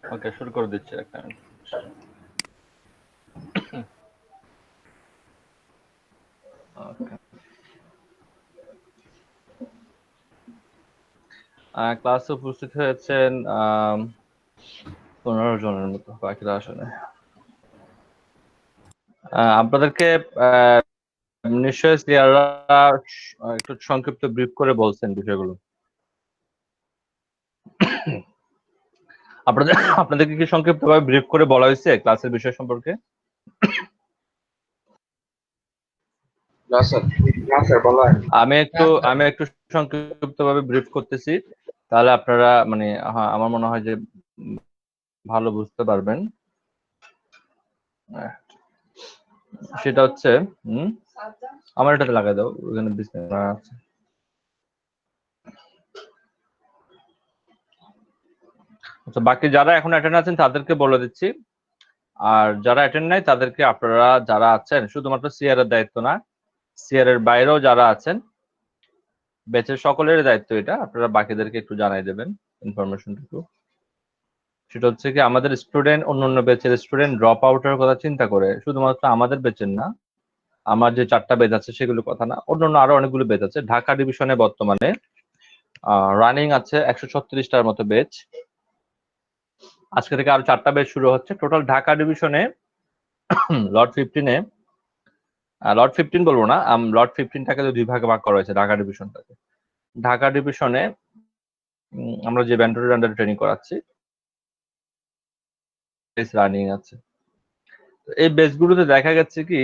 ওকে, শুরু করে দিচ্ছি একটা মিনিট। ওকে, ক্লাসে উপস্থিত হয়েছেন 15 জনের মতো, বাকিরা আসলে আপনাদেরকে নিশ্চয়ই স্যাররা একটু সংক্ষিপ্ত ব্রিফ করে বলছেন বিষয়গুলো। আপনাদেরকে কি সংক্ষিপ্তভাবে ব্রিফ করে বলা হয়েছে ক্লাসের বিষয় সম্পর্কে? না স্যার, না স্যার, বলা হয়নি। আমি একটু সংক্ষিপ্তভাবে ব্রিফ করতেছি, তাহলে আপনারা মানে আমার মনে হয় যে ভালো বুঝতে পারবেন। সেটা হচ্ছে আমার এটাতে লাগাই দাও, ওখানে আছে। আচ্ছা, বাকি যারা এখন অ্যাটেন্ড আছেন তাদেরকে বলে দিচ্ছি, আর যারা অ্যাটেন্ড নাই তাদেরকে আপনারা যারা আছেন, শুধুমাত্র সিআর এর দায়িত্ব না, সিআর এর বাইরেও যারা আছেন ব্যাচের সকলের দায়িত্ব এটা, আপনারা বাকিদেরকে একটু জানাই দেবেন ইনফরমেশনটুকু। সেটা হচ্ছে কি, আমাদের স্টুডেন্ট অন্য ব্যাচের স্টুডেন্ট ড্রপ আউটের কথা চিন্তা করে, শুধুমাত্র আমাদের ব্যাচের না, আমার যে 4টা ব্যাচ আছে সেগুলোর কথা না, অন্য আরো অনেকগুলো ব্যাচ আছে। ঢাকা ডিভিশনে বর্তমানে রানিং আছে 136টার মতো ব্যাচ। আজকে থেকে আরো 4টা ব্যাচ শুরু হচ্ছে। টোটাল ঢাকা ডিভিশনে লট 15-এ লট 15 বলবো না, লট 15টাকে দুই ভাগে ভাগ করা হয়েছে ঢাকা ডিভিশনটাকে। ঢাকা ডিভিশনে আমরা যে ব্যান্ডের আন্ডারে ট্রেনিং করাচ্ছি রানিং আছে। এই বেসগুলোতে দেখা গেছে কি,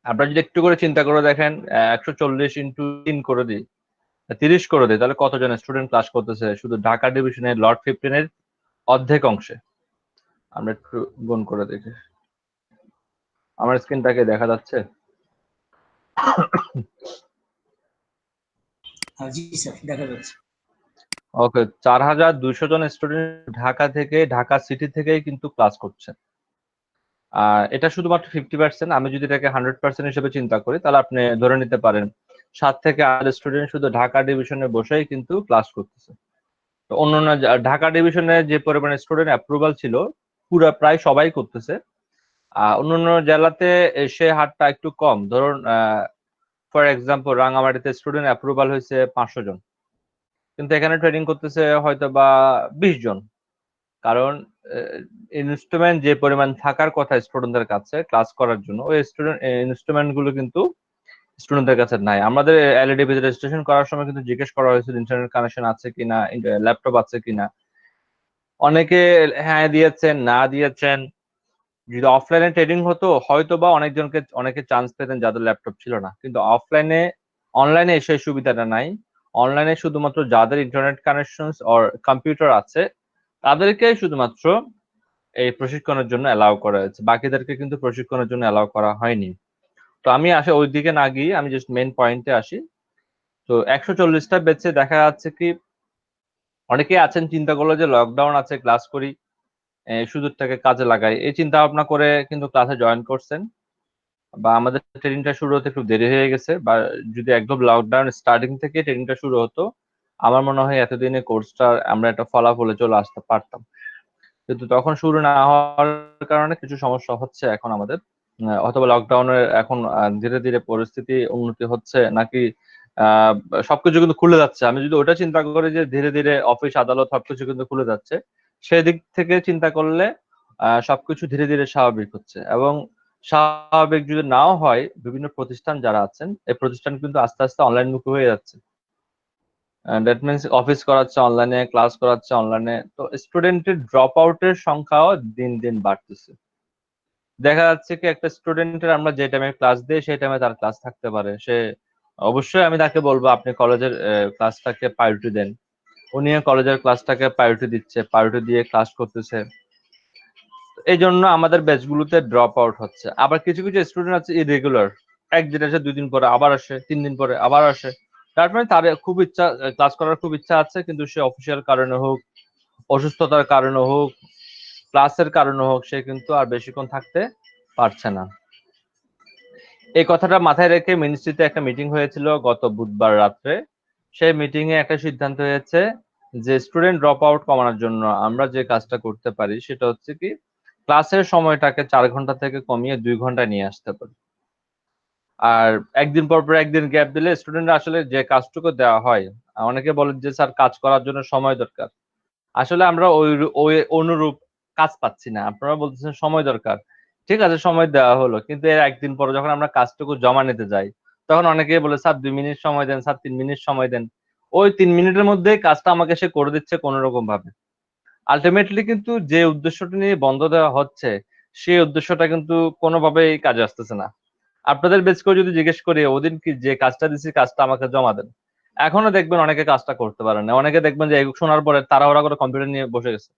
আপনারা যদি একটু করে চিন্তা করে দেখেন, 140 ইন্টু 3 করে দিই, 30 করে দিই, তাহলে কতজন স্টুডেন্ট ক্লাস করতেছে শুধু ঢাকা ডিভিশনের লট 15-এর অর্ধেক অংশে। আমরা একটু গুণ করে দেখি, আমার স্ক্রিনটাকে দেখা যাচ্ছে? জি স্যার, দেখা যাচ্ছে। ওকে, 4200 জন স্টুডেন্ট ঢাকা থেকে, ঢাকা সিটি থেকেই কিন্তু ক্লাস করছে। এটা শুধুমাত্র 50%। আমি যদি এটাকে 100% হিসেবে চিন্তা করি, তাহলে আপনি ধরে নিতে পারেন 7 থেকে 8 স্টুডেন্ট শুধু ঢাকা ডিভিশনে বসেই কিন্তু ক্লাস করতেছে। তো অন্যান্য ঢাকা ডিভিশনে যে পরিমাণে স্টুডেন্ট অ্যাপ্রুভাল ছিল, পুরা প্রায় সবাই করতেছে। অন্যান্য জেলাতে সে হারটা একটু কম। ধরুন ফর এক্সাম্পল, রাঙামাটিতে স্টুডেন্ট অ্যাপ্রুভাল হয়েছে 500 জন, কিন্তু এখানে ট্রেনিং করতেছে হয়তো বা 20 জন। কারণ ইনস্ট্রুমেন্ট যে পরিমাণ থাকার কথা স্টুডেন্টদের কাছে ক্লাস করার জন্য, ওই ইনস্ট্রুমেন্ট গুলো কিন্তু স্টুডেন্টদের কাছে নাই। আমাদের এলইডি রেজিস্ট্রেশন করার সময় কিন্তু জিজ্ঞেস করা হয়েছিল ইন্টারনেট কানেকশন আছে কিনা, ল্যাপটপ আছে কিনা। অনেকে হ্যাঁ দিয়েছেন, না দিয়েছেন। যদি অফলাইনে ট্রেনিং হতো হয়তো বা অনেকে চান্স পেতেন যাদের ল্যাপটপ ছিল না, কিন্তু অনলাইনে সেই সুবিধাটা নাই। অনলাইনে শুধুমাত্র যাদের ইন্টারনেট কানেকশন অর কম্পিউটার আছে তাদেরকেই শুধুমাত্র এই প্রশিক্ষণের জন্য অ্যালাউ করা হয়েছে, বাকিদেরকে কিন্তু প্রশিক্ষণের জন্য অ্যালাউ করা হয়নি। তো আমি আসে ওই দিকে না গিয়ে আমি জাস্ট মেইন পয়েন্টে আসি। তো 140টা বেচে দেখা যাচ্ছে কি, অনেকেই আছেন চিন্তা করলো যে লকডাউন আছে, ক্লাস করি, সুযোগটাকে কাজে লাগাই, এই চিন্তা ভাবনা করে কিন্তু ক্লাসে জয়েন করছেন। বা আমাদের ট্রেনিংটা শুরু হতে একটু দেরি হয়ে গেছে, বা যদি একদম লকডাউন স্টার্টিং থেকে ট্রেনিংটা শুরু হতো, আমার মনে হয় এতদিনে কোর্সটা আমরা একটা ফলাফলে চলে আসতে পারতাম। কিন্তু তখন শুরু না হওয়ার কারণে কিছু সমস্যা হচ্ছে এখন আমাদের। অথবা লকডাউনের এখন ধীরে ধীরে পরিস্থিতি উন্নতি হচ্ছে নাকি আহ সবকিছু কিন্তু খুলে যাচ্ছে। আমি যদি ওটা চিন্তা করি যে ধীরে ধীরে অফিস আদালত সবকিছু কিন্তু খুলে যাচ্ছে, সেদিক থেকে চিন্তা করলে সবকিছু ধীরে ধীরে স্বাভাবিক হচ্ছে। এবং স্বাভাবিক যদি নাও হয়, বিভিন্ন প্রতিষ্ঠান যারা আছেন এই প্রতিষ্ঠান কিন্তু আস্তে আস্তে অনলাইন মুখী হয়ে যাচ্ছে। দ্যাট মিনস অফিস করাচ্ছে অনলাইনে, ক্লাস করাচ্ছে অনলাইনে। তো স্টুডেন্টের ড্রপ আউটের সংখ্যাও দিন দিন বাড়তেছে। দেখা যাচ্ছে কি, একটা স্টুডেন্টের আমরা যে টাইমে ক্লাস দিই সেই টাইমে তার ক্লাস থাকতে পারে। সে অবশ্যই আমি তাকে বলবো আপনি কলেজের ক্লাসটাকে প্রায়োরিটি দেন। উনিও কলেজের ক্লাসটাকে প্রায়োরিটি দিচ্ছে, প্রায়োরিটি দিয়ে ক্লাস করতেছে। এই জন্য আমাদের ব্যাচগুলোতে ড্রপ আউট হচ্ছে। আবার কিছু কিছু স্টুডেন্ট আছে ইরেগুলার, একদিন আসে, 2 দিন পরে আবার আসে, 3 দিন পরে আবার আসে। তার মানে তার খুব ইচ্ছা, ক্লাস করার খুব ইচ্ছা আছে, কিন্তু সে অফিসিয়াল কারণে হোক, অসুস্থতার কারণে হোক, ক্লাসের কারণে হোক, সে কিন্তু আর বেশিক্ষণ থাকতে পারছে না। এই কথাটা মাথায় রেখে মিনিস্ট্রিতে একটা মিটিং হয়েছিল গত বুধবার রাত্রে। সেই মিটিং এ একটা সিদ্ধান্ত হয়েছে যে স্টুডেন্ট ড্রপ আউট কমানোর জন্য আমরা যে কাজটা করতে পারি সেটা হচ্ছে কি, ক্লাসের সময়টাকে 4 ঘন্টা থেকে কমিয়ে 2 ঘন্টায় নিয়ে আসতে পারি। আর একদিন পর পর একদিন গ্যাপ দিলে স্টুডেন্টরা আসলে যে কাজটুকু দেওয়া হয়, অনেকে বলেন যে স্যার কাজ করার জন্য সময় দরকার। আসলে আমরা ওই অনুরূপ কাজ পাচ্ছি না। আপনারা বলতেছেন সময় দরকার। ঠিক আছে, সময় দেওয়া হলো। কিন্তু এর একদিন পরে যখন আমরা কাজটুকু জমা নিতে যাই, তখন অনেকেই বলে, "স্যার ২ মিনিট সময় দেন, স্যার ৩ মিনিট সময় দেন।" ওই ৩ মিনিটের মধ্যেই কাজটা আমাকে সে করে দিচ্ছে কোনরকম ভাবে। আল্টিমেটলি কিন্তু যে উদ্দেশ্যটা নিয়ে বন্ধ দেওয়া হচ্ছে, সেই উদ্দেশ্যটা কিন্তু কোনোভাবেই কাজে আসতেছে না। আপনাদের ব্যাচকেও যদি জিজ্ঞেস করি, ওদিন কি যে কাজটা দিছি কাজটা আমাকে জমা দেন। এখনো দেখবেন অনেকে কাজটা করতে পারে না। অনেকে দেখবেন যে শোনার পরে তাড়াহুড়া করে কম্পিউটার নিয়ে বসে গেছে।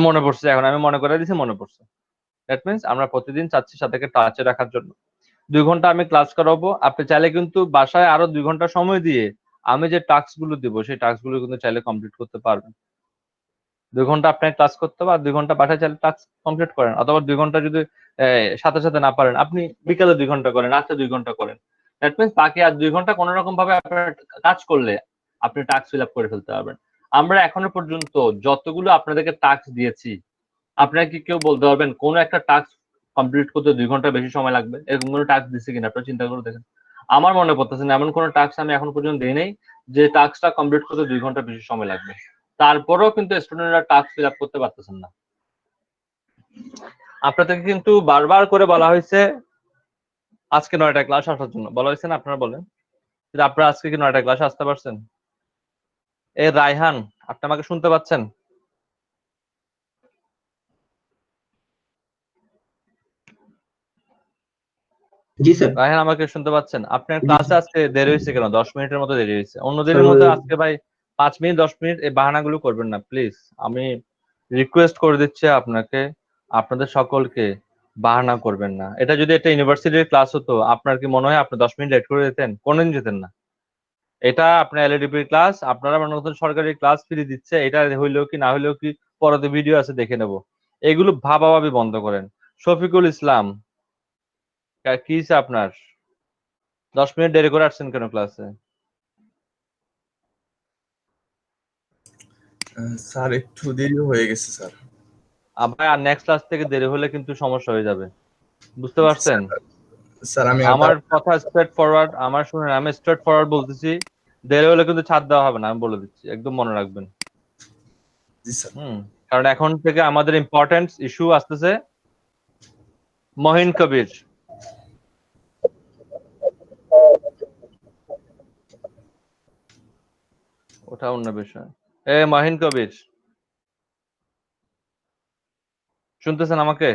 মনে পড়ছে এখন, আমি মনে করে দিছি, মনে পড়ছে। দ্যাট মিনস আমরা প্রতিদিন চাচ্ছি সাথে টাচে রাখার জন্য। ২ ঘন্টা আমি ক্লাস করাবো। আপনি চাইলে কিন্তু বাসায় আরো ২ ঘন্টা সময় দিয়ে আমি যে টাস্ক গুলো দিব সেই টাস্ক গুলো কিন্তু চাইলে কমপ্লিট করতে পারবেন। ২ ঘন্টা আপনাকে ক্লাস করতে হবে আর ২ ঘন্টা বাসায় চাইলে টাস্ক কমপ্লিট করেন। অথবা ২ ঘন্টা যদি সাথে, সাথে না পারেন, আপনি বিকালে ২ ঘন্টা করেন, রাতে ২ ঘন্টা করেন। দ্যাট মিনস বাকি আর ২ ঘন্টা কোন রকম ভাবে আপনার কাজ করলে আপনি টাস্ক ফিল আপ করে ফেলতে পারবেন। আমরা এখনো পর্যন্ত যতগুলো আপনাদেরকে টাস্ক দিয়েছি, আপনারা কি কেউ বলতে পারবেন কোন একটা টাস্ক কমপ্লিট করতে ২ ঘন্টার বেশি সময় লাগবে? এরকম কোন টাস্ক দিছি কিনা আপনারা চিন্তা করে দেখেন। আমার মনে পড়তেছে না এমন কোন টাস্ক আমি এখনো পর্যন্ত দেই নাই যে টাস্কটা কমপ্লিট করতে ২ ঘন্টার বেশি সময় লাগবে। তারপরেও কিন্তু স্টুডেন্টরা টাস্ক ফিল আপ করতে পারতেছেন না। আপনাদেরকে কিন্তু বারবার করে বলা হয়েছে আজকে ৯টায় ক্লাস আসার জন্য। বলা হয়েছে না? আপনারা বলেন। কিন্তু আপনারা আজকে কি ৯টায় ক্লাসে আসতে পারছেন? রায়হান, আপনি আমাকে শুনতে পাচ্ছেন? জি স্যার। রায়হান আমাকে শুনতে পাচ্ছেন? আপনার জি ক্লাসে স্যার। আজকে দেরি হয়েছে কেন? ১০ মিনিটের মতো দেরি হয়েছে। স্যার অন্যদিনের মতো আজকে ভাই ৫ মিনিট ১০ মিনিট এই বাহানাগুলো করবেন না প্লিজ। আমি রিকোয়েস্ট করে দিচ্ছি আপনাকে, আপনাদের সকলকে বাহানা করবেন না। এটা যদি একটা ইউনিভার্সিটির ক্লাস হতো, আপনার কি মনে হয় আপনি ১০ মিনিট লেট করে যেতেন? কোনদিন যেতেন না। এটা আপনার এলএডিপির ক্লাস, আপনারা মনে করছেন সরকারি ক্লাস ফ্রি দিচ্ছে, এটা হইলেও কি না হইলেও কি পরে ভিডিও আছে দেখে নেব। এগুলো ভাবাভাবি বন্ধ করেন। শফিকুল ইসলাম, কি হইছে আপনার? ১০ মিনিট দেরি করে আসছেন কেন ক্লাসে? স্যার একটু দেরি হয়ে গেছে স্যার। আবার আর নেক্সট ক্লাস থেকে দেরি হলে কিন্তু সমস্যা হয়ে যাবে। বুঝতে পারছেন? স্যার আমি আমার কথা স্ট্রেট ফরওয়ার্ড, আমার শুনেন, আমি স্ট্রেট ফরওয়ার্ড বলতেছি। দেরি হলে কিন্তু ছাড় দেওয়া হবে না, আমি বলে দিচ্ছি। একদম মনে রাখবেন। জি স্যার। কারণ এখন থেকে আমাদের ইম্পর্টেন্ট ইস্যু আসতেছে মহিন কবির। ওটা অন্য বিষয়। মহিন কবির, শুনতেছেন আমাকে?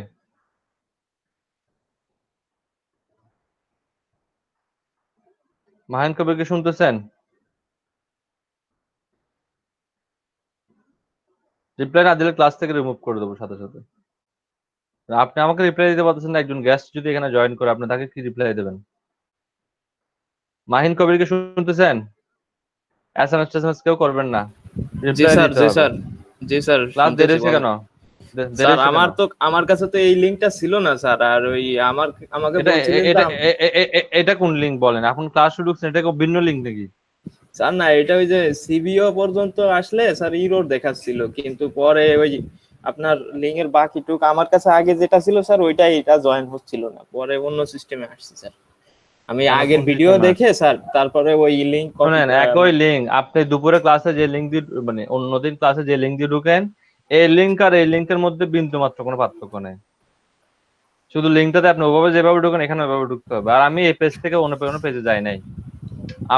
মাহিন কবিরকে শুনতেছেন? রিপ্লাই না দিলে ক্লাস থেকে রিমুভ করে দেবো সাথে সাথে। আপনি আমাকে রিপ্লাই দিতে পারতেছেন না, একজন গেস্ট যদি এখানে জয়েন করে আপনি তাকে কি রিপ্লাই দেবেন? মাহিন কবিরকে শুনতেছেন? এসএমএস কেউ করবেন না, জি রিপ্লাই স্যার, দিতে জি হবে। স্যার, জি স্যার, ক্লাস দেরি শুনতেছি হয়েছে বলেন। কেন? দেরি স্যার হয়েছে কেন? আমার কাছে তো এই লিংকটা ছিল না স্যার, আর ওই আমাকে এটা বলছিলেন এটা এটা কোন লিঙ্ক বলেন? এখন ক্লাস শুরু হচ্ছে, এটা ভিন্ন লিঙ্ক নাকি? স্যার না, এটা ওই যে সিবিও পর্যন্ত আসলে স্যার ইরর দেখাচ্ছিল, কিন্তু পরে ওই আপনার লিংকের বাকিটুক আমার কাছে আগে যেটা ছিল স্যার ওইটাই, এটা জয়েন হচ্ছিল না, পরে অন্য সিস্টেমে আসছে স্যার। আমি কেন, আগের কোন ভিডিও সিস্টেমে দেখে আসছে? স্যার তারপরে ওই লিংক কপি। শুনেন, একই লিঙ্ক আপনি দুপুরে ক্লাসে যে লিঙ্ক দিয়ে, মানে অন্যদিন ক্লাসে যে লিঙ্ক দিয়ে ঢুকেন, এই লিঙ্ক আর এই লিঙ্কের মধ্যে বিন্দু মাত্র কোনো পার্থক্য নেই। শুধু লিঙ্কটাতে আপনি ওভাবে যেভাবে ঢুকেন এখানে ওইভাবে ঢুকতে হবে। আর আমি এই পেজ থেকে অন্য পেজে যাই নাই।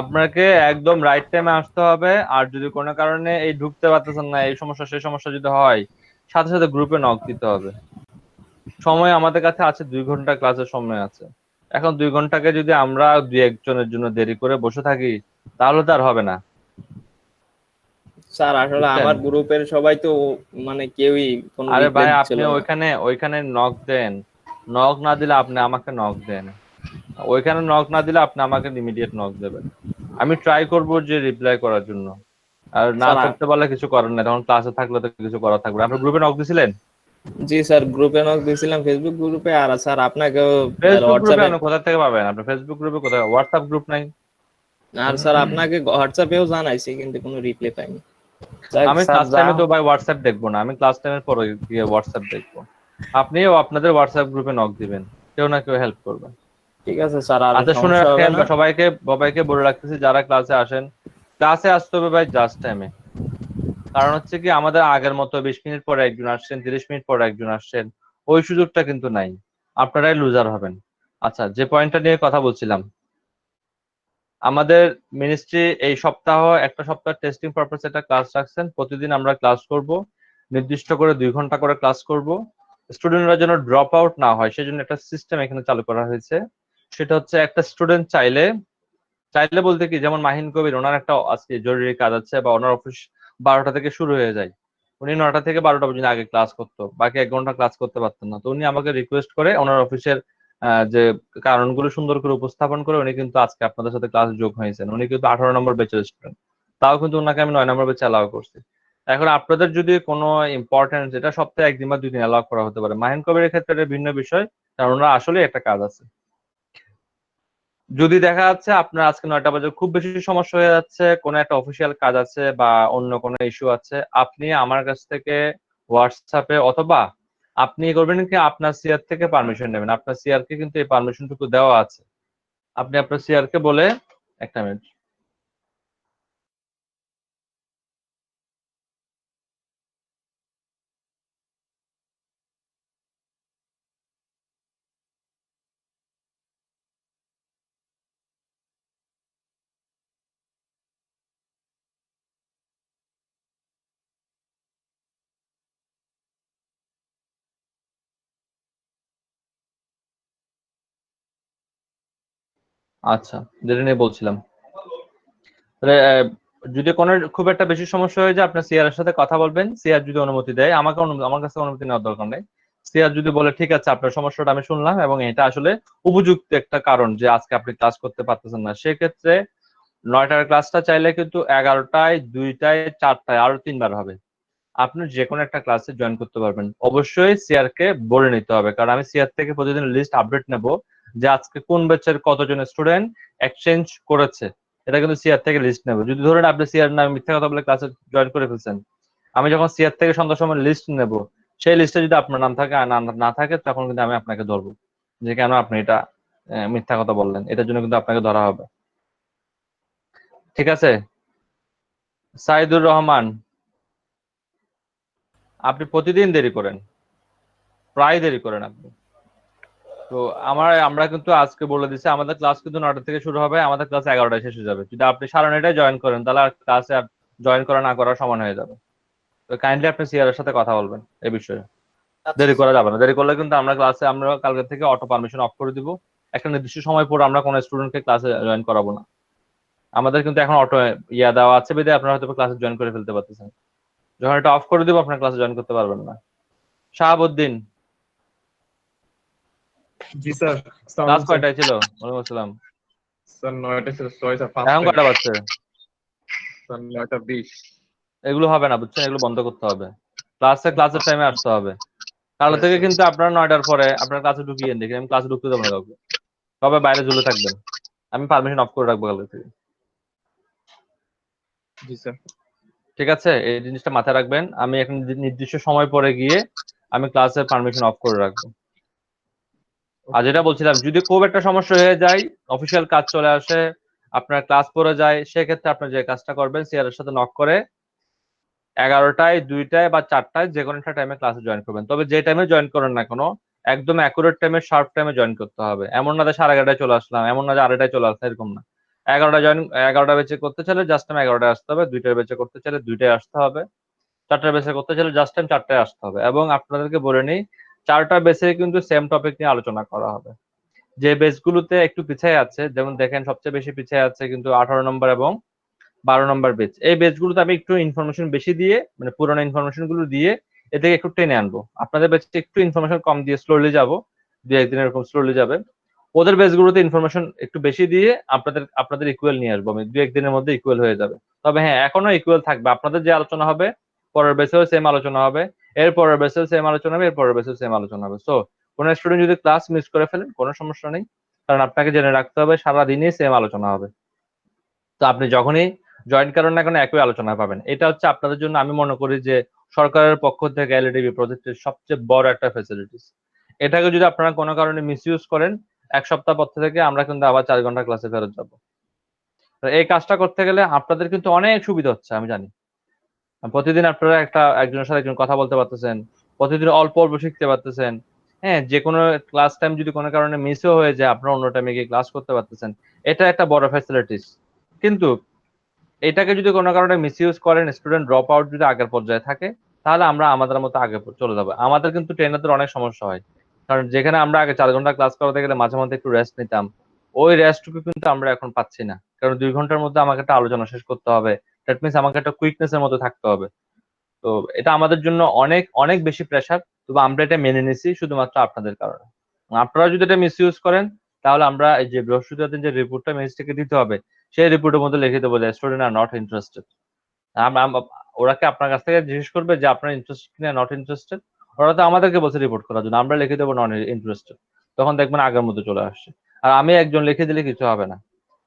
আপনাকে একদম রাইট টাইমে আসতে হবে। আর যদি কোনো কারণে এই ঢুকতে পারতেছেন না, এই সমস্যা সেই সমস্যা যদি হয়, সাথে সাথে গ্রুপে নক দিতে হবে। সময় আমাদের কাছে আছে, 2 ঘন্টা ক্লাসের সময় আছে। এখন 2 ঘন্টাকে যদি আমরা 2-1 জনের জন্য দেরি করে বসে থাকি, তাহলে তো আর হবে না। স্যার আসলে বুঝছেন? আমার গ্রুপের সবাই তো মানে কেউই কোনো আরে রিপ্লাই ভাই, দিচ্ছিল আপনি না। ওইখানে নক দেন। নক না দিলে আপনি আমাকে নক দেন। ওইখানে নক না দিলে আপনি আমাকে ইমিডিয়েট নক দেবেন। আমি ট্রাই করব যে রিপ্লাই করার জন্য। আর না স্যার করতে পারলে কিছু করার নাই, তখন ক্লাসে থাকলে তো কিছু করার থাকবে না। আপনি গ্রুপে নক দিছিলেন? জি স্যার, গ্রুপে নক দিয়েছিলাম, ফেসবুক গ্রুপে, আর স্যার আপনাকেও ফেসবুক গ্রুপে হোয়াটসঅ্যাপে। আপনি কোথা থেকে পাবেন? আপনার ফেসবুক গ্রুপে কোথায়? হোয়াটসঅ্যাপ গ্রুপ নাই? আর স্যার আপনাকে হোয়াটসঅ্যাপেও জানাইছি, কিন্তু কোনো রিপ্লাই পাইনি। যাক আমি স্যার ক্লাস যা টাইমে তো ভাই হোয়াটসঅ্যাপ দেখবো না, আমি ক্লাস টাইমের পরে গিয়ে হোয়াটসঅ্যাপ দেখবো। আপনিও আপনাদের হোয়াটসঅ্যাপ গ্রুপে নক দিবেন, কেউ না কেউ হেল্প করবে। ঠিক আছে স্যার, আর আচ্ছা শুনে সমস্যা হবে রাখেন, না। বা সবাইকে সবাইকে বলে রাখতেছি যারা ক্লাসে আসেন, ক্লাসে আসতে হবে ভাই জাস্ট টাইমে। কারণ হচ্ছে কি আমাদের আগের মতো 20 মিনিট পরে একজন আসছেন, 30 মিনিট পরে একজন আসছেন, ওই সুযোগটা কিন্তু নাই। আপনারাই লুজার হবেন। আচ্ছা, যে পয়েন্টটা নিয়ে কথা বলছিলাম, আমাদের মিনিস্ট্রি এই সপ্তাহ একটা সপ্তাহ টেস্টিং পারপাসে একটা ক্লাস রাখছেন। প্রতিদিন আমরা ক্লাস করব, নির্দিষ্ট করে 2 ঘন্টা করে ক্লাস করব। স্টুডেন্টরা যেন ড্রপ আউট না হয় সেজন্য একটা সিস্টেম এখানে চালু করা হয়েছে। সেটা হচ্ছে একটা স্টুডেন্ট চাইলে, চাইলে বলতে কি, যেমন মাহিন কবির, ওনার একটা আজকে জরুরি কাজ আছে বা ওনার অফিস 12টা থেকে শুরু হয়ে যায়, উনি 9টা থেকে 12টা পর্যন্ত আগে ক্লাস করতো, বাকি 1 ঘন্টা ক্লাস করতে পারতেন না। তো উনি আমাকে রিকোয়েস্ট করে ওনার অফিসের যে কারণগুলো সুন্দর করে উপস্থাপন করে উনি কিন্তু আজকে আপনাদের সাথে ক্লাস যোগ হয়েছেন। উনি কিন্তু 18 নম্বর ব্যাচের স্টুডেন্ট, তাও কিন্তু ওনাকে আমি 9 নম্বর ব্যাচে অ্যালাউ করছি। এখন আপনাদের যদি কোনো ইম্পর্টেন্ট, এটা সপ্তাহে 1 দিন বা 2 দিন অ্যালাউ করা হতে পারে। মাহিন কবিরের ক্ষেত্রে এটা ভিন্ন বিষয়, কারণ ওনার আসলে একটা কাজ আছে। যদি দেখা যাচ্ছে আপনার আজকে 9টা বাজে খুব বেশি সমস্যা হয়ে যাচ্ছে, কোনো একটা অফিসিয়াল কাজ আছে বা অন্য কোনো ইস্যু আছে, আপনি আমার কাছ থেকে হোয়াটসঅ্যাপে, অথবা আপনি করবেন কি আপনার সিআর থেকে পারমিশন নেবেন। আপনার সিআর কে কিন্তু এই পারমিশনটুকু দেওয়া আছে। আপনি আপনার সিআর কে বলে, একটা মিনিট, আচ্ছা যেটা নিয়ে বলছিলাম, তাহলে যদি কোনো খুব একটা বেশি সমস্যা হয়ে যায় আপনার সিআর এর সাথে কথা বলবেন। সিআর যদি অনুমতি দেয়, আমাকে আমার কাছে অনুমতি নেওয়ার দরকার নেই। সিআর যদি বলে ঠিক আছে আপনার সমস্যাটা আমি শুনলাম এবং এটা আসলে উপযুক্ত একটা কারণ যে আজকে আপনি ক্লাস করতে পারতেছেন না, সেক্ষেত্রে 9টার ক্লাসটা চাইলে কিন্তু 11টায়, 2টায়, 4টায় আরো 3বার হবে। আপনি যে কোনো একটা ক্লাসে জয়েন করতে পারবেন। অবশ্যই সিআর কে বলে নিতে হবে, কারণ আমি সিআর থেকে প্রতিদিন লিস্ট আপডেট নেব যে আজকে কোন ব্যাচের কতজন স্টুডেন্ট এক্সচেঞ্জ করেছে। এটা কিন্তু সিআর থেকে লিস্ট নেব। যদি ধরেন আপনি সিআর নামে মিথ্যা কথা বলে ক্লাসে জয়েন করে ফেলছেন, আমি যখন সিআর থেকে সন্ধ্যার সময় লিস্ট নেব, সেই লিস্টে যদি আপনার নাম থাকে আর না থাকে, তখন কিন্তু আমি আপনাকে ধরবো যে কেন আপনি এটা মিথ্যা কথা বললেন। এটার জন্য কিন্তু আপনাকে ধরা হবে। ঠিক আছে? সাইদুর রহমান, আপনি প্রতিদিন দেরি করেন, প্রায় দেরি করেন আপনি। তো আমরা কিন্তু আজকে বলে দিচ্ছি আমাদের ক্লাস কিন্তু 9টা থেকে শুরু হবে, আমাদের ক্লাস 11টায় শেষ হয়ে যাবে। যদি আপনি 9:30টায় জয়েন করেন তাহলে আর ক্লাসে জয়েন করা না করা সমান হয়ে যাবে। তো কাইন্ডলি আপনি সিআর এর সাথে কথা বলবেন এই বিষয়ে। দেরি করা যাবে না, দেরি করলে কিন্তু আমরা কালকে থেকে অটো পারমিশন অফ করে দিব। একটা নির্দিষ্ট সময় পর আমরা কোনো স্টুডেন্টকে ক্লাসে জয়েন করাবো না। আমাদের কিন্তু এখন অটো দেওয়া আছে বিধায় আপনারা হয়তো ক্লাসে জয়েন করে ফেলতে পারতেছেন। যখন এটা অফ করে দিব আপনার ক্লাসে জয়েন করতে পারবেন না। শাহাবুদ্দিন, জি স্যার। ক্লাস কয়টায় ছিল? ওয়ালাইকুম আসসালাম। স্যার 9টা ছিল, সরি স্যার, এখন 5টা। কয়টা বাজছে? স্যার 9টা 20। এগুলো হবে না, বুঝছেন? এগুলো বন্ধ করতে হবে। ক্লাসের টাইমে আসতে হবে। কাল থেকে কিন্তু আপনারা 9টার পরে আপনার ক্লাসে ঢুকিয়ে দেখেন, আমি ক্লাসে ঢুকতে দেবো না কাউকে। সবাই বাইরে ঝুলে থাকবেন, আমি পারমিশন অফ করে রাখবো কালকে থেকে। জি স্যার। ঠিক আছে? এই জিনিসটা মাথায় রাখবেন। আমি এখন নির্দিষ্ট সময় পরে গিয়ে আমি ক্লাসের পারমিশন অফ করে রাখবো। আর যেটা বলছিলাম, যদি খুব একটা সমস্যা হয়ে যায়, অফিসিয়াল কাজ চলে আসে, আপনার ক্লাস পড়ে যায়, সেক্ষেত্রে আপনি যে কাজটা করবেন, সিআর এর সাথে নক করে 11টায়, 2টায় বা 4টায় যে কোনো একটা টাইমে ক্লাসে জয়েন করবেন। তবে যে টাইমে জয়েন করেন না কোনো, একদম অ্যাকুরেট টাইমে, শার্প টাইমে জয়েন করতে হবে। এমন না যে 11:30টায় চলে আসলাম, এমন না যে 2:30টায় চলে আসলাম, এরকম না। 11টা বেচে করতে চাইলে জাস্ট টাইম 11টায় আসতে হবে, 2টার বেচে করতে চাইলে 2টায় আসতে হবে, 4টার বেচে করতে চাইলে জাস্ট টাইম 4টায় আসতে হবে। এবং আপনাদেরকে বলে নিই, 4টা বেচে কিন্তু সেম টপিক নিয়ে আলোচনা করা হবে। যে বেচগুলোতে একটু পিছিয়ে আছে, যেমন দেখেন সবচেয়ে বেশি পিছিয়ে আছে কিন্তু 18 নম্বর এবং 12 নম্বর বেচ। এই বেচগুলোতে আমি একটু ইনফরমেশন বেশি দিয়ে, মানে পুরোনো ইনফরমেশন গুলো দিয়ে এদিকে একটু টেনে আনবো। আপনাদের বেচে একটু ইনফরমেশন কম দিয়ে স্লোলি যাবো, 2-1 দিন এরকম স্লোলি যাবে। ওদের বেচগুলোতে ইনফরমেশন একটু বেশি দিয়ে আপনাদের ইকুয়াল নিয়ে আসবো আমি, 2-1 দিনের মধ্যে ইকুয়াল হয়ে যাবে। তবে হ্যাঁ, এখনো ইকুয়াল থাকবে। আপনাদের যে আলোচনা হবে পরের বেচেও সেম আলোচনা হবে, এর পরের বেচেও সেম আলোচনা হবে, এর পরের বেচেও সেম আলোচনা হবে। সো কোনো স্টুডেন্ট যদি ক্লাস মিস করে ফেলেন কোনো সমস্যা নেই, কারণ আপনাকে জেনে রাখতে হবে সারাদিনই সেম আলোচনা হবে। তো আপনি যখনই জয়েন্ট করেন না কেন একই আলোচনা পাবেন। এটা হচ্ছে আপনাদের জন্য আমি মনে করি যে সরকারের পক্ষ থেকে এলইডিবি প্রজেক্টের সবচেয়ে বড় একটা ফ্যাসিলিটিস। এটাকে যদি আপনারা কোনো কারণে মিসইউজ করেন, এক সপ্তাহ পর থেকে আমরা কিন্তু আবার 4 ঘন্টা ক্লাসে ফেরত যাবো। এই কাজটা করতে গেলে আপনাদের কিন্তু অনেক সুবিধা হচ্ছে আমি জানি। প্রতিদিন আপনারা একজনের সাথে একজন কথা বলতে পারতেছেন, প্রতিদিন অল্প অল্প শিখতে পারতেছেন। হ্যাঁ, যে কোনো ক্লাস টাইম যদি কোনো কারণে মিসও হয়ে যায়, আপনারা অন্য টাইমে গিয়ে ক্লাস করতে পারতেছেন। এটা একটা বড় ফ্যাসিলিটিস। কিন্তু এটাকে যদি কোনো কারণে মিসইউজ করেন, স্টুডেন্ট ড্রপ আউট যদি আগের পর্যায়ে থাকে, তাহলে আমরা আমাদের মতো আগে চলে যাবো। আমাদের কিন্তু ট্রেনারদের অনেক সমস্যা হয়, কারণ যেখানে আমরা আগে 4 ঘন্টা ক্লাস করাতে গেলে মাঝে মধ্যে একটু রেস্ট নিতাম, ওই রেস্টটুকু কিন্তু আমরা এখন পাচ্ছি না, কারণ 2 ঘন্টার মধ্যে আমাকে একটা আলোচনা শেষ করতে হবে। দ্যাট মিনস আমাকে একটা কুইকনেস এর মধ্যে থাকতে হবে। তো এটা আমাদের জন্য অনেক অনেক বেশি প্রেসার, তবে আমরা এটা মেনে নিছি শুধুমাত্র আপনাদের কারণে। আপনারা যদি এটা মিসইউজ করেন, তাহলে আমরা এই যে বৃহস্পতিবার দিন যে রিপোর্টটা ম্যাজিস্ট্রেটকে দিতে হবে, সেই রিপোর্টের মধ্যে লিখে দেবো যে স্টুডেন্ট আর নট ইন্টারেস্টেড। ওরা কি আপনার কাছ থেকে জিজ্ঞেস করবে যে আপনার ইন্টারেস্টেড কিনা, নট ইন্টারেস্টেড? ওরা তো আমাদেরকে বলছে রিপোর্ট করার জন্য, আমরা লিখে দেবো নন ইন্টারেস্টেড। তখন দেখবেন আগের মধ্যে চলে আসছে। আর আমি একজন লিখে দিলে কিছু হবে না।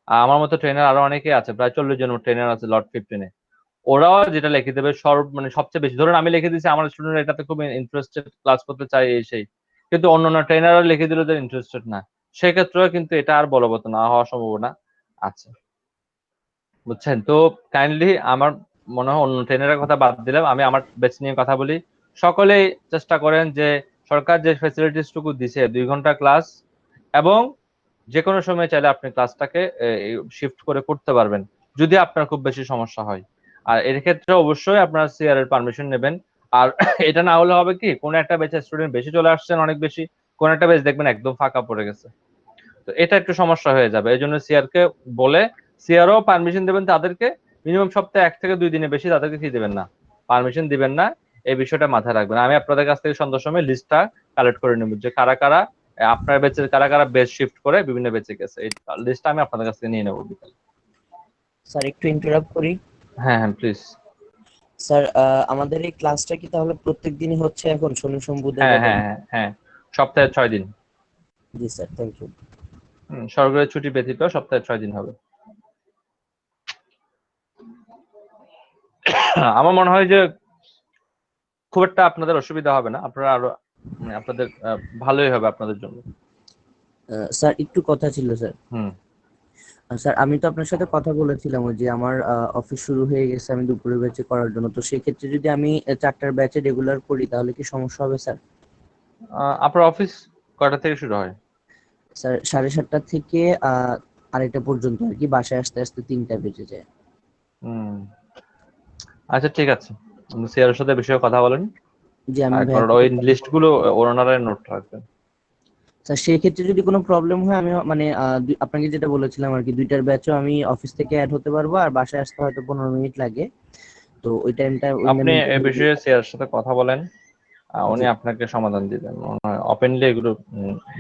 আর আমার মতো ট্রেনার আরো অনেকেই আছে, প্রায় 40 জন ট্রেনার আছে লট 15-এ। ওরাও যেটা লিখে দেবে মানে সবচেয়ে বেশি, ধরুন আমি লিখে দিচ্ছি আমার স্টুডেন্ট এটাতে খুব ইন্টারেস্টেড, ক্লাস করতে চাই এই সেই, কিন্তু অন্য ট্রেনাররা লিখে দিল যে ইন্টারেস্টেড না, সেক্ষেত্রেও কিন্তু এটা আর বলবৎ না হওয়ার সম্ভাবনা আছে। বুঝছেন? তো কাইন্ডলি আমার মনে হয় অন্য ট্রেনারের কথা বাদ দিলাম, আমি আমার ব্যাচ নিয়ে কথা বলি। সকলেই চেষ্টা করেন যে সরকার যে ফ্যাসিলিটিস টুকু দিছে 2 ঘন্টা ক্লাস, এবং যে কোনো সময় চাইলে আপনি ক্লাসটাকে শিফট করে করতে পারবেন যদি আপনার খুব বেশি সমস্যা হয়। আর এর ক্ষেত্রে অবশ্যই আপনারা সিআর এর পারমিশন নেবেন। আর এটা না হলে হবে কি, কোন একটা ব্যাচে স্টুডেন্ট বেশি চলে আসছেন অনেক বেশি, কোন একটা ব্যাচ দেখবেন একদম ফাঁকা পড়ে গেছে, তো এটা একটু সমস্যা হয়ে যাবে। এই জন্য সিআর কে বলে সিআরও পারমিশন দেবেন তাদেরকে, মিনিমাম সপ্তাহে 1 থেকে 2 দিনে বেশি তাদেরকে কি দিবেন না, পারমিশন দিবেন না। এই বিষয়টা মাথায় রাখবেন। আমি আপনাদের কাছ থেকে সন্ধ্যার সময় লিস্টটা কালেক্ট করে নেব যে কারা কারা আপনার ব্যাচের কারা কারা বেচ শিফট করে বিভিন্ন ব্যাচে গেছে, এই লিস্টটা আমি আপনাদের কাছ থেকে নিয়ে নেব বিকালে। স্যার একটু ইন্টারাপ্ট করি। হ্যাঁ হ্যাঁ প্লিজ। স্যার আমাদের এই ক্লাসটা কি তাহলে প্রত্যেকদিনই হচ্ছে এখন, শনি সোম বুধ? হ্যাঁ হ্যাঁ হ্যাঁ হ্যাঁ, সপ্তাহে 6 দিন। জি স্যার, থ্যাংক ইউ। সরকারি ছুটি ব্যতীত সপ্তাহে 6 দিন হবে। আমার মনে হয় যে খুব একটা আপনাদের অসুবিধা হবে না, আপনারা আরো আপনাদের ভালোই হবে আপনাদের জন্য। স্যার একটু কথা ছিল স্যার। স্যার আমি তো আপনার সাথে কথা বলেছিলাম ওই যে আমার অফিস শুরু হয়ে গেছে, আমি দুপুরের ব্যাচে করার জন্য, তো সেই ক্ষেত্রে যদি আমি 4টার ব্যাচে রেগুলার করি তাহলে কি সমস্যা হবে স্যার? আপনার অফিস কয়টা থেকে শুরু হয়? স্যার 7:30 থেকে 2:30 পর্যন্ত আর কি, বাসায় আসতে আসতে 3টা বেজে যায়। আচ্ছা ঠিক আছে, আপনি সিআর এর সাথে বিষয়ে কথা বলেন। জি আমি ওই লিস্ট গুলো ওনারা নোট রাখবেন। স্যার সেই ক্ষেত্রে যদি কোনো প্রবলেম হয় আমি মানে আপনাকে যেটা বলেছিলাম আর কি, 2টার ব্যাচও আমি অফিস থেকে অ্যাড হতে পারবো, আর বাসায় আসতে হয়তো 15 মিনিট লাগে, তো ওই টাইমটা আপনি এই বিষয়ে সিআর এর সাথে কথা বলেন, উনি আপনাকে সমাধান দিবেন। ওপেনলি এগুলো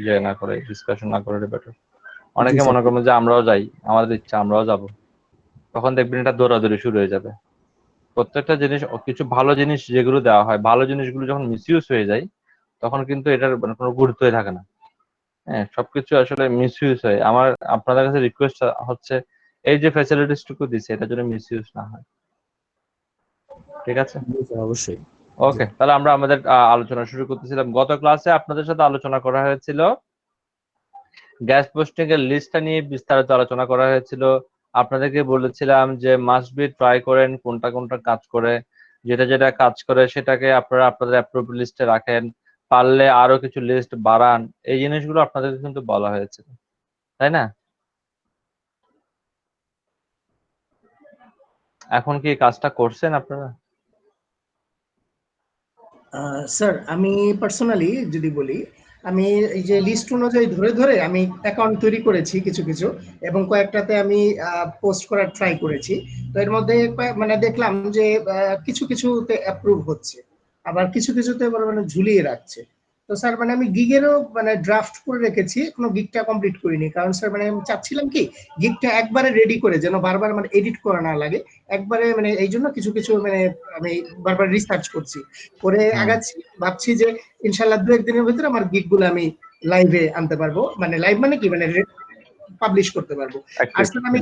ইয়ে না করে, ডিসকাশন না করে বেটার। অনেকে মনে করেন যে আমরাও যাই, আমাদের ইচ্ছা আমরাও যাব, তখন দেখবেন এটা দৌড়াদৌড়ি শুরু হয়ে যাবে। প্রত্যেকটা জিনিস, কিছু ভালো জিনিস যেগুলো দেওয়া হয়, ভালো জিনিসগুলো যখন মিসইউজ হয়ে যায় তখন কিন্তু এটার কোনো গুরুত্বই থাকে না। হ্যাঁ, সবকিছু আসলে মিসইউজ হয়। আমার আপনাদের কাছে রিকোয়েস্ট হচ্ছে এই যে ফ্যাসিলিটিস টুকু দিচ্ছে এটা যেন মিসইউজ না হয়। ঠিক আছে? অবশ্যই। ওকে, তাহলে আমরা আমাদের আলোচনা শুরু করতেছিলাম। গত ক্লাসে আপনাদের সাথে আলোচনা করা হয়েছিল গ্যাস পোস্টিং এর লিস্টটা নিয়ে বিস্তারিত আলোচনা করা হয়েছিল। আপনাদেরকে বলেছিলাম যে মাস্ট বি ট্রাই করেন কোনটা কোনটা কাজ করে, যেটা যেটা কাজ করে সেটাকে আপনারা আপনাদের অ্যাপ্রুভ লিস্টে রাখেন, পারলে আরো কিছু লিস্ট বাড়ান। এই জিনিসগুলো আপনাদেরকে কিন্তু বলা হয়েছিল, তাই না? এখন কি কাজটা করছেন আপনারা? স্যার আমি পার্সোনালি যদি বলি, আমি এই যে লিস্ট অনুযায়ী ধরে ধরে আমি অ্যাকাউন্ট তৈরি করেছি কিছু কিছু, এবং কয়েকটাতে আমি পোস্ট করার ট্রাই করেছি। তো এর মধ্যে মানে দেখলাম যে কিছু কিছুতে অ্যাপ্রুভ হচ্ছে, আবার কিছু কিছুতে মানে ঝুলিয়ে রাখছে। তো স্যার মানে আমি গিগেরও মানে ড্রাফট করে রেখেছি, কোনো গিগটা কমপ্লিট করিনি, কারণ স্যার মানে আমি চাচ্ছিলাম কি গিগটা একবারে রেডি করে যেন বারবার মানে এডিট করা না লাগে একবারে, মানে এই জন্য কিছু কিছু মানে আমি বারবার রিসার্চ করছি, করে আগাচ্ছি, ভাবছি যে ইনশাল্লাহ 2-1 দিনের ভিতরে আমার গিগ গুলো আমি লাইভে আনতে পারবো, মানে লাইভ মানে কি মানে পাবলিশ করতে পারবো। আর স্যার আমি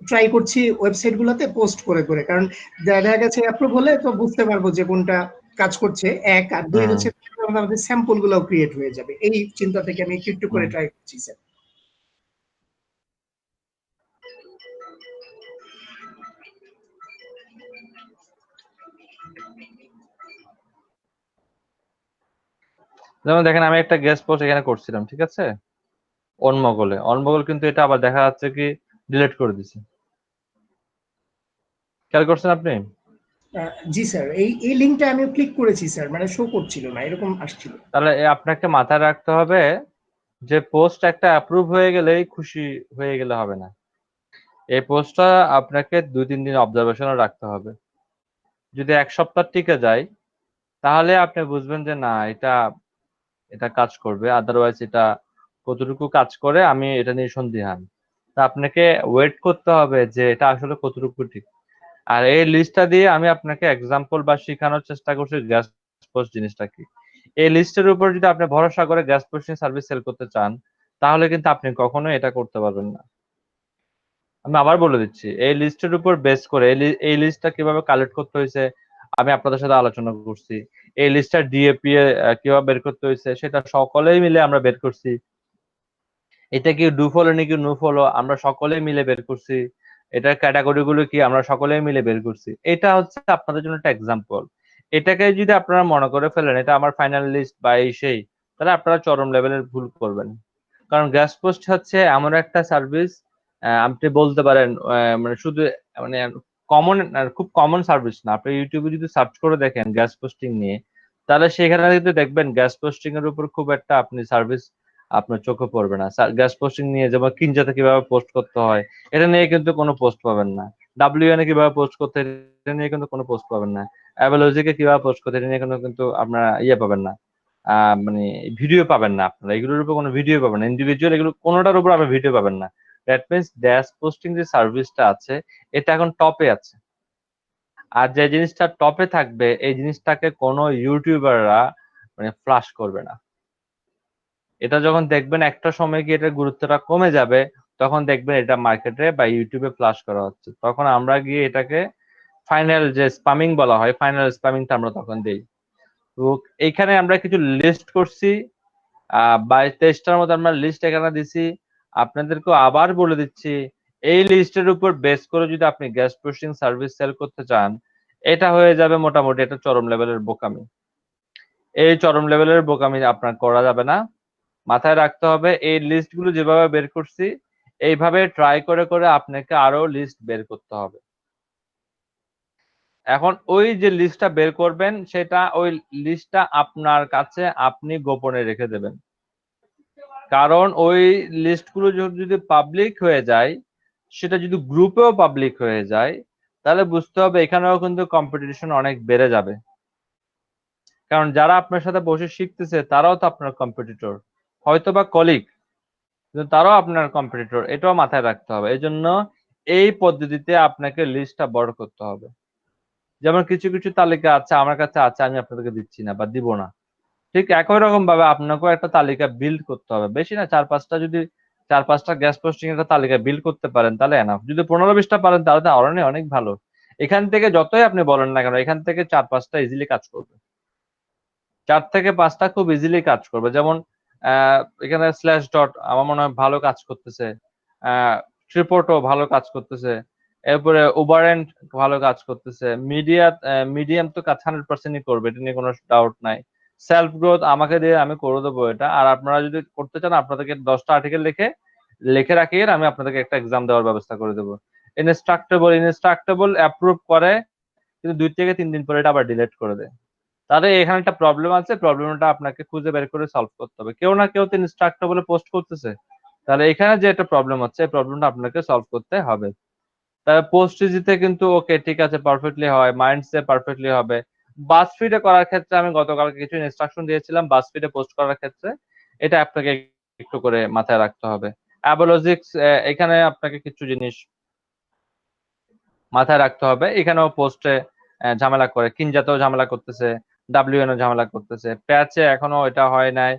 ট্রাই করছি ওয়েবসাইট গুলোতে পোস্ট করে করে, কারণ দেখা গেছে অ্যাপ্রুভ হলে তো বুঝতে পারবো যে কোনটা কাজ করছে, এক আর দুই হচ্ছে আমাদের স্যাম্পল গুলো ক্রিয়েট হয়ে যাবে। এই চিন্তা থেকে আমি একটু একটু করে ট্রাই করছি স্যার। যেমন দেখেন আমি একটা গেস্ট পোস্ট এখানে করছিলাম, ঠিক আছে, অনমগল কিন্তু এটা আবার দেখা যাচ্ছে কি ডিলিট করে দিছে। খেয়াল করছেন আপনি? জি স্যার, এই লিংকটা আমি ক্লিক করেছি স্যার, মানে শো করছিল না, এরকম আসছিল। তাহলে আপনাকে মাথায় রাখতে হবে যে পোস্ট একটা অ্যাপ্রুভ হয়ে গেলেই খুশি হয়ে গেলে হবে না। এই পোস্টটা আপনাকে 2-3 দিন অবজারভেশনে রাখতে হবে। যদি 1 সপ্তাহ টিকে যায় তাহলে আপনি বুঝবেন যে না এটা কাজ করবে, আদারওয়াইজ এটা কতটুকু কাজ করে আমি এটা নিয়ে সন্দিহান। তা আপনাকে ওয়েট করতে হবে যে এটা আসলে কতটুকু ঠিক। আর এই লিস্টটা দিয়ে আমি আপনাকে এক্সাম্পল বা শেখানোর চেষ্টা করছি গ্যাস পোস্ট জিনিসটা কি। এই লিস্টের উপর যদি আপনি ভরসা করে গ্যাস পোস্টিং সার্ভিস সেল করতে চান তাহলে কিন্তু আপনি কখনোই এটা করতে পারবেন না। আমি আবার বলে দিচ্ছি, এই লিস্টের উপর বেস করে এই লিস্টটা কিভাবে কালেক্ট করতে হয়েছে আমি আপনাদের সাথে আলোচনা করছি। এই লিস্টটা ডিএপি কিভাবে বের করতে হয়েছে সেটা সকলেই মিলে আমরা বের করছি। এটা কি ডু ফলো নাকি নো ফলো আমরা সকলেই মিলে বের করছি। এটার ক্যাটাগরি গুলো কি আমরা সকলেই মিলে বের করছি। এটা হচ্ছে আপনাদের জন্য একটা এক্সাম্পল। এটাকে যদি আপনারা মনে করে ফেলেন এটা আমার ফাইনাল লিস্ট বা এই সেই, তাহলে আপনারা চরম লেভেলের ভুল করবেন। কারণ গ্যাস পোস্ট হচ্ছে এমন একটা সার্ভিস, আপনি বলতে পারেন মানে শুধু মানে কমন, খুব কমন সার্ভিস না। আপনি ইউটিউবে যদি সার্চ করে দেখেন গ্যাস পোস্টিং নিয়ে তাহলে সেখানে কিন্তু দেখবেন গ্যাস পোস্টিং এর উপর খুব একটা আপনি সার্ভিস আপনার চোখে পড়বে না। গ্যাস পোস্টিং নিয়ে যেমন কিনজাতে কিভাবে পোস্ট করতে হয় এটা নিয়ে কিন্তু কোনো পোস্ট পাবেন না। ডাব্লিউএন এ কিভাবে পোস্ট করতে হয় এটা নিয়ে কিন্তু কোনো পোস্ট পাবেন না। অ্যাভেলজিকে কিভাবে পোস্ট করতে এটা নিয়ে কিন্তু আপনারা ইয়ে পাবেন না, মানে ভিডিও পাবেন না। আপনারা এগুলোর উপর কোনো ভিডিও পাবেন না, ইন্ডিভিজুয়াল এগুলো কোনোটার উপর আপনি ভিডিও পাবেন না। দ্যাট মিনস গ্যাস পোস্টিং যে সার্ভিসটা আছে এটা এখন টপে আছে। আর যে জিনিসটা টপে থাকবে এই জিনিসটাকে কোনো ইউটিউবাররা মানে ফ্লাশ করবে না। এটা যখন দেখবেন একটা সময় গিয়ে এটার গুরুত্বটা কমে যাবে তখন দেখবেন এটা মার্কেটে বা ইউটিউবে ফ্লাশ করা হচ্ছে, তখন আমরা গিয়ে এটাকে ফাইনাল যে স্পামিং বলা হয় ফাইনাল স্পামিংটা আমরা তখন দেই। তো এইখানে আমরা কিছু লিস্ট করছি, 22-23টার মতো আমরা লিস্ট এখানে দিছি। আপনাদেরকে আবার বলে দিচ্ছি এই লিস্টের উপর বেস করে যদি আপনি গ্যাস পোস্টিং সার্ভিস সেল করতে চান এটা হয়ে যাবে মোটামুটি একটা চরম লেভেলের বোকামি। এই চরম লেভেলের বোকামি আপনার করা যাবে না। মাথায় রাখতে হবে এই লিস্ট গুলো যেভাবে বের করছি এইভাবে ট্রাই করে করে আপনাকে আরো লিস্ট বের করতে হবে। এখন ওই যে লিস্টটা বের করবেন সেটা ওই লিস্টটা আপনার কাছে আপনি গোপনে রেখে দেবেন। কারণ ওই লিস্টগুলো যদি পাবলিক হয়ে যায়, সেটা যদি গ্রুপেও পাবলিক হয়ে যায় তাহলে বুঝতে হবে এখানেও কিন্তু কম্পিটিশন অনেক বেড়ে যাবে। কারণ যারা আপনার সাথে বসে শিখতেছে তারাও তো আপনার কম্পিটিটর, হয়তোবা কলিগ, কিন্তু তারাও আপনার কম্পিটিটর, এটাও মাথায় রাখতে হবে। এই জন্য এই পদ্ধতিতে আপনাকে লিস্টটা বড় করতে হবে। যেমন কিছু কিছু তালিকা আছে আমার কাছে আছে আমি আপনাদেরকে দিচ্ছি না বা দিব না, ঠিক একই রকম ভাবে আপনাকেও একটা তালিকা বিল্ড করতে হবে। বেশি না 4-5টা, যদি 4-5টা গ্যাস পোস্টিং একটা তালিকা বিল্ড করতে পারেন তাহলে এনাফ। যদি 15-20টা পারেন তাহলে তো অনেক অনেক ভালো। এখান থেকে যতই আপনি বলেন না কেন এখান থেকে 4-5টা ইজিলি কাজ করবে, 4 থেকে 5টা খুব ইজিলি কাজ করবে। যেমন এখানে স্ল্যাশ ডট আমার মনে হয় ভালো কাজ করতেছে, ট্রিপোর্টও ভালো কাজ করতেছে, এরপরে ওভারেন্ট ভালো কাজ করতেছে, মিডিয়াম তো কাজ 100%ই করবে, এটা নিয়ে কোনো ডাউট নাই। সেলফ গ্রোথ আমাকে দিয়ে আমি করে দেবো এটা। আর আপনারা যদি করতে চান আপনাদেরকে 10টা আর্টিকেল লিখে রাখিয়ে আমি আপনাদেরকে একটা এক্সাম দেওয়ার ব্যবস্থা করে দেবো। ইনস্ট্রাক্টেবল অ্যাপ্রুভ করে কিন্তু 2 থেকে 3 দিন পরে এটা আবার ডিলিট করে দেয়। তাহলে এখানে একটা প্রবলেম আছে, প্রবলেমটা আপনাকে খুঁজে বের করে সলভ করতে হবে। কেউ না কেউ তো ইনস্ট্রাক্টেবলে পোস্ট করতেছে, তাহলে এখানে যে একটা প্রবলেম হচ্ছে এই প্রবলেমটা আপনাকে সলভ করতে হবে। তাহলে পোস্ট ইজিতে কিন্তু ওকে ঠিক আছে পারফেক্টলি হয়, মাইন্ডসে পারফেক্টলি হবে। বাসফিডে করার ক্ষেত্রে আমি গতকালকে কিছু ইনস্ট্রাকশন দিয়েছিলাম বাসফিডে পোস্ট করার ক্ষেত্রে, এটা আপনাকে একটু করে মাথায় রাখতে হবে। অ্যাবোলজিক্স এখানে আপনাকে কিছু জিনিস মাথায় রাখতে হবে। এখানেও পোস্টে ঝামেলা করে, কিনজাতেও ঝামেলা করতেছে, ডাব্লিউএনও ঝামেলা করতেছে, প্যাচে এখনো এটা হয় নাই।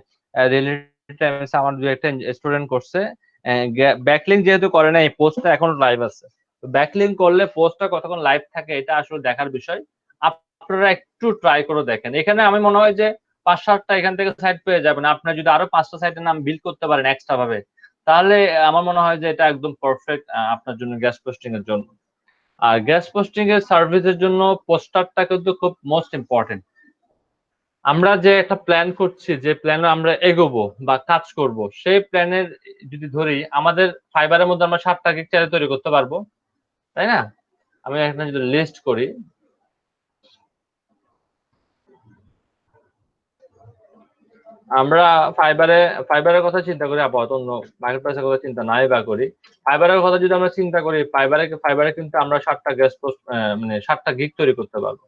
রিলেটেড টাইমস আমার 2-একটা স্টুডেন্ট করছে, ব্যাকলিং যেহেতু করে নাই পোস্টটা এখনো লাইভ আছে, ব্যাকলিঙ্ক করলে পোস্টটা কতক্ষণ লাইভ থাকে এটা আসলে দেখার বিষয়। আপনারা একটু ট্রাই করে দেখেন। এখানে আমি মনে হয় যে 5-7টা এখান থেকে সাইট পেয়ে যাবেন। আপনারা যদি আরো 5টা সাইটের নাম বিল্ড করতে পারেন এক্সট্রা ভাবে, তাহলে আমার মনে হয় যে এটা একদম পারফেক্ট আপনার জন্য গ্যাস পোস্টিং এর জন্য। আর গ্যাস পোস্টিং এর সার্ভিসের জন্য পোস্টারটা কিন্তু খুব মোস্ট ইম্পর্টেন্ট। আমরা যে একটা প্ল্যান করছি, যে প্ল্যানে আমরা এগোবো বা কাজ করব, সেই প্ল্যানের যদি ধরি আমাদের ফাইবারের মধ্যে আমরা 7টা গিগ চ্যানেল তৈরি করতে পারবো, তাই না? আমি এখানে যদি লিস্ট করি, আমরা ফাইবারের কথা চিন্তা করি আপাতত, অন্য মার্কেট প্লেসের কথা চিন্তা নাই বা করি। ফাইবারের কথা যদি আমরা চিন্তা করি, ফাইবারে কিন্তু আমরা 7টা গ্যাস পোস্ট মানে 7টা গিগ তৈরি করতে পারবো।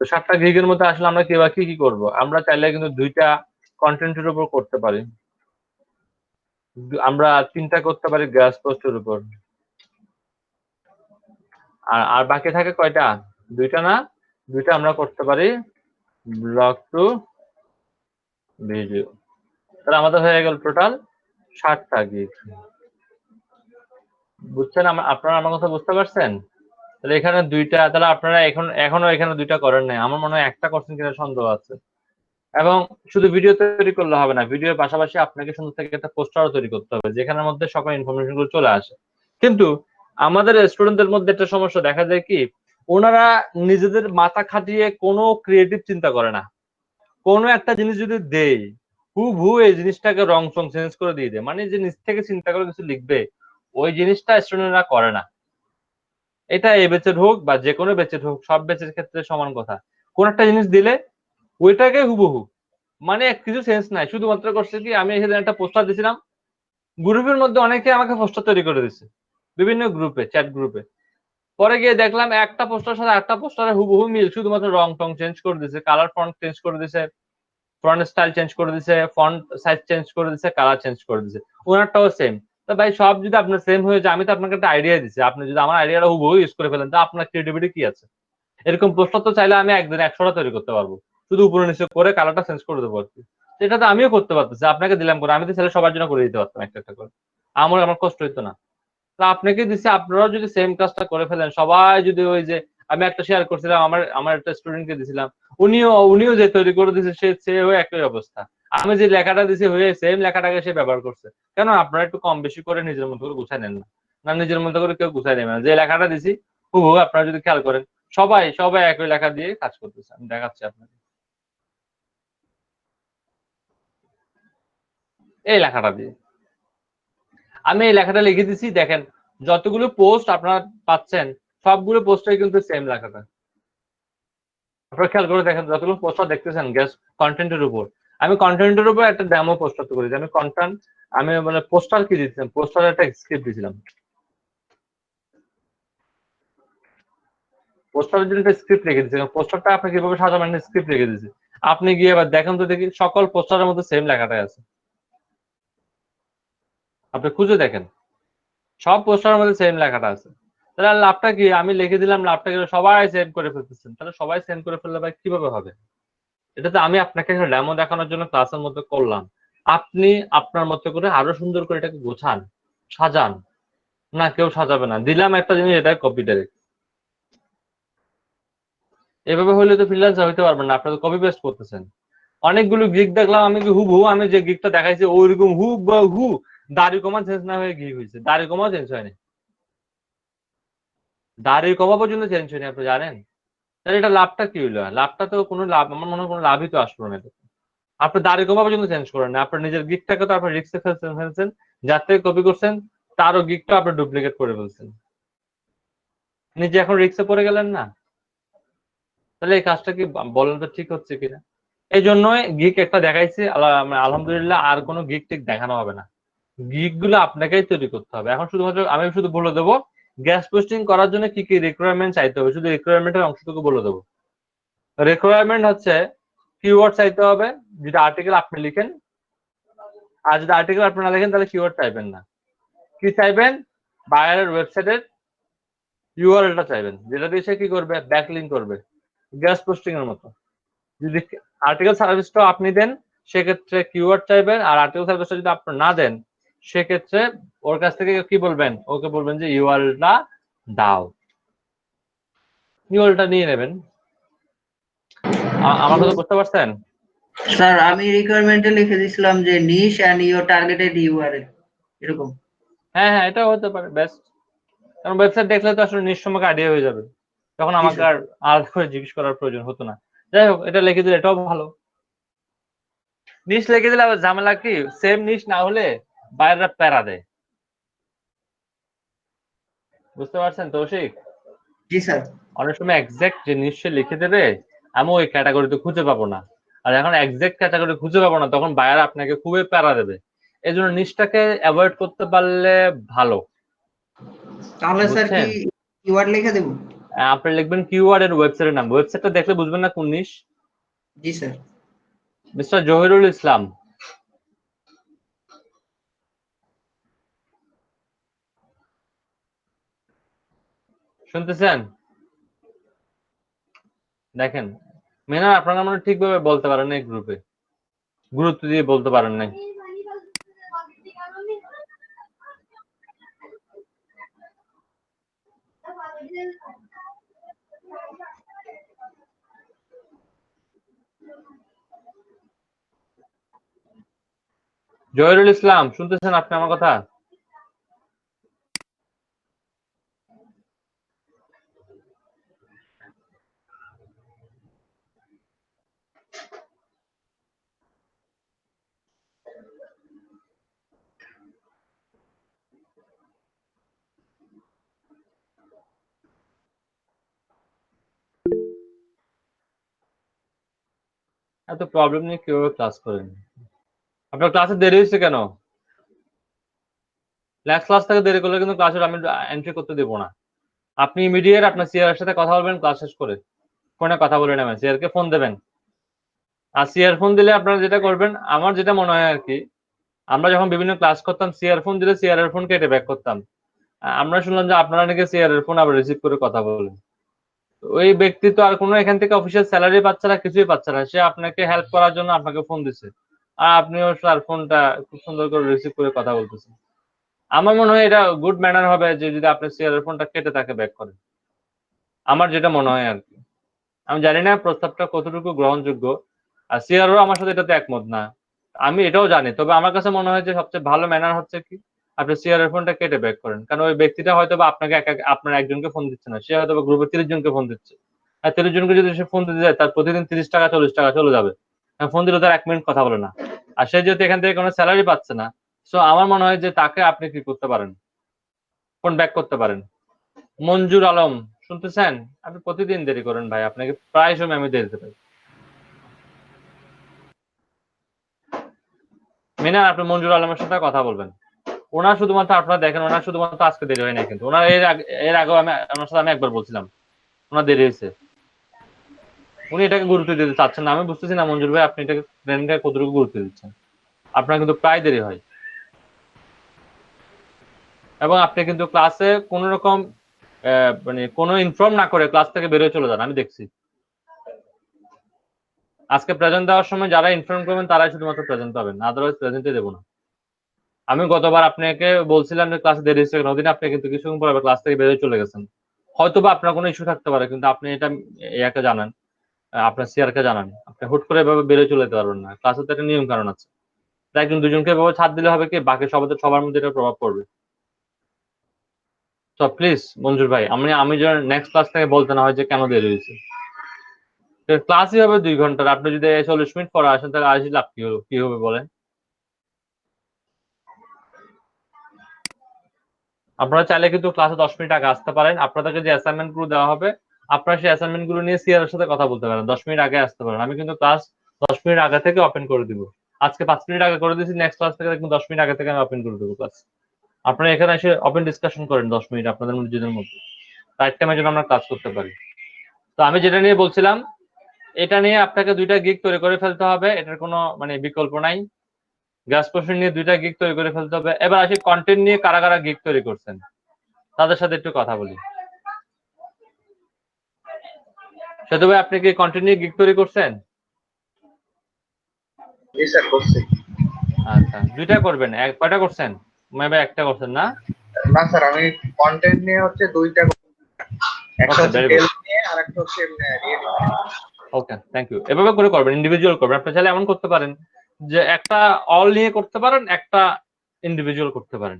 তো 7টা গিগের মধ্যে আসলে আমরা কি করব? আমরা চাইলে কিন্তু 2টা কন্টেন্টের উপর করতে পারি, আমরা 3টা করতে পারি গ্যাস পোস্টের উপর, আর বাকি থাকে কয়টা? 2টা না, 2টা আমরা করতে পারি ব্লগ টু ভিডিও। তাহলে আমাদের হয়ে গেল টোটাল 7টা গিগ। বুঝছেন? আপনারা আমার কথা বুঝতে পারছেন? তাহলে এখানে 2টা, তাহলে আপনারা এখনো এখানে 2টা করেন নাই। আমার মনে হয় 1টা করছেন কিনা সন্দেহ আছে। এবং শুধু ভিডিও তৈরি করলে হবে না, ভিডিওর পাশাপাশি আপনাকে সুন্দর থেকে একটা পোস্টারও তৈরি করতে হবে যেখানের মধ্যে সকল ইনফরমেশন গুলো চলে আসে। কিন্তু আমাদের স্টুডেন্টদের মধ্যে একটা সমস্যা দেখা যায় কি, ওনারা নিজেদের মাথা খাটিয়ে কোনো ক্রিয়েটিভ চিন্তা করে না। কোনো একটা জিনিস যদি দেই, হুবহু এই জিনিসটাকে রং চং চেঞ্জ করে দিয়ে দেয়, মানে যে নিজ থেকে চিন্তা করে কিছু লিখবে, ওই জিনিসটা স্টুডেন্টরা করে না। এটা এই ব্যাচের হোক বা যে কোনো ব্যাচের হোক, সব ব্যাচের ক্ষেত্রে সমান কথা। কোন একটা জিনিস দিলে ওইটাকে হুবহু, মানে কিছু সেন্স নাই, শুধুমাত্র করছে কি, আমি এখানে একটা পোস্টার দিয়েছিলাম, গ্রুপের মধ্যে অনেকে আমাকে পোস্টার তৈরি করে দিচ্ছে, বিভিন্ন গ্রুপে, চ্যাট গ্রুপে। পরে গিয়ে দেখলাম একটা পোস্টার সাথে একটা পোস্টারে হুবহু মিল, শুধুমাত্র রং টং চেঞ্জ করে দিচ্ছে, কালার ফন্ট চেঞ্জ করে দিচ্ছে, ফন্ট স্টাইল চেঞ্জ করে দিচ্ছে, ফন্ট সাইজ চেঞ্জ করে দিচ্ছে, কালার চেঞ্জ করে দিচ্ছে। ওনারটাও সেম। তো ভাই সব যদি আপনার সেম হয়ে যায়, আমি তো আপনাকে একটা আইডিয়া দিচ্ছি, আপনি যদি আমার আইডিয়াটা হুবহু ইউজ করে ফেলেন, তা আপনার ক্রিয়েটিভিটি কি আছে? এরকম পোস্টার তো চাইলে আমি একদিন 100টা তৈরি করতে পারবো, শুধু উপরে নিচে করে কালারটা চেঞ্জ করে দেবো আর কি। এটা তো আমিও করতে পারতেছি, আপনাকে দিলাম করে, আমি তো ছেলে সবার জন্য করে দিতে পারতাম একটা একটা করে, আমার কষ্ট হইতো না। তো আপনাকে দিচ্ছি, আপনারাও যদি সেম কাজটা করে ফেলেন, সবাই যদি ওই যে আমি একটা শেয়ার করছিলাম, আমার একটা স্টুডেন্টকে দিছিলাম, উনিও যে তৈরি করে দিচ্ছে, সে হয়ে একই অবস্থা। আমি যে লেখাটা দিছি হয়ে সেম লেখাটাকে সে ব্যবহার করছে। কেন? আপনারা একটু কম বেশি করে নিজের মতো করে গুছাই নেন না, না নিজের মতো করে কেউ গুছাই নেবে না। যে লেখাটা দিছি হুবহু আপনারা যদি খেয়াল করেন, সবাই একই লেখা দিয়ে কাজ করতেছে। আমি দেখাচ্ছি আপনাকে, এই লেখাটা দিয়ে আমি এই লেখাটা লিখে দিছি। দেখেন যতগুলো পোস্ট আপনারা পাচ্ছেন, সবগুলো পোস্টে কিন্তু সেম লেখাটা। আপনারা খেয়াল করে দেখেন, যতগুলো পোস্টার দেখতেছেন গ্যাস কন্টেন্টের উপর, আমি কন্টেন্টের উপর একটা ডেমো পোস্টার তো করেছি। আমি মানে পোস্টার কি দিচ্ছিলাম, পোস্টারের একটা স্ক্রিপ্ট দিয়েছিলাম, পোস্টারের জন্য একটা স্ক্রিপ্ট লিখে দিয়েছিলাম। পোস্টারটা আপনি কিভাবে সাজাবেন স্ক্রিপ্ট লিখে দিয়েছি। আপনি গিয়ে এবার দেখেন তো দেখি, সকল পোস্টারের মধ্যে সেম লেখাটাই আছে। আপনি খুঁজে দেখেন, সব পোস্টারের মধ্যে সেম লেখাটা আছে। তাহলে লাভটা কি? আমি লিখে দিলাম, লাভটা কি? সবাই সেন্ড করে ফেলতেছেন। তাহলে সবাই সেন্ড করে ফেললে ভাই কিভাবে হবে? এটা তো আমি আপনাকে একটা ডেমো দেখানোর জন্য ক্লাসের মধ্যে করলাম। আপনি আপনার মতো করে আরো সুন্দর করে এটাকে গোছান, সাজান। না, কেউ সাজাবে না, দিলাম একটা জিনিস, এটা কপি ডাইরেক্ট। এভাবে হলে তো ফ্রিল্যান্সার হইতে পারবেন না, আপনারা কপি পেস্ট করতেছেন। অনেকগুলো গিগ দেখলাম আমি, হুবহু আমি যে গিগটা দেখাইছি ওইরকম হু দাড়ি কমা চেঞ্জ না হয়ে গিগ হয়েছে, দাড়ি কমা চেঞ্জ হয়নি, দাড়ি কমা পর্যন্ত চেঞ্জ হয়নি, আপনি জানেন? তাহলে এটা লাভটা কি হইলো? লাভটা তো কোনো লাভ, আমার মনে হয় কোনো লাভই তো আসলো না। আপনি দাড়ি কমা পর্যন্ত চেঞ্জ করেন না, আপনার নিজের গিগটাকে তো আপনি রিক্সে ফেলছেন, যার থেকে কপি করছেন তারও গিগটা আপনি ডুপ্লিকেট করে ফেলছেন, নিজে এখন রিক্সে পড়ে গেলেন না। তাহলে এই কাজটা কি বলেন তো ঠিক হচ্ছে কিনা? এই জন্যই গিগ একটা দেখাইছি, আলহামদুলিল্লাহ আর কোনো গিগ টিক দেখানো হবে না, গিগ গুলো আপনাকেই তৈরি করতে হবে। এখন শুধুমাত্র আমি শুধু বলে দেবো গ্যাস পোস্টিং করার জন্য কি কি রিকোয়ারমেন্ট চাইতে হবে, শুধু রিকোয়ারমেন্টের অংশটুকু বলে দেবো। রিকোয়ারমেন্ট হচ্ছে কিওয়ার্ড চাইতে হবে, যদি আর্টিকেল আপনি লিখেন, আর যদি আর্টিকেল আপনি না লিখেন তাহলে কিওয়ার্ড চাইবেন না। কি চাইবেন? বায়ারের ওয়েবসাইটের ইউআরএলটা চাইবেন, যেটা দিয়ে সে কি করবে, ব্যাকলিঙ্ক করবে, গ্যাস পোস্টিং এর মতো। যদি আর্টিকেল সার্ভিসটা আপনি দেন সেক্ষেত্রে কিওয়ার্ড চাইবেন, আর আর্টিকেল সার্ভিসটা যদি আপনি না দেন সেক্ষেত্রে ওর কাছ থেকে কি বলবেন, ওকে বলবেন যে ইউআরএলটা দাও, ইউআরএলটা নিয়ে নেবেন। আমার কথা বুঝতে পারছেন? স্যার আমি রিকোয়ারমেন্টে লিখে দিছিলাম যে নিশ এন্ড ইওর টার্গেটেড ইউআরএল এরকম। হ্যাঁ হ্যাঁ, এটাও হতে পারে বেস্ট, কারণ ওয়েবসাইট দেখলে তো আসলে নিশ সম্পর্কে আইডিয়া হয়ে যাবে, তখন আমাকে আর আলাদা করে জিজ্ঞেস করার প্রয়োজন হতো না। যাই হোক, এটা লিখে দিলে এটাও ভালো। নিশ লিখে দিলে আবার ঝামেলা কি, সেম নিশ না হলে বাইরেরা প্যারা দেয়, বুঝতে পারছেন তৌশিক? জি স্যার। অনেক সময় এক্সাক্ট যে নিশ্চয় লিখে দেবে, আমি ওই ক্যাটাগরিতে খুঁজে পাবো না, আর এখন এক্সাক্ট ক্যাটাগরি খুঁজে পাবো না, তখন বায়ার আপনাকে খুবই প্যারা দেবে। এই জন্য নিশটাকে অ্যাভয়েড করতে পারলে ভালো। তাহলে স্যার কি কিওয়ার্ড লিখে দেব? আপনি লিখবেন কিওয়ার্ড এর ওয়েবসাইটের নাম, ওয়েবসাইটটা দেখলে বুঝবেন না কোন নিশ। জি স্যার। মিস্টার জহিরুল ইসলাম, শুনতেছেন? দেখেন মেনা, আপনারা মনে ঠিকভাবে বলতে পারেন না, এই গ্রুপে গুরুত্ব দিয়ে বলতে পারেন নাই। জহিরুল ইসলাম, শুনতেছেন আপনি আমার কথা? এত প্রবলেম নিয়ে কিভাবে ক্লাস করেন? আপনার ক্লাসে দেরি হয়েছে কেন? নেক্সট ক্লাস থেকে দেরি করলে কিন্তু ক্লাসে আমি এন্ট্রি করতে দেবো না। আপনি ইমিডিয়েট আপনার সিআর এর সাথে কথা বলবেন ক্লাস শেষ করে, ফোনে কথা বলে নেবেন, সিআর কে ফোন দেবেন। আর সিআর ফোন দিলে আপনারা যেটা করবেন, আমার যেটা মনে হয় আর কি, আমরা যখন বিভিন্ন ক্লাস করতাম সিআর ফোন দিলে সিআর এর ফোন কেটে ব্যাক করতাম। আমরা শুনলাম যে আপনারা নাকি সিআর এর ফোন আবার রিসিভ করে কথা বলেন। ওই ব্যক্তি তো আর কোনো এখান থেকে অফিসিয়াল স্যালারি পাচ্ছে না, কিছুই পাচ্ছে না, সে আপনাকে হেল্প করার জন্য আপনাকে ফোন দিছে, আর আপনিও তার ফোনটা খুব সুন্দর করে রিসিভ করে কথা বলতেছেন। আমার মনে হয় এটা গুড ম্যানার হবে যে যদি আপনি সিআর এর ফোনটা কেটে তাকে ব্যাক করেন, আমার যেটা মনে হয় আর কি। আমি জানি না প্রস্তাবটা কতটুকু গ্রহণযোগ্য, আর সিআরও আমার সাথে এটাতে একমত না, আমি এটাও জানি। তবে আমার কাছে মনে হয় যে সবচেয়ে ভালো ম্যানার হচ্ছে কি, আপনি সিআর এর ফোনটা কেটে ব্যাক করেন, কারণ ওই ব্যক্তিটা হয়তো বা আপনাকে আপনার একজনকে ফোন দিচ্ছে না, সে হয়তো বা গ্রুপে 30 জনকে ফোন দিচ্ছে, আর 30 জনকে যদি সে ফোন দিতে যায় তার প্রতিদিন 30 টাকা 40 টাকা চলে যাবে, ফোন দিলে তার 1 মিনিট কথা বলে না, আর সে যেহেতু এখান থেকে কোনো স্যালারি পাচ্ছে না, সো আমার মনে হয় যে তাকে আপনি কি করতে পারেন, ফোন ব্যাক করতে পারেন। মঞ্জুর আলম, শুনতেছেন? আপনি প্রতিদিন দেরি করেন ভাই, আপনাকে প্রায় সময় আমি দেরিতে পাই। মিনা, আপনি মঞ্জুর আলমের সাথে কথা বলবেন, ওনার শুধুমাত্র আপনারা দেখেন, ওনার শুধুমাত্র আজকে দেরি হয় না, কিন্তু ওনার এর আগেও আমি ওনার সাথে আমি একবার বলছিলাম ওনার দেরি হয়েছে, উনি এটাকে গুরুত্ব দিতে চাচ্ছেন না। আমি বুঝতেছি না মঞ্জুর ভাই, আপনি এটাকে ট্রেনটাকে কতটুকু গুরুত্ব দিচ্ছেন, আপনার কিন্তু প্রায় দেরি হয়, এবং আপনি কিন্তু ক্লাসে কোন রকম মানে কোনো ইনফর্ম না করে ক্লাস থেকে বেরোয় চলে যান, আমি দেখছি। আজকে প্রেজেন্ট দেওয়ার সময় যারা ইনফর্ম করবেন তারাই শুধুমাত্র প্রেজেন্ট পাবেন, আদারওয়াইজ প্রেজেন্টই দেবো না। আমি গতবার আপনাকে বলছিলাম যে ক্লাসে দেরি হচ্ছে, ওদিন আপনি কিন্তু কিছুক্ষণ পরে ক্লাস থেকে বেরোয় চলে গেছেন, হয়তো বা আপনার কোনো ইস্যু থাকতে পারে, কিন্তু আপনি এটা ইয়াকে জানান, আপনার সিআর কে জানান, আপনি হুট করে এভাবে বেরোয় চলে যেতে পারবেন না, ক্লাসে তো একটা নিয়ম কারণ আছে। তাই একজন দুজনকে এভাবে ছাড় দিলে হবে কি, বাকি সবার মধ্যে এটা প্রভাব পড়বে। তো প্লিজ মঞ্জুর ভাই, আমি যেন নেক্সট ক্লাস থেকে বলতে না হয় যে কেন দেরি হয়েছে। ক্লাসই হবে 2 ঘন্টার, আপনি যদি 40 মিনিট পরে আসেন তাহলে আসি লাভ কি হবে বলেন? আপনারা চাইলে কিন্তু ক্লাসে 10 মিনিট আগে আসতে পারেন, আপনাদেরকে যে অ্যাসাইনমেন্ট গুলো দেওয়া হবে আপনারা সেই অ্যাসাইনমেন্ট গুলো নিয়ে সিআর এর সাথে কথা বলতে পারেন, 10 মিনিট আগে আসতে পারেন। আমি কিন্তু ক্লাস 10 মিনিট আগে থেকে ওপেন করে দিব, আজকে 5 মিনিট আগে করে দিয়েছি, নেক্সট ক্লাস থেকে কিন্তু 10 মিনিট আগে থেকে আমি ওপেন করে দেবো ক্লাস। আপনারা এখানে এসে ওপেন ডিসকাশন করেন 10 মিনিট আপনাদের নিজেদের মধ্যে, রাইট টাইমে যেন আমরা কাজ করতে পারি। তো আমি যেটা নিয়ে বলছিলাম, এটা নিয়ে আপনাকে 2টা গিগ তৈরি করে ফেলতে হবে, এটার কোনো মানে বিকল্প নাই। গ্যাস পোর্শন নিয়ে 2টা গিগ তৈরি করে ফেলতে হবে। এবার আসি কন্টেন্ট নিয়ে কারা কারা গিগ তৈরি করছেন তাদের সাথে একটু কথা বলি। সেতু ভাই, আপনি কি কন্টেন্ট নিয়ে গিগ তৈরি করছেন? জি স্যার, করছি। আচ্ছা, 2টা করবেন, কয়টা করছেন? মেবি একটা করছেন না? না স্যার, আমি কন্টেন্ট নিয়ে হচ্ছে 2টা একটা হচ্ছে very good. হেলথ নিয়ে আর একটা হচ্ছে রিয়েল। Okay, thank you. এভাবে করে করবেন, ইন্ডিভিজুয়াল করবেন। আপনি চাইলে এমন করতে পারেন যে একটা অল নিয়ে করতে পারেন, একটা ইন্ডিভিজুয়াল করতে পারেন।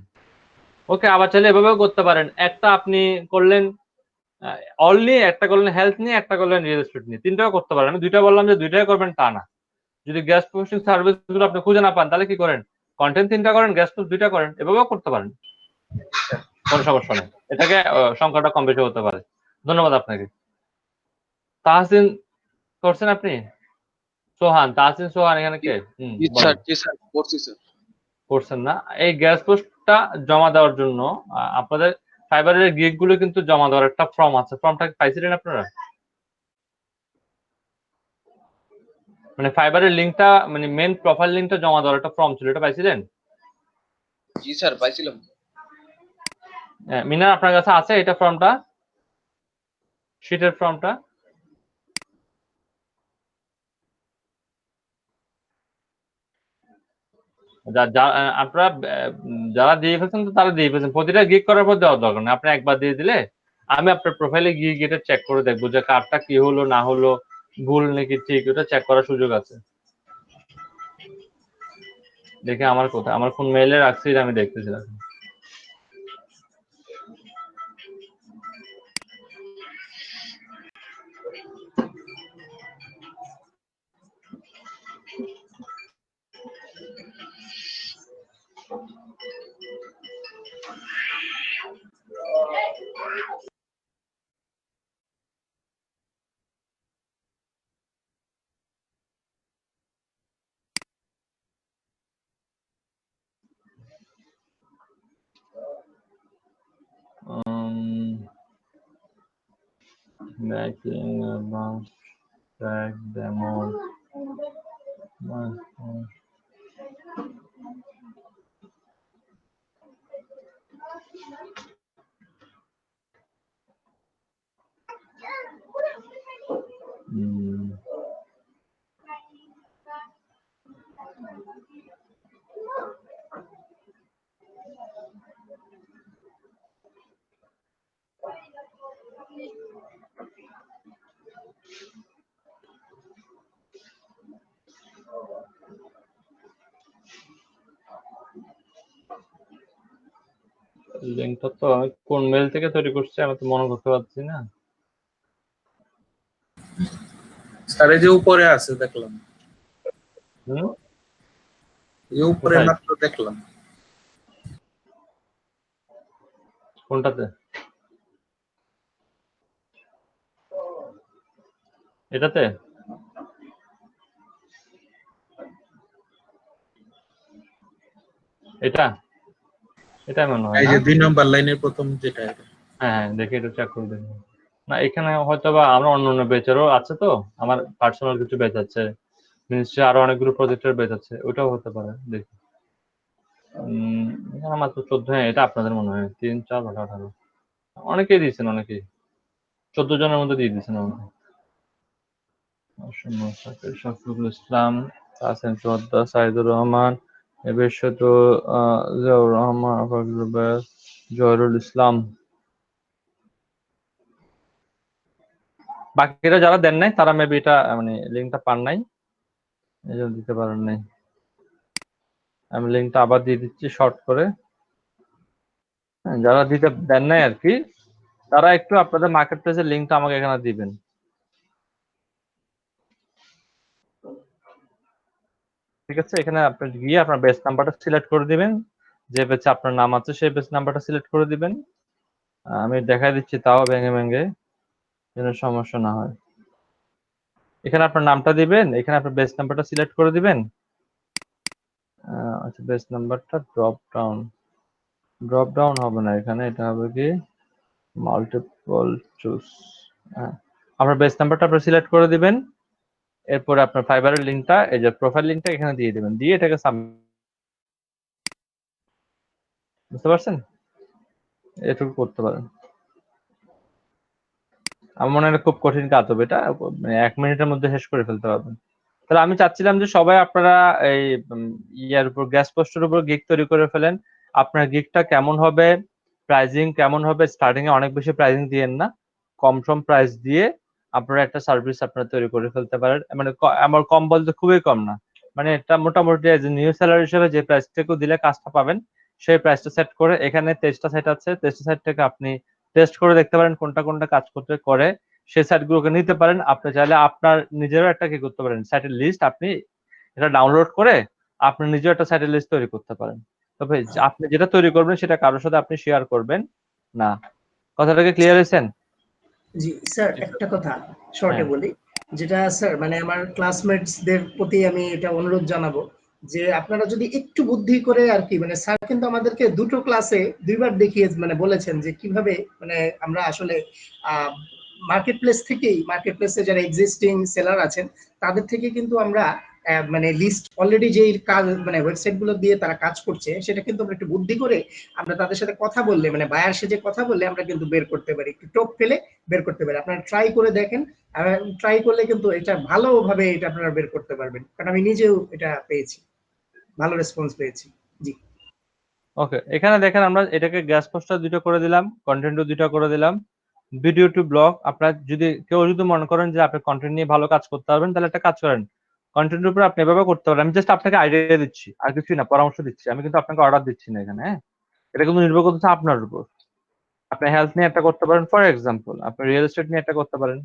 ওকে, আবার চাইলে এভাবেও করতে পারেন, একটা আপনি করলেন অল নিয়ে, একটা করলেন হেলথ নিয়ে, একটা করলেন রিয়েল এস্টেট নিয়ে, তিনটাও করতে পারেন। আমি দুইটা বললাম যে দুইটাই করবেন তা না। যদি গ্যাস প্রসেসিং সার্ভিস গুলো আপনি খুঁজে না পান তাহলে কি করেন, কন্টেন্ট তিনটা করেন, গ্যাস প্রসেস দুইটা করেন, এভাবেও করতে পারেন, কোনো সমস্যা নেই। এটাকে সংখ্যাটা কম বেশি হতে পারে। ধন্যবাদ আপনাকে। তাহসিন করছেন আপনি? সোহান, তাহসিন সোহান এখানে কে? জি স্যার করছি স্যার। করছেন না? এই গ্যাস পোস্টটা জমা দেওয়ার জন্য আপনাদের ফাইবারের গিগ গুলো কিন্তু জমা দেওয়ার একটা ফর্ম আছে। ফর্মটা পাইছিলেন আপনারা? মানে ফাইবারের লিংকটা, মানে মেন প্রোফাইল লিংকটা জমা দেওয়ার একটা ফর্ম ছিল, এটা পাইছিলেন? জি স্যার পাইছিলাম। মিনা আপনার কাছে আছে এটা ফর্মটা, শীটের ফর্মটা? আপনারা যারা দিয়ে ফেলছেন তো তারা দিয়ে ফেলছেন, প্রতিটা গিগ করার পর দেওয়ার দরকার নেই। আপনি একবার দিয়ে দিলে আমি আপনার প্রোফাইলে গিয়ে এটা চেক করে দেখবো যে কারটা কি হলো না হলো, ভুল নাকি ঠিক, ওটা চেক করার সুযোগ আছে। দেখে আমার কোথায়, আমার কোন মেইলে রাখছি আমি দেখতেছিলাম। Making a bounce back demo. লিংকটা তো আমি কোন মেল থেকে তৈরি করছি আমি তো মনে করতে পারছি না। স্যার এই যে উপরে আছে দেখলাম, এই উপরে কোথায়? মাত্র দেখলাম। কোনটাতে? এটাতে? এটা এটা মনে হয় এই না। যে 2 নম্বর লাইনের প্রথম যেটা, এটা হ্যাঁ দেখে এটা চেক করে দেখুন। না এখানে হয়তো বা আমরা অন্য বেচারও আছে, তো আমার পার্সোনাল কিছু বেচ আছে, মিনিস্ট্রি আরো অনেকগুলো প্রজেক্টের বেচ আছে, ওটাও হতে পারে। দেখি এখানে মাত্র 14। হ্যাঁ এটা আপনাদের মনে হয় 3, 4, 18 অনেকেই দিয়েছেন, অনেকেই 14 জনের মধ্যে দিয়ে দিয়েছেন আমাকে। শফিকুল ইসলাম, তাহসিন চোদ্দা, সাইদুর রহমান, এবেশত জিয়াউর রহমান, জয়রুল ইসলাম। বাকিরা যারা দেন নাই তারা মেবি এটা মানে লিঙ্কটা পান নাই, এই জন্য দিতে পারেন নাই। আমি লিঙ্কটা আবার দিয়ে দিচ্ছি শর্ট করে। যারা দিতে দেন নাই আর কি, তারা একটু আপনাদের মার্কেট প্লেসের লিঙ্কটা আমাকে এখানে দিবেন। ঠিক আছে, এখানে আপনি গিয়ে আপনার বেস নাম্বারটা সিলেক্ট করে দিবেন, যে বেচে আপনার নাম আছে সেই বেস নাম্বারটা সিলেক্ট করে দিবেন। আমি দেখাই দিচ্ছি তাও ভেঙে ভেঙে, যেন সমস্যা না হয়। এখানে আপনার নামটা দিবেন, এখানে আপনার বেস নাম্বারটা সিলেক্ট করে দিবেন। আচ্ছা বেস নাম্বারটা ড্রপ ডাউন হবে না এখানে, এটা হবে কি মাল্টিপল চুজ। আপনার বেস নাম্বারটা আপনি সিলেক্ট করে দিবেন, এরপরে আপনার ফাইবারের লিংকটা, এই যে প্রোফাইল লিংকটা এখানে দিয়ে দিবেন, দিয়ে এটাকে বুঝতে পারছেন? এটুকু করতে পারেন। আমার মনে হয় খুব কঠিন কাজ হবে, এটা 1 মিনিটের মধ্যে শেষ করে ফেলতে পারবেন। তাহলে আমি চাচ্ছিলাম যে সবাই আপনারা এই ইয়ার উপর গ্যাস পোস্টের উপর গিগ তৈরি করে ফেলেন। আপনার গিগটা কেমন হবে, প্রাইজিং কেমন হবে, স্টার্টিং এ অনেক বেশি প্রাইজিং দিয়েন না, কম প্রাইস দিয়ে আপনারা একটা সার্ভিস আপনারা তৈরি করে ফেলতে পারেন। মানে আমার কম বলতে খুবই কম না, মানে এটা মোটামুটি এজ এ নিউ সেলার হিসেবে যে প্রাইসটুকু দিলে কাজটা পাবেন সেই প্রাইসটা সেট করে, এখানে 23টা সাইট আছে, 23টা সাইট থেকে আপনি টেস্ট করে দেখতে পারেন কোনটা কোনটা কাজ করতে করে, সেই সাইটগুলোকে নিতে পারেন। আপনি চাইলে আপনার নিজেরও একটা কি করতে পারেন, সাইটের লিস্ট আপনি এটা ডাউনলোড করে আপনি নিজেও একটা সাইটের লিস্ট তৈরি করতে পারেন। তবে আপনি যেটা তৈরি করবেন সেটা কারোর সাথে আপনি শেয়ার করবেন না। কথাটা কি ক্লিয়ার হয়েছেন? জি স্যার, একটা কথা শর্টে বলি, যেটা স্যার মানে আমার ক্লাসমেটসদের প্রতি আমি এটা অনুরোধ জানাবো যে আপনারা যদি একটু বুদ্ধি করে আর কি, মানে স্যার কিন্তু আমাদেরকে দুটো ক্লাসে দুইবার দেখিয়ে মানে বলেছেন যে কিভাবে মানে আমরা আসলে মার্কেট প্লেসে যারা এক্সিস্টিং সেলার আছেন তাদের থেকে কিন্তু আমরা মানে লিস্ট অলরেডি যেই কাজ মানে ওয়েবসাইট গুলো দিয়ে তারা কাজ করছে সেটা কিন্তু আমরা একটু বুদ্ধি করে আমরা তাদের সাথে কথা বললে মানে বায়ার সাথে কথা বললে আমরা কিন্তু বের করতে পারি, একটু টোপ ফেলে বের করতে পারি। আপনারা ট্রাই করে দেখেন, ট্রাই করলে কিন্তু এটা ভালোভাবে এটা আপনারা বের করতে পারবেন, কারণ আমি নিজেও এটা পেয়েছি, ভালো রেসপন্স পেয়েছি। জি ওকে, এখানে দেখেন আমরা এটাকে গ্যাস পোস্টার 2টা করে দিলাম, কন্টেন্টও 2টা করে দিলাম, ভিডিও টু ব্লগ। আপনার যদি কেউ যদি মনে করেন যে আপনি কন্টেন্ট নিয়ে ভালো কাজ করতে পারবেন তাহলে একটা কাজ করেন, কন্টেন্টের উপর আপনি এভাবে করতে পারেন। আমি জাস্ট আপনাকে আইডিয়া দিচ্ছি, আর কিছুই না, পরামর্শ দিচ্ছি, আমি কিন্তু আপনাকে অর্ডার দিচ্ছি না এখানে। হ্যাঁ, এটা কিন্তু নির্ভর করতেছে আপনার উপর। আপনি হেলথ নিয়ে একটা করতে পারেন, ফর এক্সাম্পল আপনি রিয়েল এস্টেট নিয়ে একটা করতে পারেন,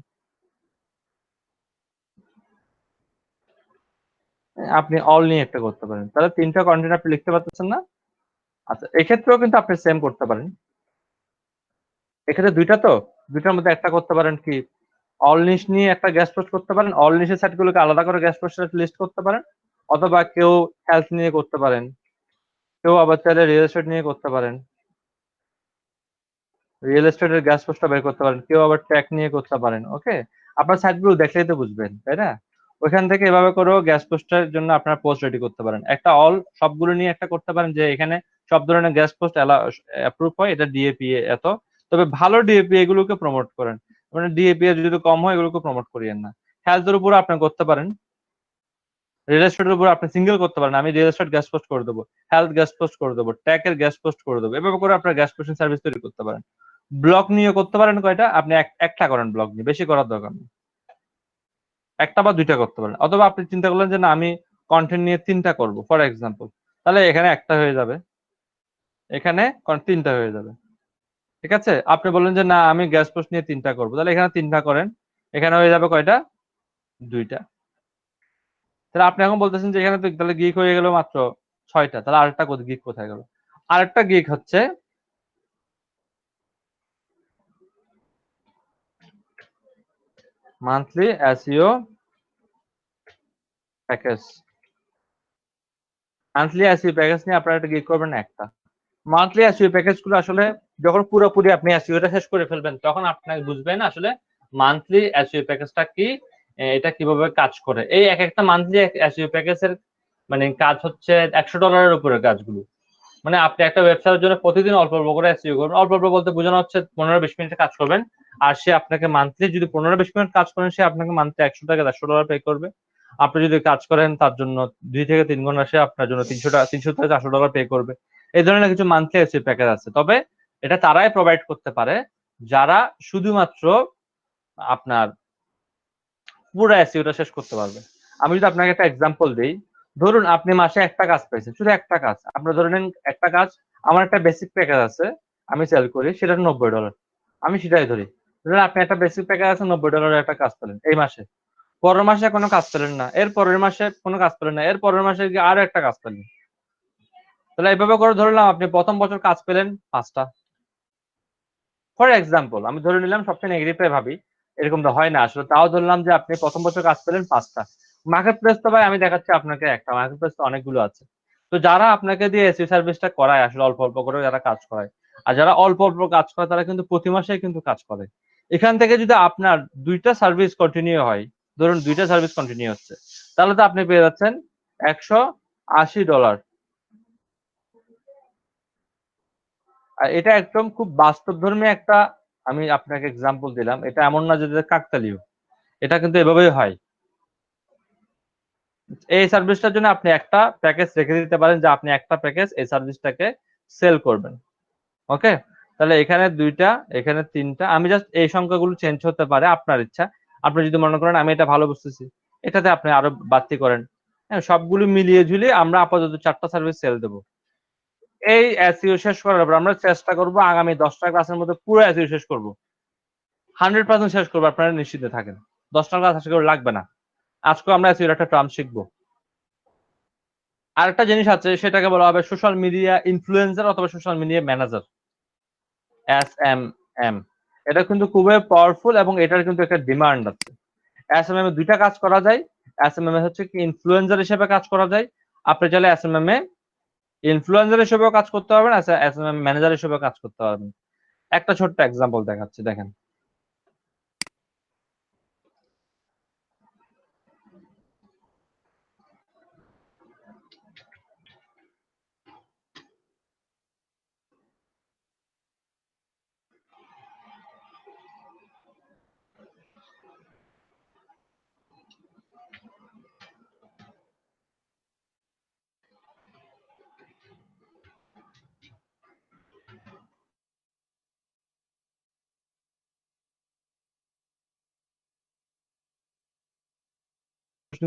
আপনি অল নিয়ে একটা করতে পারেন। তাহলে 3টা কন্টেন্ট আপনি লিখতে পারতেছেন না? আচ্ছা, এক্ষেত্রেও কিন্তু আপনি সেম করতে পারেন। এক্ষেত্রে 2টা, তো 2টার মধ্যে একটা করতে পারেন কি, অল নিশ নিয়ে একটা গ্যাস পোস্ট করতে পারেন, অল নিশের সাইটগুলোকে আলাদা করে গ্যাস পোস্টের লিস্ট করতে পারেন, অথবা কেউ হেলথ নিয়ে করতে পারেন, কেউ আবার চাইলে রিয়েল এস্টেট নিয়ে করতে পারেন, রিয়েল এস্টেটের গ্যাস পোস্টটা বের করতে পারেন, কেউ আবার ট্যাক নিয়ে করতে পারেন। ওকে, আপনার সাইটগুলো দেখলেই তো বুঝবেন, তাই না? ওইখান থেকে এভাবে করেও গ্যাস পোস্টের জন্য আপনার পোস্ট রেডি করতে পারেন। একটা অল সবগুলো নিয়ে একটা করতে পারেন যে এখানে সব ধরনের গ্যাস পোস্ট অ্যাপ্রুভ হয়, এটা ডিএপিএ এত, তবে ভালো ডিএপিএ এগুলোকে প্রমোট করেন, মানে ডিএপিএ যদি কম হয় এগুলোকে প্রমোট করিয়েন না। হেলথের উপর আপনি করতে পারেন, রিয়েল এস্টেটের উপর আপনি সিঙ্গেল করতে পারেন, আমি রিয়েল এস্টেট গ্যাস পোস্ট করে দেবো, হেলথ গ্যাস পোস্ট করে দেবো, ট্যাকের গ্যাস পোস্ট করে দেবো, এভাবে করে আপনার গ্যাস পোস্টিং সার্ভিস তৈরি করতে পারেন। ব্লগ নিয়ে করতে পারেন কয়টা, আপনি একটা করেন, ব্লগ নিয়ে বেশি করার দরকার নেই, একটা বা 2টা করতে পারেন। অথবা আপনি চিন্তা করলেন যে না আমি কন্টেন্ট নিয়ে 3টা করব, ফর এক্সাম্পল, তাহলে এখানে একটা হয়ে যাবে, এখানে 3টা হয়ে যাবে। ঠিক আছে, আপনি বললেন যে না আমি গ্যাস পোস্ট নিয়ে 3টা করবো, তাহলে এখানে 3টা করেন, এখানে হয়ে যাবে কয়টা, 2টা। তাহলে আপনি এখন বলতেছেন যে এখানে তো তাহলে গিক হয়ে গেল মাত্র 6টা, তাহলে আরেকটা গিক কোথায় গেল? আরেকটা গিক হচ্ছে monthly SEO package. Monthly SEO package নিয়ে আপনারা একটা গিগ করবেন একটা। মান্থলি এসইও প্যাকেজ গুলো আসলে যখন পুরোপুরি আপনি এসইওটা শেষ করে ফেলবেন তখন আপনাকে বুঝবেন আসলে মান্থলি এসইও প্যাকেজটা কি, এটা কিভাবে কাজ করে। এই এক একটা মান্থলি এসইও প্যাকেজের মানে কাজ হচ্ছে $100 উপরে কাজগুলো। মানে আপনি একটা ওয়েবসাইটের জন্য প্রতিদিন অল্প অল্প করে এসইও করবেন, অল্প অল্প বলতে বোঝানো হচ্ছে 15-20 মিনিটের কাজ করবেন, আর সে আপনাকে মান্থলি যদি 15-20 মিনিট কাজ করেন সে আপনাকে মান্থলি 100 থেকে $150 পে করবে। আপনি যদি কাজ করেন তার জন্য 2 থেকে 3 ঘন্টা সে আপনার জন্য 300 থেকে $400 পে করবে। এই ধরনের কিছু মান্থলি এসইও প্যাকেজ আছে, তবে এটা তারাই প্রোভাইড করতে পারে যারা শুধুমাত্র আপনার পুরো এসইওটা শেষ করতে পারবে। আমি যদি আপনাকে একটা এক্সাম্পল দিই, ধরুন আপনি মাসে একটা কাজ পাইছেন, শুধু একটা কাজ, আপনার ধরে নেন একটা কাজ, আমার একটা বেসিক প্যাকেজ আছে আমি সেল করি, সেটা $90, আমি সেটাই ধরি। ধরুন আপনি একটা বেসিক প্যাকেজ আছে $90 একটা কাজ পেলেন এই মাসে, পরের মাসে কোনো কাজ পেলেন না, এর পরের মাসে কোনো কাজ পেলেন না, এর পরের মাসে গিয়ে আরো একটা কাজ পেলেন, তাহলে এইভাবে করে ধরলাম আপনি প্রথম বছর কাজ পেলেন 5টা, ফর এক্সাম্পল। আমি ধরে নিলাম সবচেয়ে নেগেটিভটাই ভাবি, এরকম তো হয় না আসলে, তাও ধরলাম যে আপনি প্রথম বছর কাজ পেলেন 5টা। মার্কেট প্লেস তো ভাই আমি দেখাচ্ছি আপনাকে একটা, মার্কেট প্লেস তো অনেকগুলো আছে। তো যারা আপনাকে দিয়ে এসইও সার্ভিসটা করায় আসলে অল্প অল্প করে যারা কাজ করায়, আর যারা অল্প অল্প কাজ করে তারা কিন্তু প্রতি মাসে কিন্তু কাজ করে। এখান থেকে যদি আপনার 2টা সার্ভিস কন্টিনিউ হয়, ধরুন 2টা সার্ভিস কন্টিনিউ হচ্ছে, তাহলে তো আপনি পেয়ে যাচ্ছেন $180। আর এটা একদম খুব বাস্তবধর্মী একটা, আমি আপনাকে এক্সাম্পল দিলাম, এটা এমন না যে কাকতালীয়, এটা কিন্তু এভাবেই হয়। এই সার্ভিসটার জন্য আপনি একটা প্যাকেজ রেখে দিতে পারেন যে আপনি একটা প্যাকেজ এই সার্ভিসটাকে সেল করবেন। ওকে, তাহলে এখানে 2টা, এখানে 3টা। আমি জাস্ট এই সংখ্যাগুলো চেঞ্জ হতে পারে, আপনার ইচ্ছা। আপনি যদি মনে করেন আমি এটা ভালো বুঝতেছি, এটাতে আপনি আরো বাড়তি করেন। হ্যাঁ, সবগুলো মিলিয়ে ঝুলিয়ে আমরা আপাতত 4টা সার্ভিস সেল দেবো। এই এসইও শেষ করার পর আমরা চেষ্টা করব আগামী 10টা ক্লাসের মধ্যে পুরো এসইও শেষ করব। 100% শেষ করব, আপনারা নিশ্চিন্তে থাকেন। 10টা ক্লাস আশা করি লাগবে না। আজকে আমরা এসইও একটা টার্ম শিখবো। আরেকটা জিনিস আছে, সেটাকে বলা হবে সোশ্যাল মিডিয়া ইনফ্লুয়েন্সার অথবা সোশ্যাল মিডিয়া ম্যানেজার, SMM। এটা কিন্তু খুবই পাওয়ারফুল এবং এটার কিন্তু একটা ডিমান্ড আছে। SMM এ 2টা কাজ করা যায়। SMM এ হচ্ছে কি ইনফ্লুয়েন্সার হিসেবে কাজ করা যায়। আপনি চাইলে SMM এ ইনফ্লুয়েন্সার হিসেবেও কাজ করতে পারবেন, SMM ম্যানেজার হিসেবেও কাজ করতে পারবেন। একটা ছোট্ট এক্সাম্পল দেখাচ্ছি, দেখেন।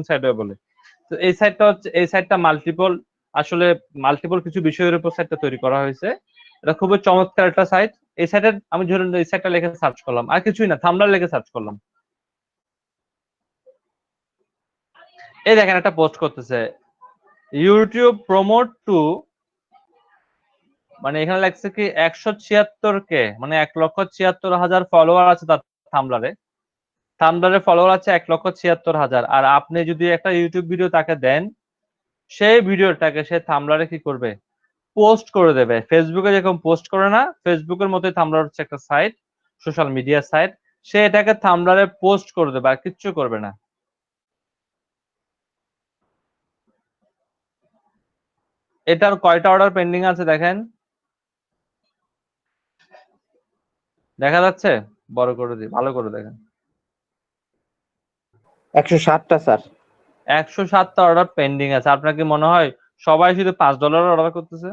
সাইডে বলে। তো এই সাইটটা হচ্ছে, এই সাইটটা মাল্টিপল, আসলে মাল্টিপল কিছু বিষয়ের উপর সাইটটা তৈরি করা হয়েছে। এটা খুবই চমৎকার একটা সাইট। এই সাইটের আমি ধরুন এই সাইটটা লিখে সার্চ করলাম, আর কিছুই না, থাম্বনেল লিখে সার্চ করলাম। এই দেখেন একটা পোস্ট করতেছে, ইউটিউব প্রমোট টু, মানে এখানে লেখছে কি 176K, মানে 1,76,000 ফলোয়ার আছে তার থাম্বলারে। থাম্বলারে ফলোয়ার আছে 1,76,000। আর আপনি যদি একটা ইউটিউব ভিডিও তাকে দেন, সেই ভিডিওটাকে সে থাম্বলারে কি করবে, পোস্ট করে দেবে। ফেসবুকে যেরকম পোস্ট করে না, ফেসবুকের মতোই থাম্বলার হচ্ছে একটা সাইট, সোশ্যাল মিডিয়া সাইট। সে এটাকে থাম্বলারে পোস্ট করে দেবে, আর কিচ্ছু করবে না। এটার কয়টা অর্ডার পেন্ডিং আছে দেখেন, দেখা যাচ্ছে? বড় করে দিই, ভালো করে দেখেন। 107টা স্যার। 107টা অর্ডার পেন্ডিং আছে। আপনার কি মনে হয় সবাই শুধু $5 অর্ডার করতেছে?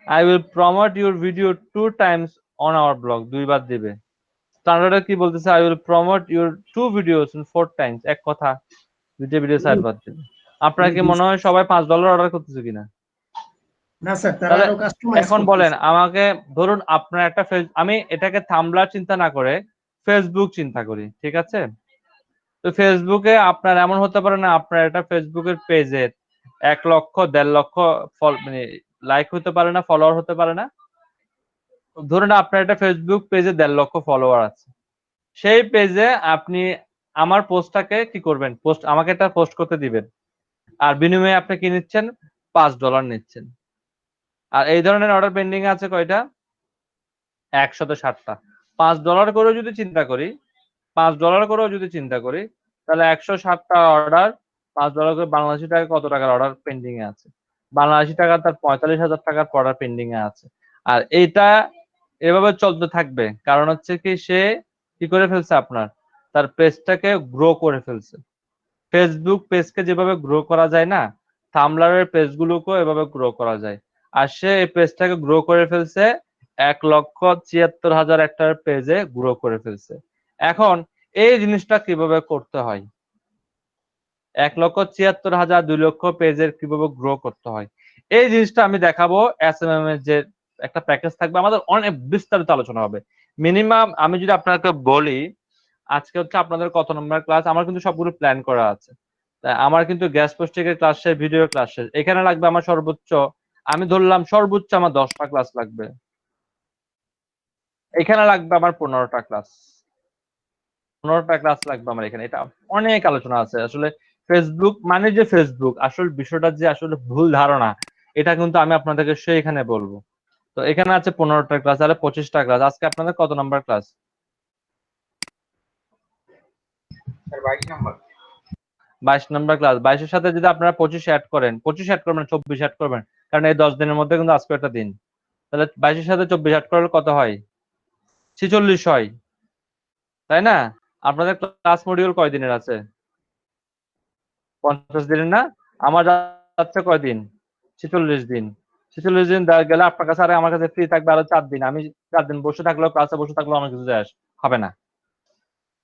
I will promote your video 2 times on our blog, 2বার দিবে। স্ট্যান্ডার্ডে কি বলতেছে, I will promote your 2 videos in 4 times, এক কথা, 2টা ভিডিও 4বার দিবে। আপনার কি মনে হয় সবাই $5 অর্ডার করতেছে কিনা? না স্যার, তারা তাহলে আরো কাস্টমাইজ এখন বলেন আমাকে, ধরুন আপনার একটা আমি এটাকে থাম্বলার চিন্তা না করে ফেসবুক চিন্তা করি, ঠিক আছে? তো ফেসবুকে আপনার এমন হতে পারে না, আপনার এটা ফেসবুকের পেজে 1 লক্ষ 1.5 লক্ষ মানে লাইক হতে পারে না, ফলোয়ার হতে পারে না। ধরুন আপনার একটা ফেসবুক পেজে 1.5 লক্ষ ফলোয়ার আছে। সেই পেজে আপনি আমার পোস্টটাকে কি করবেন, পোস্ট আমাকে এটা পোস্ট করতে দিবেন। আর বিনিময়ে আপনি কি নিচ্ছেন, $5 নিচ্ছেন। আর এই ধরনের অর্ডার পেন্ডিং আছে কয়টা, 107টা। $5 করেও যদি চিন্তা করি, $5 করেও যদি চিন্তা করি, তাহলে 107টা অর্ডার, $5 করে বাংলাদেশি টাকায় কত টাকার অর্ডার পেন্ডিং এ আছে? বাংলাদেশি টাকা তার 45,000 টাকার অর্ডার পেন্ডিং এ আছে। আর এইটা এভাবে চলতে থাকবে, কারণ হচ্ছে কি সে কি করে ফেলছে, আপনার তার পেজটাকে গ্রো করে ফেলছে। ফেসবুক পেজকে যেভাবে গ্রো করা যায় না, থাম্বলারের পেজগুলোকেও এভাবে গ্রো করা যায়। আর সে এই পেজটাকে গ্রো করে ফেলছে 1,76,000 একটা পেজে গ্রো করে ফেলছে। এখন এই জিনিসটা কিভাবে করতে হয়, 1,76,000 2 লক্ষ পেজের কিভাবে গ্রো করতে হয়, এই জিনিসটা আমি দেখাবো। SMM এর যে একটা প্যাকেজ থাকবে, আমাদের অনেক বিস্তারিত আলোচনা হবে। মিনিমাম আমি যদি আপনাকে বলি, আজকে হচ্ছে আপনাদের কত নম্বর ক্লাস, আমার কিন্তু সবগুলো প্ল্যান করা আছে। তাই আমার কিন্তু গ্যাস পোস্টিংয়ের ক্লাস শেষ, ভিডিও ক্লাস শেষ, এখানে লাগবে আমার সর্বোচ্চ, আমি ধরলাম সর্বোচ্চ আমার 10টা ক্লাস লাগবে। এখানে লাগবে আমার 15টা ক্লাস, 15টা ক্লাস লাগবে আমার এখানে। এটা অনেক আলোচনা আছে। আসলে ফেসবুক মানে যে ফেসবুক, আসল বিষয়টা যে আসলে ভুল ধারণা, এটা কিন্তু আমি আপনাদেরকে সেইখানে বলবো। তো এখানে আছে 15টা ক্লাস, তাহলে 25টা ক্লাস। আজকে আপনাদের কত number class? Sir 22 number. 22 number class. 22 এর সাথে যদি আপনারা 25 অ্যাড করেন, 25 অ্যাড করবেন, 24 অ্যাড করবেন, কারণ এই 10 দিনের মধ্যে কিন্তু আজকে একটা দিন। তাহলে 22 এর সাথে 24 অ্যাড করলে কত হয়? 46 হয়, তাই না? আপনাদের ক্লাস মডিউল কয় দিনের আছে? 50 দিনের না? আমার যাচ্ছে কয়দিন? 46 দিন। 46 দিন গেলে আপনার কাছে, আরে আমার কাছে ফ্রি থাকবে আরো 4 দিন, আমি 4 দিন বসে থাকলেও, ক্লাসে বসে থাকলেও আমার কিছু যায় আসে হবে না।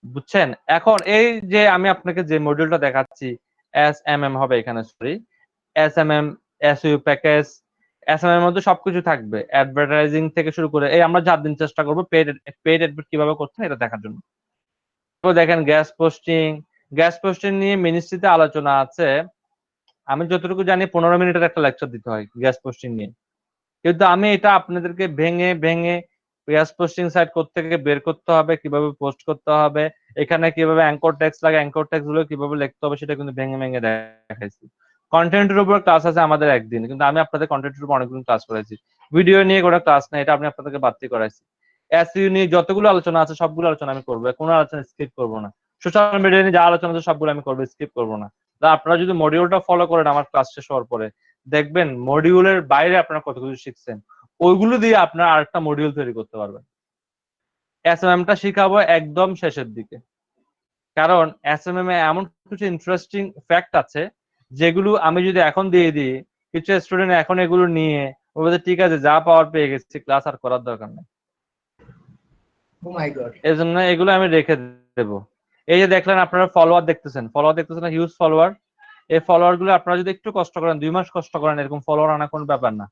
বুঝছেন? এখন এই যে আমি আপনাকে যে মডিউলটা দেখাচ্ছি, SMM হবে এখানে, sorry, SMM, SEO package, SMM এর মধ্যে সবকিছু থাকবে, অ্যাডভার্টাইজিং থেকে শুরু করে, এই আমরা 4 দিন চেষ্টা করব পেইড অ্যাডভার্ট কিভাবে করছেন এটা দেখার জন্য। তো দেখেন গ্যাস পোস্টিং নিয়ে মিনিস্ট্রিতে আলোচনা আছে। আমি যতটুকু জানি 15 মিনিটের একটা লেকচার দিতে হয় গ্যাস পোস্টিং নিয়ে, কিন্তু আমি এটা আপনাদেরকে ভেঙে ভেঙে গ্যাস পোস্টিং সাইট কোত্থেকে বের করতে হবে, কিভাবে পোস্ট করতে হবে, এখানে কিভাবে অ্যাঙ্কর টেক্সট লাগে, অ্যাঙ্কর টেক্সট গুলো কিভাবে লিখতে হবে, সেটা কিন্তু ভেঙে ভেঙে দেখাইছি। কন্টেন্টের উপর ক্লাস আছে আমাদের একদিন, কিন্তু আমি আপনাদের কন্টেন্টের উপর অনেকগুলো ক্লাস করাইছি। ভিডিও নিয়ে কোনো ক্লাস নেই, এটা আমি আপনাদেরকে বাড়তি করাইছি। এসইও নিয়ে যতগুলো আলোচনা আছে সবগুলো আলোচনা আমি করবো, কোনো আলোচনা স্কিপ করবো না। সোশ্যাল মিডিয়া নিয়ে যা আলোচনা আছে সবগুলো আমি করবো, স্কিপ করবো না। আপনারা যদি মডিউলটা ফলো করেন আমার ক্লাস শেষ হওয়ার পরে, দেখবেন মডিউলের বাইরে আপনারা কত কিছু শিখছেন, ওইগুলো দিয়ে আপনারা আরেকটা মডিউল তৈরি করতে পারবেন। এসএমএমটা শিখাবো একদম শেষের দিকে, কারণ এসএমএম এ এমন কিছু ইন্টারেস্টিং ফ্যাক্ট আছে যেগুলো আমি যদি এখন দিয়ে দিই, কিছু স্টুডেন্ট এখন এগুলো নিয়ে বলবে ঠিক আছে যা পাওয়ার পেয়ে গেছি, ক্লাস আর করার দরকার নেই। ও মাই গড। এই জন্য এগুলো আমি রেখে দেবো। এই যে দেখলেন আপনারা ফলোয়ার দেখতেছেন না, হিউজ ফলোয়ার। এই ফলোয়ার গুলো আপনারা যদি একটু কষ্ট করেন, 2 মাস কষ্ট করেন, এরকম ফলোয়ার আনা কোনো ব্যাপার না।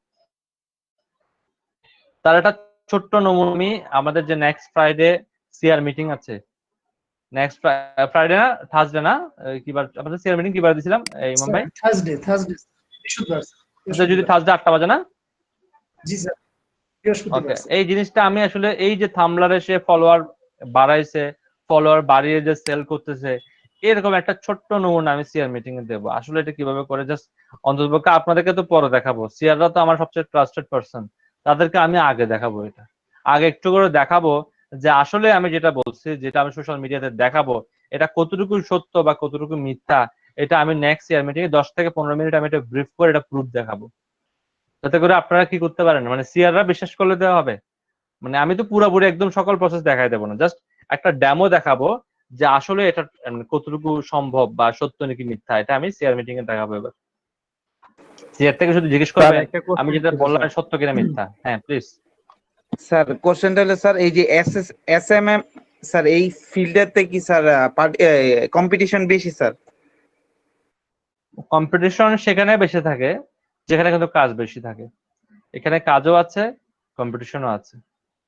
তার একটা ছোট্ট নমুনা, আমাদের যে নেক্সট ফ্রাইডে সিআর মিটিং আছে, নেক্সট ফ্রাইডে না, থার্সডে না, কিবার আমাদের সিআর মিটিং কিবার দিছিলাম ইমাম ভাই? থার্সডে বৃহস্পতিবার। যদি থার্সডে 8টা বাজে না? জি স্যার, ওকে, বৃহস্পতিবার। এই জিনিসটা আমি আসলে এই যে থামলারে সে ফলোয়ার বাড়াইছে, ফলোয়ার বাড়িয়ে যে সেল করতেছে, এরকম একটা ছোট্ট নমুনা আমি সিআর মিটিং এ দেবো। আসলে এটা কিভাবে করে জাস্ট অন্ততপক্ষে আপনাদেরকে তো পরে দেখাবো, সিআররা তো আমার সবচেয়ে ট্রাস্টেড পারসন, তাদেরকে আমি আগে দেখাবো। এটা আগে একটু করে দেখাবো যে আসলে আমি যেটা বলছি, যেটা আমি সোশ্যাল মিডিয়াতে দেখাবো, এটা কতটুকু সত্য বা কতটুকু মিথ্যা, এটা আমি নেক্সট সিআর মিটিং এ 10 থেকে 15 মিনিট আমি এটা ব্রিফ করে এটা প্রুফ দেখাবো, যাতে করে আপনারা কি করতে পারেন, মানে সিআররা বিশ্বাস করলে দেওয়া হবে। মানে আমি তো পুরোপুরি একদম সকল প্রসেস দেখাই দেবো না, জাস্ট একটা ডেমো দেখাবো যে আসলে এটা কতটুকু সম্ভব বা সত্য নাকি মিথ্যা, এটা আমি সিআর মিটিং এ দেখাবো। এবার সিআর থেকে শুধু জিজ্ঞেস করবেন আমি যেটা বললাম সত্য কিনা মিথ্যা। হ্যাঁ প্লিজ স্যার। কোশ্চেনটা হলো স্যার, এই যে এসএমএম স্যার, এই ফিল্ডেতে কি স্যার কম্পিটিশন বেশি স্যার? কম্পিটিশন সেখানে বেশি থাকে যেখানে কিন্তু কাজ বেশি থাকে। এখানে কাজও আছে, কম্পিটিশনও আছে,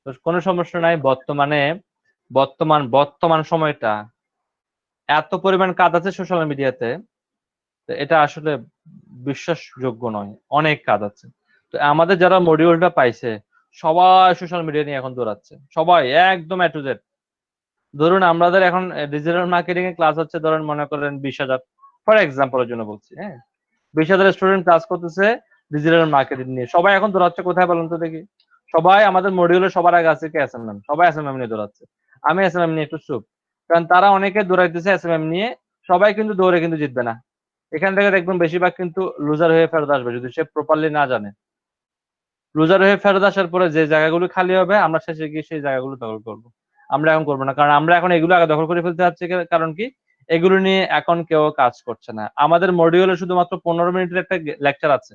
তো কোনো সমস্যা নাই। বর্তমান সময়টা এত পরিমাণ কাজ আছে সোশ্যাল মিডিয়াতে, এটা আসলে বিশ্বাসযোগ্য নয়, অনেক কাজ আছে। তো আমাদের যারা মডিউলটা পাইছে সবাই সোশ্যাল মিডিয়া নিয়ে এখন দৌড়াচ্ছে, সবাই একদম এ টু জেড। ধরুন আমাদের এখন ডিজিটাল মার্কেটিং এর ক্লাস হচ্ছে, ধরুন মনে করেন 20,000 ফর এক্সাম্পলের জন্য বলছি, হ্যাঁ 20,000 স্টুডেন্ট ক্লাস করতেছে ডিজিটাল মার্কেটিং নিয়ে, সবাই এখন দৌড়াচ্ছে কোথায় বলুন তো দেখি? সবাই আমাদের মডিউলে সবার আগে আছে কি এসএমএম, সবাই এসএমএম নিয়ে দৌড়াচ্ছে। আমি এসএমএম নিয়ে একটু চুপ, কারণ তারা অনেকে দৌড়াইতেছে এসএমএম নিয়ে, সবাই কিন্তু দৌড়ে কিন্তু জিতবে না। এখান থেকে দেখবেন বেশিরভাগ কিন্তু লুজার হয়ে ফেরত আসবে যদি সে প্রপারলি না জানে। লুজার হয়ে ফেরত আসার পরে যে জায়গাগুলো খালি হবে আমরা শেষে গিয়ে সেই জায়গাগুলো দখল করবো। আমরা এখন করবো না, কারণ আমরা এখন এগুলো আগে দখল করে ফেলতে যাচ্ছি। কারণ কি, এগুলো নিয়ে এখন কেউ কাজ করছে না। আমাদের মডিউলে শুধুমাত্র 15 মিনিটের একটা লেকচার আছে।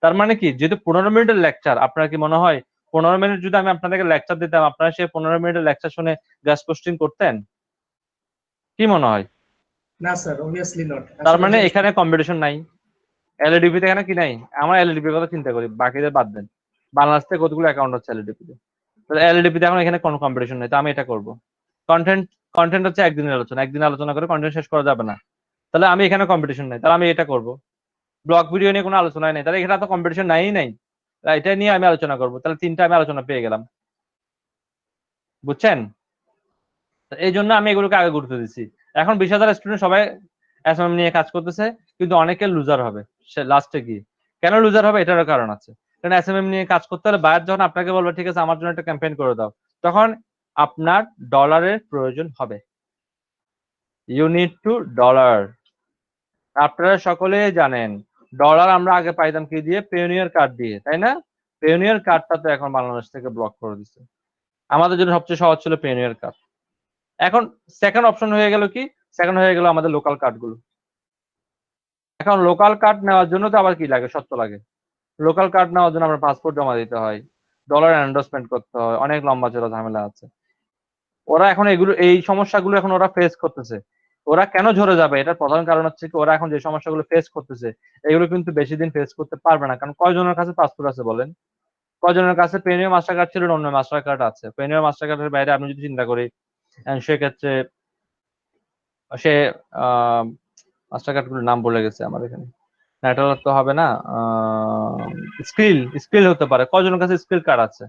তার মানে কি, যেহেতু 15 মিনিটের লেকচার, আপনার কি মনে হয় 15 মিনিট যদি আমি আপনাদেরকে লেকচার দিতাম আপনারা সেই 15 মিনিটের লেকচার শুনে গ্যাস পোস্টিং করতেন? কি মনে হয়? না স্যার, অবভিয়াসলি নট। তার মানে এখানে কম্পিটিশন নাই। এলএডিপি তে এখানে কি নাই? আমার এলএডিপি কথা চিন্তা করি, বাকিদের বাদ দেন। বাংলাদেশ থেকে কতগুলো অ্যাকাউন্ট হচ্ছে এলএডিপি তে, তাহলে এলএডিপি তে এখন এখানে কোনো কম্পিটিশন নেই। তো আমি এটা করব। কন্টেন্ট হচ্ছে একদিনের আলোচনা, একদিন আলোচনা করে কন্টেন্ট শেষ করা যাবে না। তাহলে আমি এখানে কম্পিটিশন নাই, তাহলে আমি এটা করব। ব্লগ ভিডিও নিয়ে কোনো আলোচনা নাই, তাহলে এখানে তো কম্পিটিশন নাই। এটা নিয়ে আমি আলোচনা করব, তাহলে 3টা আমি আলোচনা পেয়ে গেলাম। বুঝছেন? এই জন্য আমি এগুলোকে আগে গুরুত্ব দিচ্ছি। এখন 20,000 স্টুডেন্ট সবাই এসএমএম নিয়ে কাজ করতেছে, কিন্তু অনেকে লুজার হবে সে লাস্টে গিয়ে। কেন লুজার হবে? এটারও কারণ আছে। কারণ এসএমএম নিয়ে কাজ করতে হলে বায়ার যখন আপনাকে বলবে ঠিক আছে আমার জন্য একটা ক্যাম্পেইন করে দাও, তখন আপনার ডলারের প্রয়োজন হবে। You need to dollar. আপনারা সকলেই জানেন ডলার আমরা আগে পাইতাম কি দিয়ে? পেওনিয়ার কার্ড দিয়ে, তাই না? পেওনিয়ার কার্ডটা তো এখন বাংলাদেশ থেকে ব্লক করে দিচ্ছে। আমাদের জন্য সবচেয়ে সহজ ছিল পেওনিয়ার কার্ড। এখন সেকেন্ড অপশন হয়ে গেল কি? সেকেন্ড হয়ে গেল আমাদের লোকাল কার্ডগুলো। এখন লোকাল কার্ড নেওয়ার জন্য তো আবার কি লাগে? সত্য লাগে। লোকাল কার্ড নেওয়ার জন্য আমরা পাসপোর্ট জমা দিতে হয়, ডলার এন্ডোর্সমেন্ট করতে হয়, অনেক লম্বা চড়া ঝামেলা আছে। ওরা এখন এই সমস্যাগুলো এখন ওরা ফেস করতেছে। ওরা কেন ঝরে যাবে? এটার প্রধান কারণ হচ্ছে কি, ওরা এখন যে সমস্যাগুলো ফেস করতেছে এগুলো কিন্তু বেশি দিন ফেস করতে পারবে না। কারণ কয়জনের কাছে পাসপোর্ট আছে বলেন? কয়জনের কাছে পেনিও মাস্টার কার্ড ছিল, অন্য মাস্টার কার্ড আছে? পেনিও মাস্টার কার্ডের বাইরে আমি যদি চিন্তা করি, সেক্ষেত্রে সে মাস্টার কার্ড গুলোর নাম বলে গেছে আমার এখানে, নেটওয়ার্ক তো হবে না, স্কিল হতে পারে, কয়জনের কাছে স্কিল কার্ড আছে?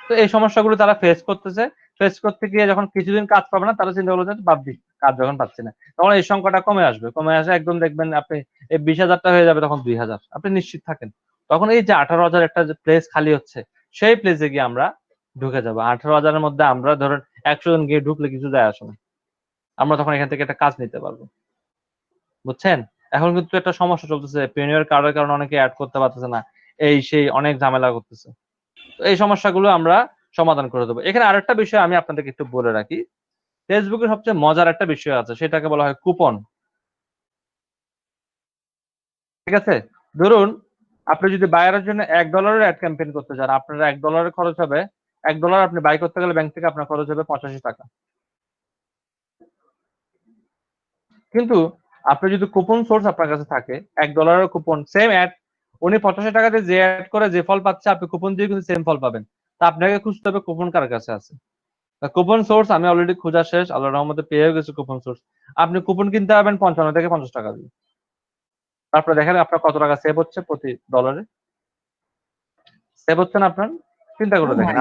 তো এই সমস্যাগুলো তারা ফেস করতেছে। ফেস করতে গিয়ে যখন কিছুদিন কাজ পাবে না, তারা চিন্তা করলো যে বাদ দিই, কাজ যখন পাচ্ছি না, তখন এই সংখ্যাটা কমে আসবে। কমে আসে একদম দেখবেন আপনি এই 20,000টা হয়ে যাবে তখন 2,000, আপনি নিশ্চিত থাকেন। তখন এই যে 18,000 একটা যে প্লেস খালি হচ্ছে, সেই প্লেসে গিয়ে আমরা ঢুকে যাবো। 18,000-এর মধ্যে আমরা ধরেন 100 জন গিয়ে ঢুকলে কিছু যায় আসে না, আমরা তখন এখান থেকে একটা কাজ নিতে পারবো। বুঝছেন? এখন কিন্তু একটা সমস্যা চলতেছে, পেনিয়র কার্ডের কারণে অনেকে অ্যাড করতে পারতেছে না, এই সেই অনেক ঝামেলা করতেছে। তো এই সমস্যাগুলো আমরা সমাধান করে দেবো। এখানে আরেকটা বিষয় আমি আপনাদেরকে একটু বলে রাখি, ফেসবুকের সবচেয়ে মজার একটা বিষয় আছে, সেটাকে বলা হয় কুপন। ঠিক আছে? ধরুন আপনি যদি বায়ারের জন্য $1 অ্যাড ক্যাম্পেইন করতে চান, আপনার $1 খরচ হবে, $1 আপনি বাই করতে গেলে ব্যাংক থেকে আপনার খরচ হবে 85 টাকা। কিন্তু আপনি যদি কুপন সোর্স আপনার কাছে থাকে, $1 কুপন, সেম অ্যাড, উনি 85 টাকা দিয়ে যে অ্যাড করে যে ফল পাচ্ছে, আপনি কুপন দিয়ে কিন্তু সেম ফল পাবেন। তা আপনাকে খুঁজতে হবে কুপন কার কাছে আছে। কুপন সোর্স আমি অলরেডি খোঁজা শেষ, আল্লাহর রহমতে পেয়ে গেছি কুপন সোর্স। আপনি কুপন কিনতে পারবেন 55 থেকে 50 টাকা দিয়ে। তারপরে দেখেন আপনার কত টাকা সেভ হচ্ছে প্রতি ডলারে। সেভ হচ্ছে না আপনার? চিন্তা করে দেখেন।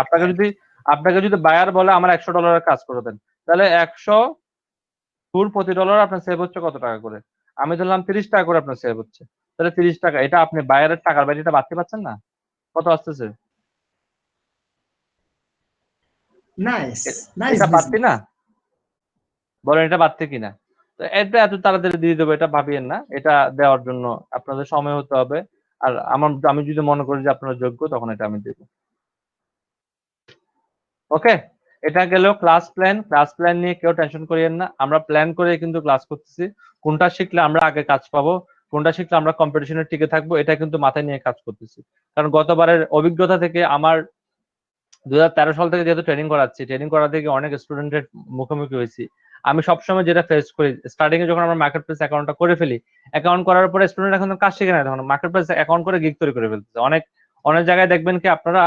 আপনাকে যদি বায়ার বলে আমার $100 কাজ করে দেন, তাহলে 100 গুণ প্রতি ডলার আপনার সেভ হচ্ছে কত টাকা করে? আমি ধরলাম 30 টাকা করে আপনার সেভ হচ্ছে। তাহলে 30 টাকা, এটা আপনি বায়ারের টাকার বাইরে এটা বাড়তে পারছেন না? কত আসতেছে? নাইস এটা বাড়তি না? বলেন এটা বাড়তি কিনা? তো এটা এত তাড়াতাড়ি দিয়ে দেবো এটা ভাবিয়েন না। এটা দেওয়ার জন্য আপনাদের সময় হতে হবে। আর আমি যদি মনে করি যে আপনারা যোগ্য, তখন এটা আমি দেব। ওকে? এটা গেল ক্লাস প্ল্যান। ক্লাস প্ল্যান নিয়ে কেউ টেনশন করিয়েন না। আমরা প্ল্যান করে কিন্তু ক্লাস করতেছি। কোনটা শিখলে আমরা আগে কাজ পাবো, কোনটা শিখলে আমরা কম্পিটিশনে টিকে থাকবো, এটা কিন্তু মাথায় নিয়ে কাজ করতেছি। কারণ গতবারের অভিজ্ঞতা থেকে আমার 2013 সাল থেকে যেহেতু ট্রেনিং করাচ্ছি, ট্রেনিং করা থেকে অনেক স্টুডেন্টের মুখোমুখি হয়েছি। আমি সবসময় যেটা ফেস করি, স্টার্টিং এ যখন আমরা মার্কেট প্লেস অ্যাকাউন্টটা করে ফেলি, অ্যাকাউন্ট করার পরে স্টুডেন্ট এখন কাজ শিখে না, তখন মার্কেট প্লেস অ্যাকাউন্ট করে গিগ তৈরি করে ফেলতেছে। অনেক জায়গায় দেখবেন কি আপনারা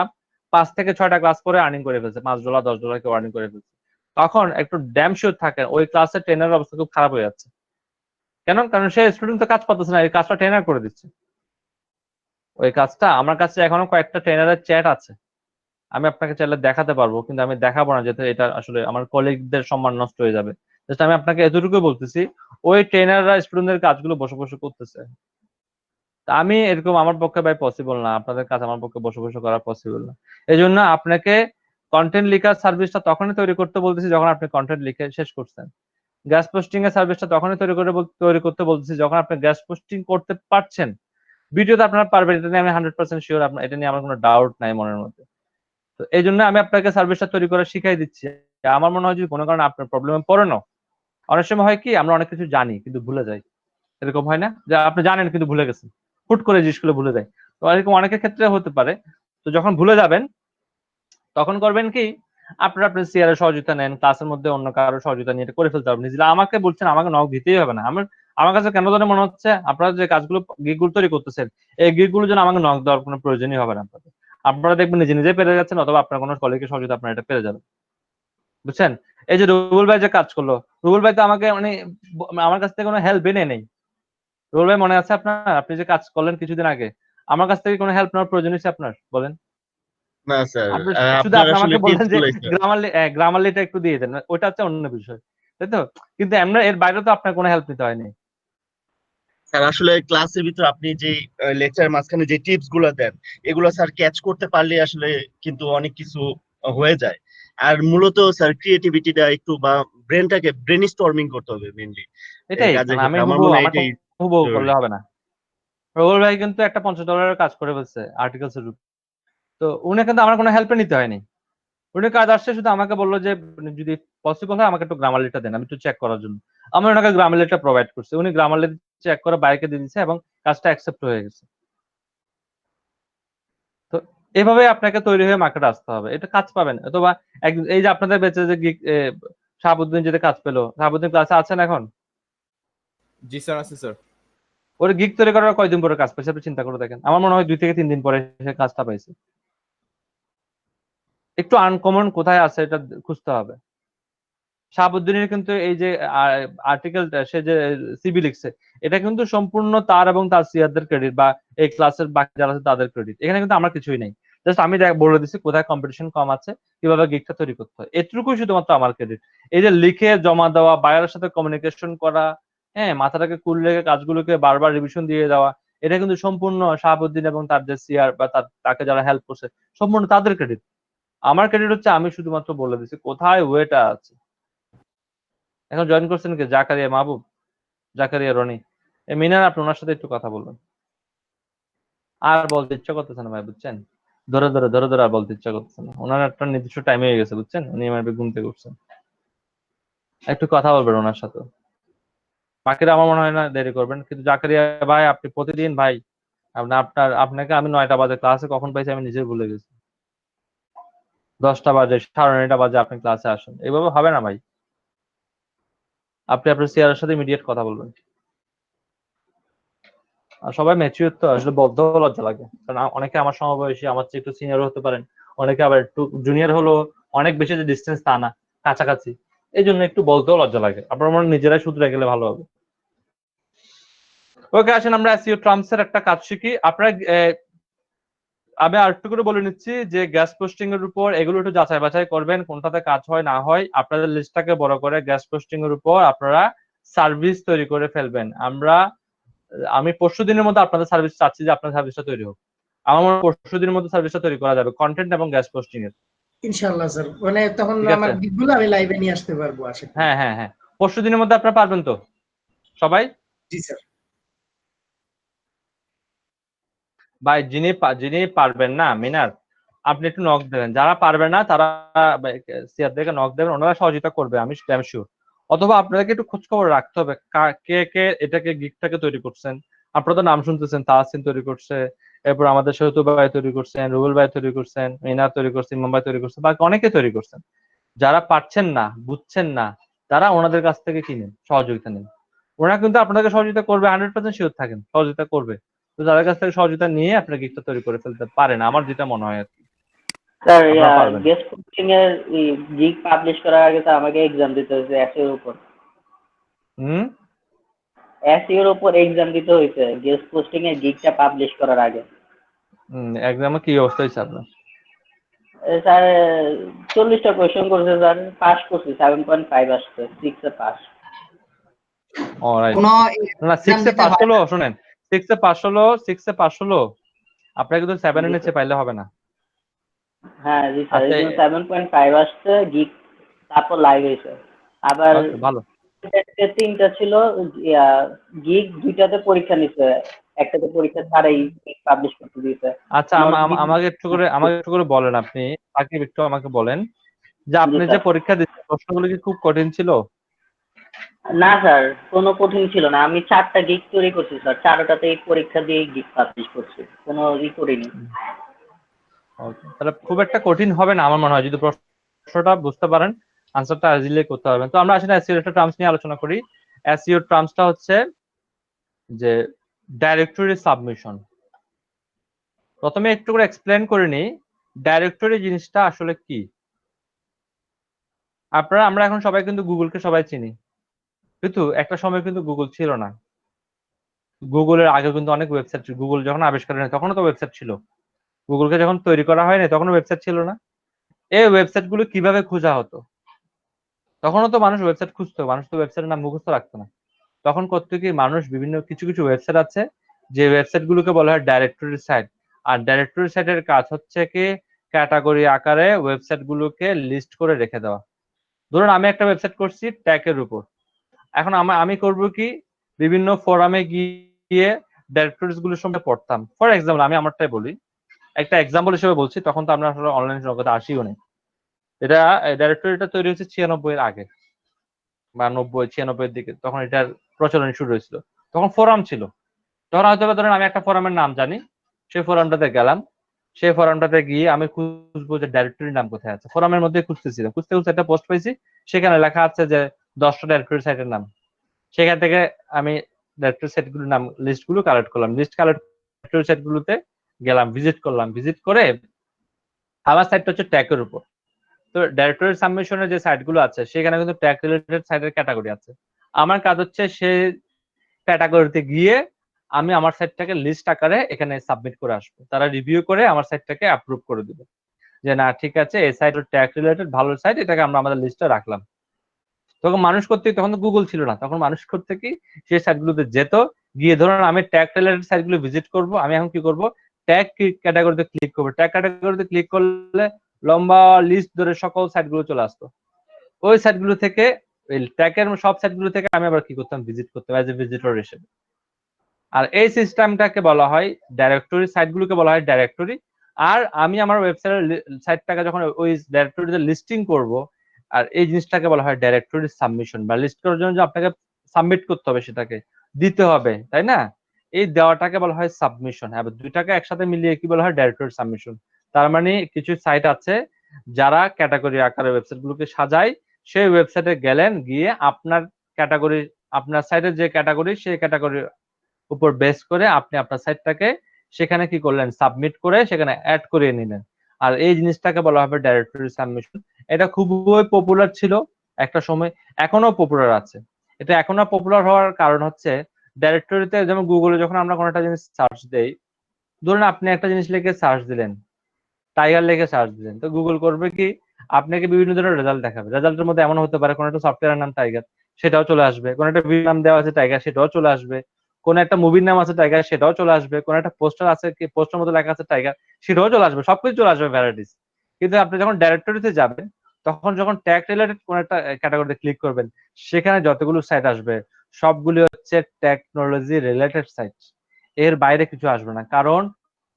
5 থেকে 6টা ক্লাস করে আর্নিং করে ফেলছে, $5 $10 কেউ আর্নিং করে ফেলছে। তখন একটু ড্যাম শিওর থাকেন ওই ক্লাসের ট্রেনারের অবস্থা খুব খারাপ হয়ে যাচ্ছে। কেন? কারণ সে স্টুডেন্ট তো কাজ পাচ্ছে না, এই কাজটা ট্রেনার করে দিচ্ছে। ওই কাজটা আমার কাছে এখনো কয়েকটা ট্রেনারের চ্যাট আছে, আমি আপনাকে চাইলে দেখাতে পারবো, কিন্তু আমি দেখাবো না, যেহেতু এটা আসলে আমার কলিগদের সম্মান নষ্ট হয়ে যাবে। জাস্ট আমি আপনাকে এতটুকু বলতেছি, ওই ট্রেনাররা স্টুডেন্টদের কাজগুলো বসে বসে করতেছে। তা আমি এরকম আমার পক্ষে ভাই পসিবল না, আপনাদের কাজ আমার পক্ষে বসে বসে করা পসিবল না। এই জন্য আপনাকে কন্টেন্ট লেখার সার্ভিসটা তখনই তৈরি করতে বলতেছি যখন আপনি কন্টেন্ট লিখে শেষ করছেন। গ্যাস পোস্টিং এর সার্ভিসটা তখনই তৈরি করতে বলতেছি যখন আপনি গ্যাস পোস্টিং করতে পারছেন। ভিডিওতে আপনারা পারবেন, এটা নিয়ে আমি 100% শিওর, এটা নিয়ে আমার কোনো ডাউট নাই মনের মধ্যে। তো এই জন্য আমি আপনাকে সার্ভিসটা তৈরি করে শিখাই দিচ্ছি। আমার মনে হয় যদি কোনো কারণে আপনার প্রবলেমে পড়েন, অনেক সময় হয় কি আমরা অনেক কিছু জানি কিন্তু ভুলে যাই। এরকম হয় না যে আপনি জানেন কিন্তু ভুলে গেছেন, হুট করে জিনিসগুলো ভুলে যায়। তো এরকম অনেকের ক্ষেত্রে হতে পারে। তো যখন ভুলে যাবেন তখন করবেন কি, আপনার সিআর এর সহযোগিতা নেন, ক্লাসের মধ্যে অন্য কারো সহযোগিতা নিয়ে এটা করে ফেলতে পারবেন। নিজে আমাকে বলছেন আমাকে নক দিতেই হবে না। আমার কাছে কেন জানি মনে হচ্ছে আপনারা যে কাজগুলো গিগগুলো তৈরি করতেছেন, এই গিগগুলোর জন্য আমাকে নক দেওয়ার কোনো প্রয়োজনই হবে না আপনাদের। আপনারা দেখবেন নিজে নিজে পেরে যাচ্ছেন, অথবা আপনার কোনো কলিগের সহযোগিতা আপনারা এটা পেরে যাবেন। বুঝছেন? এই যে রুবেল ভাই যে কাজ করলো, রুবেল ভাই তো আমাকে মানে আমার কাছ থেকে কোনো হেল্প এনে নেই। রুবেল ভাই মনে আছে আপনার? আপনি যে কাজ করলেন কিছুদিন আগে, আমার কাছ থেকে কোনো হেল্প নেওয়ার প্রয়োজন হয়েছে আপনার? বলেন। না স্যার, আপনি শুধু আপনার আপনি আসলে আমাকে বললেন টিপস যে গুলাই স্যার। গ্রামারলিটা একটু দিয়ে দেন, ওটা হচ্ছে অন্য বিষয়, তাই তো? কিন্তু আমরা এর বাইরে তো আপনার কোনো হেল্প নিতে হয়নি। স্যার আসলে ক্লাসের ভিতর আপনি যে লেকচারের মাঝখানে যে টিপস গুলো দেন, এগুলো স্যার ক্যাচ করতে পারলে আসলে কিন্তু অনেক কিছু হয়ে যায়। আর মূলত স্যার ক্রিয়েটিভিটিটা একটু বা ব্রেনটাকে ব্রেন স্টর্মিং করতে হবে মেইনলি এই এটাই, কাজের কারণ আমি ক্ষেত্রে। আমার হুবহু মনে হয় আমারটা এটাই হুবহু করলে জরুরি। হবে না। রুবেল ভাই কিন্তু একটা $50 কাজ করে ফেলছে আর্টিকেলস এর উপর। তো উনি কিন্তু আমার কোনো হেল্প নিতে হয়নি। উনি কাজ আসছে শুধু আমাকে বললো যে যদি পসিবল হয় আমাকে একটু গ্রামারলিটা দেন, আমি একটু চেক করার জন্য। আমি ওনাকে গ্রামারলিটা প্রোভাইড করছি, উনি গ্রামারলি চেক করে বাইকে দিয়ে দিচ্ছে এবং কাজটা অ্যাকসেপ্ট হয়ে গেছে। এভাবে আপনাকে তৈরি হয়ে মার্কেটে আসতে হবে, এটা কাজ পাবেন। অথবা এই যে আপনাদের বেঁচে যে শাহাবুদ্দিন যেটা কাজ পেলো, শাহাবুদ্দিন ক্লাসে আছেন এখন? জি স্যার, আছে স্যার। ওর গিগ তৈরি করার কয়দিন পরে কাজ পাইছে আপনি চিন্তা করে দেখেন। আমার মনে হয় 2 থেকে 3 দিন পরে সে কাজটা পাইছে। একটু আনকমন কোথায় আছে এটা খুঁজতে হবে। শাহাবুদ্দিনের কিন্তু এই যে আর্টিকেলটা সে যে সিবি লিখছে, এটা কিন্তু সম্পূর্ণ তার এবং তার সিয়ারদের ক্রেডিট, বা এই ক্লাসের বাকি যারা আছে তাদের ক্রেডিট। এখানে কিন্তু আমার কিছুই নেই, জাস্ট আমি বলে দিচ্ছি কোথায় কম্পিটিশন কম আছে, কিভাবে গিগটা তৈরি করতে হয়, এটুকুই শুধুমাত্র আমার ক্রেডিট। এই যে লিখে জমা দেওয়া, বায়ারের সাথে কমিউনিকেশন করা, হ্যাঁ, মাথাটাকে কুল রেখে কাজগুলোকে বারবার রিভিশন দিয়ে যাওয়া, এটা কিন্তু সম্পূর্ণ শাহাবুদ্দিন এবং তার যে সিআর বা তাকে যারা হেল্প করছে সম্পূর্ণ তাদের ক্রেডিট। আমার ক্রেডিট হচ্ছে আমি শুধুমাত্র বলে দিচ্ছি কোথায় ওয়েটা আছে। এখন জয়েন করছেন কি জাকারিয়া মাহবুব, জাকারিয়া রনি, মিনার, আপনি ওনার সাথে একটু কথা বলবেন। আর বলতে ইচ্ছা করতেছে না ভাই, বুঝছেন, ধরে ধরে ধরে ধরে আর বলতে ইচ্ছা করতেছে না। ওনার একটা নির্দিষ্ট টাইম হয়ে গেছে, বুঝছেন, উনি আমার ঘুম থেকে উঠছেন। একটু কথা বলবেন ওনার সাথে। বাকিরা আমার মনে হয় না দেরি করবেন, কিন্তু জাকারিয়া ভাই আপনি প্রতিদিন ভাই, আপনাকে আমি 9টা বাজে ক্লাসে কখন পাইছি আমি নিজে ভুলে গেছি। 10টা বাজে, 9:30 বাজে আপনি ক্লাসে আসেন, এইভাবে হবে না ভাই। আপনি আপনার সিআর সাথে ইমিডিয়েট কথা বলবেন। আর সবাই ম্যাচিউর তো, আসলে বলতেও লজ্জা লাগে, কারণ অনেকে আমার সমবয়সী, আমার চেয়ে একটু সিনিয়র হতে পারেন, অনেকে আবার একটু জুনিয়র হলো, অনেক বেশি যে ডিস্টেন্স তা না, কাছাকাছি, এই জন্য একটু বলতেও লজ্জা লাগে। আপনারা মনে নিজেরাই শুধরে গেলে ভালো হবে। ওকে, আসেন আমরা এসইও ট্রাম্পস এর একটা কাজ শিখি। আপনারা আমি আরেকটু করে বলে নিচ্ছি যে গ্যাস পোস্টিং এর উপর এগুলো একটু যাচাই বাছাই করবেন, কোনটাতে কাজ হয় না হয়। আপনাদের লিস্টটাকে বড় করে গ্যাস পোস্টিং এর উপর আপনারা সার্ভিস তৈরি করে ফেলবেন। আমি পরশুদিনের মধ্যে আপনাদের সার্ভিস চাচ্ছি যে আপনার সার্ভিসটা তৈরি হোক। আমার মনে হয় পরশুদিনের মধ্যে সার্ভিসটা তৈরি করা যাবে, কন্টেন্ট এবং গ্যাস পোস্টিং এর। ইনশাআল্লাহ স্যার, মানে তখন ঠিক আমার আছে, দিকগুলো আমি লাইভে নিয়ে আসতে পারবো আশা করি। হ্যাঁ হ্যাঁ হ্যাঁ, পরশুদিনের মধ্যে আপনারা পারবেন তো সবাই? জি স্যার। ভাই যিনি পারবেন না, মিনার, আপনি একটু নক দেবেন। যারা পারবে না তারা সিয়ারদেরকে নক দেবেন, ওনারা সহযোগিতা করবে, আমি শিওর। অথবা আপনাদেরকে একটু খোঁজ খবর রাখতে হবে কে কে এটাকে গিগটাকে তৈরি করছেন। আপনারা তো নাম শুনতেছেন, তাহসিন তৈরি করছে, এরপর আমাদের সৈয়দ ভাই তৈরি করছেন, রুবেল ভাই তৈরি করছেন, মিনার তৈরি করছেন, ইমাম ভাই তৈরি করছেন, বাকি অনেকে তৈরি করছেন। যারা পারছেন না, বুঝছেন না, তারা ওনাদের কাছ থেকে কিনেন, সহযোগিতা নেন। ওনারা কিন্তু আপনাদেরকে সহযোগিতা করবে, 100% শিওর থাকেন, সহযোগিতা করবে। তো যাদের কাছ থেকে সহযোগিতা নিয়ে আপনার গিগটা তৈরি করে ফেলতে পারেন, আমার যেটা মনে হয় আর কি। স্যার আপনারা পারবেন। গেস্ট পোস্টিং এর গিগ পাবলিশ করার আগে তো আমাকে এক্সাম দিতে হয়েছে এসইও এর উপর। এসইও এর উপর এক্সাম দিতে হয়েছে গেস্ট পোস্টিং এর গিগটা পাবলিশ করার আগে। এক্সামে কি অবস্থা হয়েছে আপনার? স্যার 40টা কোয়েশ্চেন করছে স্যার, পাস করছি, 7.5 আসছে, 6 এ পাস। অলরাইট, কোনো না 6 এ দিতে পাস হয় হলো, না। শুনেন, 6 এ পাস হলো, আপনাকে কিন্তু 7 এর নিচে পাইলে হবে না। হ্যাঁ জি স্যার, আচ্ছা, এই জন্য 7.5 আসছে গিগ, তারপর লাইভ হয়েছে। আবার ভালো। 3টা ছিল গিগ, 2টাতে পরীক্ষা নিছে, একটাতে পরীক্ষা ছাড়াই পাবলিশ করতে দিয়েছে। আচ্ছা, আমাকে একটু করে বলেন, আপনি সাকিব একটু আমাকে বলেন যে জি আপনি যে স্যার। পরীক্ষা দিচ্ছেন প্রশ্নগুলো কি খুব কঠিন ছিল? না স্যার, কোনো কঠিন ছিল না। আমি 4টা গিগ তৈরি করছি স্যার, 4টাতেই পরীক্ষা দিয়ে গিগ পাবলিশ করছি, কোনো করিনি। তাহলে খুব একটা কঠিন হবে না আমার মনে হয়, যদি প্রশ্নটা বুঝতে পারেন, আনসারটা ইজিলি করতে পারবেন। তো আমরা আসলে এসইও একটা টার্মস নিয়ে আলোচনা করি। এসইও টার্মসটা হচ্ছে যে ডাইরেক্টরি সাবমিশন। প্রথমে একটু করে এক্সপ্লেন করে নিই ডাইরেক্টরি জিনিসটা আসলে কি। আমরা এখন সবাই কিন্তু গুগলকে সবাই চিনি, কিন্তু একটা সময় কিন্তু গুগল ছিল না। গুগলের আগে কিন্তু অনেক ওয়েবসাইট ছিল, গুগল যখন আবিষ্কার হয় তখনও তো ওয়েবসাইট ছিল। গুগলকে যখন তৈরি করা হয়নি তখনও ওয়েবসাইট ছিল না। এই ওয়েবসাইট গুলো কিভাবে খোঁজা হতো? তখনও তো মানুষ ওয়েবসাইট খুঁজতো, মানুষ তো ওয়েবসাইটের নাম মুখস্থ রাখতো না। তখন করতো কি, মানুষ বিভিন্ন কিছু কিছু ওয়েবসাইট আছে যে ওয়েবসাইট গুলোকে বলা হয় ডাইরেক্টরি সাইট। আর ডাইরেক্টরি সাইটের কাজ হচ্ছে কি ক্যাটাগরি আকারে ওয়েবসাইট গুলোকে লিস্ট করে রেখে দেওয়া। ধরুন আমি একটা ওয়েবসাইট করছি ট্যাগের উপর, এখন আমি করব কি বিভিন্ন ফোরামে গিয়ে ডাইরেক্টরিজ গুলোর সম্পর্কে পড়তাম। ফর এক্সাম্পল আমি আমারটাই বলি, একটা এক্সাম্পল হিসেবে বলছি, তখন তো আমরা আসলে অনলাইন জগতে আসিও নেই। এটা ডাইরেক্টরিটা তৈরি হচ্ছে 96 এর আগে বা 90 96 এর দিকে, তখন এটার প্রচলন শুরু হয়েছিল। তখন ফোরাম ছিল, তখন হয়তো ধরেন আমি একটা ফোরামের নাম জানি, সেই ফোরামটাতে গেলাম, সেই ফোরামটাতে গিয়ে আমি খুঁজবো যে ডাইরেক্টরির নাম কোথায় আছে। ফোরামের মধ্যে খুঁজতেছিলাম, খুঁজতে খুঁজতে একটা পোস্ট পাইছি, সেখানে লেখা আছে যে 10টা ডাইরেক্টরি সাইটের নাম। সেখান থেকে আমি ডাইরেক্টরি সাইটগুলোর নাম লিস্টগুলো কালেক্ট করলাম, লিস্ট কালেক্ট ডাইরেক্টরি সাইটগুলোতে গেলাম, ভিজিট করলাম, ভিজিট করে আমার সাইটটা হচ্ছে ট্যাগের উপর। তো ডাইরেক্টরি সাবমিশনের যে সাইটগুলো আছে সেখানে কিন্তু ট্যাগ রিলেটেড সাইটের ক্যাটাগরি আছে। আমার কাজ হচ্ছে সেই ক্যাটাগরিতে গিয়ে আমি আমার সাইটটাকে লিস্ট আকারে এখানে সাবমিট করে আসবো, তারা রিভিউ করে আমার সাইটটাকে অ্যাপ্রুভ করে দিবে যে না ঠিক আছে এই সাইট ট্যাগ রিলেটেড ভালো সাইট, এটাকে আমরা আমাদের লিস্টে রাখলাম। তখন মানুষ করতে, তখন তো গুগল ছিল না, তখন মানুষ করতে কি সেই সাইটগুলোতে যেত, গিয়ে ধরুন আমি ট্যাগ রিলেটেড সাইটগুলো ভিজিট করব, আমি এখন কি করব ট্যাগ ক্যাটাগরিতে ক্লিক করবো, ট্যাগ ক্যাটাগরিতে ক্লিক করলে লম্বা লিস্ট ধরে সকল সাইটগুলো চলে আসতো। ওই সাইটগুলো থেকে ট্যাগের সব সাইটগুলো থেকে আমি আবার কি করতাম ভিজিট করতাম অ্যাজ এ ভিজিটর হিসেবে। আর এই সিস্টেমটাকে বলা হয় ডাইরেক্টরি, সাইটগুলোকে বলা হয় ডাইরেক্টরি। আর আমি আমার ওয়েবসাইটের সাইটটাকে যখন ওই ডাইরেক্টরিতে লিস্টিং করব, আর এই জিনিসটাকে বলা হয় ডাইরেক্টরি সাবমিশন, বা লিস্ট করার জন্য যে আপনাকে সাবমিট করতে হবে, সেটাকে দিতে হবে, তাই না? এই দেওয়াটাকে বলা হয় সাবমিশন। হ্যাঁ, দুইটাকে একসাথে মিলিয়ে কি বলা হয় ডাইরেক্টরি সাবমিশন। তার মানে কিছু সাইট আছে যারা ক্যাটাগরি আকারে ওয়েবসাইটগুলোকে সাজায়, সেই ওয়েবসাইটে গেলেন, গিয়ে আপনার ক্যাটাগরি, আপনার সাইটের যে ক্যাটাগরি সেই ক্যাটাগরির উপর বেস করে আপনি আপনার সাইটটাকে সেখানে কি করলেন সাবমিট করে সেখানে অ্যাড করিয়ে নিলেন। আর এই জিনিসটাকে বলা হবে ডাইরেক্টরি সাবমিশন। এটা খুবই পপুলার ছিল একটা সময়, এখনো পপুলার আছে। এটা এখনো পপুলার হওয়ার কারণ হচ্ছে ডাইরেক্টরিতে, যেমন গুগলে যখন আমরা কোনো একটা জিনিস সার্চ দেই, ধরুন আপনি একটা জিনিস লিখে সার্চ দিলেন, টাইগার লিখে সার্চ দিলেন, তো গুগল করবে কি আপনাকে বিভিন্ন ধরনের রেজাল্ট দেখাবে। রেজাল্টের মধ্যে এমন হতে পারে কোনো একটা সফটওয়্যারের নাম টাইগার, সেটাও চলে আসবে, কোনো একটা ভিডিওর নাম দেওয়া আছে টাইগার, সেটাও চলে আসবে, কোন একটা মুভির নাম আছে টাইগার, সেটাও চলে আসবে, কোন একটা পোস্টার আছে কি পোস্টার মধ্যে লেখা আছে টাইগার, সেটাও চলে আসবে, সবকিছু চলে আসবে ভ্যারাইটিস। কিন্তু আপনি যখন ডাইরেক্টরিতে যাবেন, তখন যখন ট্যাগ রিলেটেড কোন একটা ক্যাটাগরিতে ক্লিক করবেন, সেখানে যতগুলো সাইট আসবে সবগুলি হচ্ছে টেকনোলজি রিলেটেড সাইট, এর বাইরে কিছু আসবে না। কারণ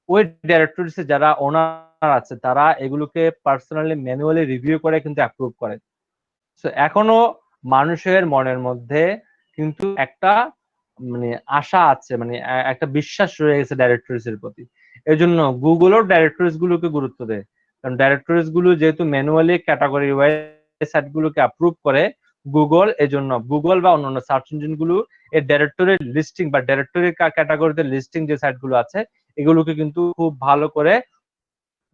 ওই ডাইরেক্টরিতে যারা ওনার আছে তারা এগুলোকে পার্সোনালি ম্যানুয়ালি রিভিউ করে কিন্তু অ্যাপ্রুভ করে। সো এখনো মানুষের মনের মধ্যে কিন্তু একটা মানে আশা আছে, মানে একটা বিশ্বাস রয়ে গেছে ডাইরেক্টরিজ এর প্রতি। এই জন্য গুগলও ডাইরেক্টরিজ গুলোকে গুরুত্ব দেয়, কারণ ডাইরেক্টরিজ গুলো যেহেতু ম্যানুয়ালি ক্যাটাগরি ওয়াইজ সাইট গুলোকে অ্যাপ্রুভ করে গুগল, এই জন্য গুগল বা অন্যান্য সার্চ ইঞ্জিন গুলো এই ডাইরেক্টরির লিস্টিং বা ডাইরেক্টরি ক্যাটাগরিতে লিস্টিং যে সাইট গুলো আছে এগুলোকে কিন্তু খুব ভালো করে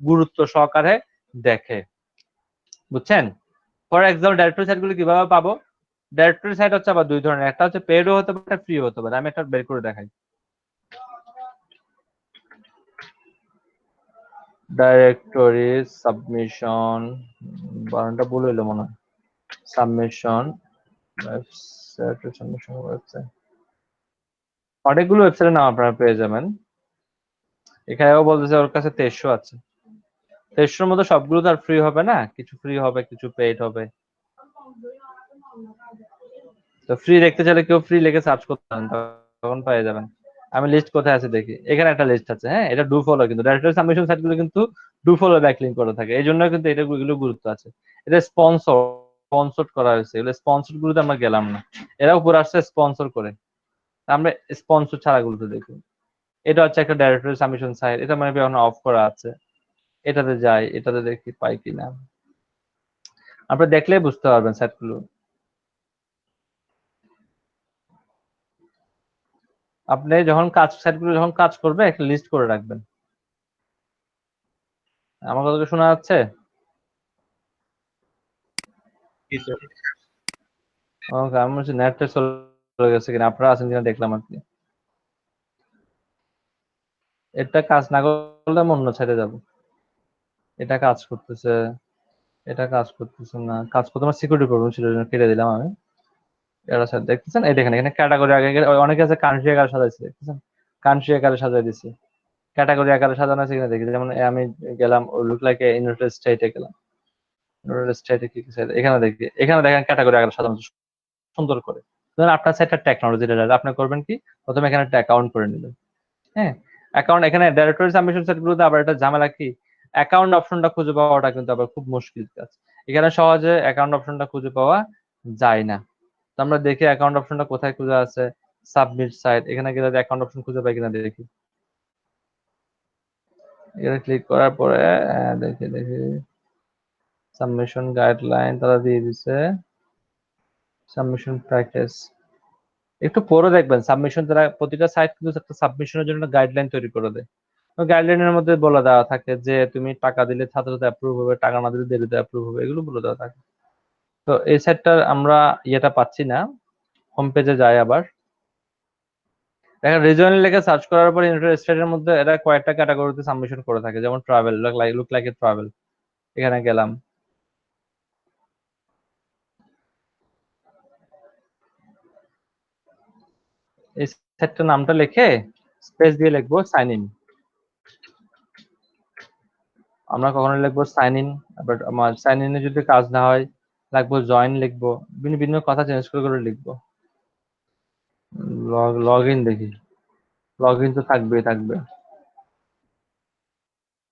গুরুত্ব সহকারে দেখে, বুঝছেন? ফর এক্সাম্পল ডাইরেক্টরি সাইট গুলো কিভাবে পাবো? ডাইরেক্টরি সাইট হচ্ছে আবার দুই ধরনের, একটা হচ্ছে পেইডও হতে পারে, ফ্রি হতে পারে। আমি একটা বের করে দেখাই। ডাইরেক্টরি সাবমিশন, বানানটা ভুল হইলো মনে হয়, সাবমিশন ওয়েবসাইট, সাবমিশন ওয়েবসাইট, অনেকগুলো ওয়েবসাইটের নাম আপনারা পেয়ে যাবেন। এখানেও বলতেছে ওর কাছে 2300 আছে, 2300 মধ্যে সবগুলো তো আর ফ্রি হবে না, কিছু ফ্রি হবে কিছু পেইড হবে। তো ফ্রি দেখতে চাইলে কেউ ফ্রি লিখে সার্চ করতে পারেন, তখন পেয়ে যাবেন। আমি লিস্ট কোথায় আছে দেখি, এখানে একটা লিস্ট আছে। হ্যাঁ, এটা ডু ফলো, কিন্তু ডাইরেক্টরি সাবমিশন সাইটগুলো কিন্তু ডু ফলো ব্যাকলিংক করে থাকে, এই জন্য কিন্তু এটা এগুলো গুরুত্ব আছে। এটা স্পন্সর করা হয়েছে, এগুলো স্পন্সর গুলোতে আমরা গেলাম না, এরা উপর আসছে স্পন্সর করে, আমরা স্পন্সর ছাড়া গুলোতে দেখি। এটা হচ্ছে একটা ডাইরেক্টরি সাবমিশন সাইট, এটা মানে এখন অফ করা আছে। এটাতে যাই, এটাতে দেখি পাই কিনা, আপনি দেখলেই বুঝতে পারবেন সাইটগুলো। আপনি যখন সাইটগুলো যখন কাজ করবে একটা লিস্ট করে রাখবেন। আমার কথা শোনা যাচ্ছে? ওকে, আমি বলছি নেটটা চলে গেছে কিনা, আপনারা আছেন কিনা দেখলাম আর কি। এটা কাজ না করলে আমি অন্য সাইডে যাব। এটা কাজ করতেছে, এটা কাজ করতেছে না, কাজ করতে আমার সিকিউরিটি প্রবলেম ছিল, কেটে দিলাম আমি। এটা স্যার দেখতেছেন, এই দেখেন এখানে ক্যাটাগরি আগে অনেকে আছে কান্ট্রি আকারে সাজাইছে, দেখতেছেন কান্ট্রি আকারে সাজাই দিছে, ক্যাটাগরি আকারে সাজানো আছে কিনা দেখি। যেমন আমি গেলাম লুক লাইক ইউনাইটেড স্টেটে গেলাম, ইউনাইটেড স্টেটে কি সাইড, এখানে দেখি, এখানে দেখেন ক্যাটাগরি আকারে সাজানো সুন্দর করে। ধরুন আপনার সাইটটা টেকনোলজি রিলেটেড, আপনি করবেন কি প্রথমে এখানে একটা অ্যাকাউন্ট করে নেবেন। হ্যাঁ, অ্যাকাউন্ট, এখানে ডাইরেক্টরি সাবমিশন সাইটগুলোতে আবার একটা ঝামেলা কি, অ্যাকাউন্ট অপশনটা খুঁজে পাওয়াটা কিন্তু আবার খুব মুশকিল কাজ। এখানে সহজে অ্যাকাউন্ট অপশনটা খুঁজে পাওয়া যায় না। তো আমরা দেখি অ্যাকাউন্ট অপশনটা কোথায় খুঁজে আছে, সাবমিট সাইট, এখানে গেলে অ্যাকাউন্ট অপশন খুঁজে পাই কিনা দেখি। এটা ক্লিক করার পরে দেখি সাবমিশন গাইডলাইন তারা দিয়ে দিছে, সাবমিশন প্র্যাকটিস। একটু পরে দেখবেন সাবমিশন, তারা প্রতিটা সাইট কিন্তু একটা সাবমিশনের জন্য গাইডলাইন তৈরি করে দেয়। গাইডলাইনের মধ্যে বলে দেওয়া থাকে যে তুমি টাকা দিলে সাথে সাথে অ্যাপ্রুভ হবে, টাকা না দিলে দেরিতে অ্যাপ্রুভ হবে, এগুলো বলে দেওয়া থাকে। তো এই সাইটটার আমরা ইয়েটা পাচ্ছি না, হোম পেজে যাই আবার। দেখেন রিজনাল লেখা সার্চ করার পর ইউনাইটেড স্টেটের মধ্যে এরা কয়েকটা ক্যাটাগরিতে সাবমিশন করে থাকে, যেমন travel, look like a travel. এখানে গেলাম, এই সাইটটার নামটা লিখে স্পেস দিয়ে লিখবো সাইন ইন। আমরা কখনো লিখবো সাইন ইন, বাট আমার সাইন ইনে যদি কাজ না হয় লাগবো জয়েন লিখবো, বিভিন্ন কথা চেঞ্জ করে লিখবো। লগ ইন দেখি, লগ ইন তো থাকবেই থাকবে,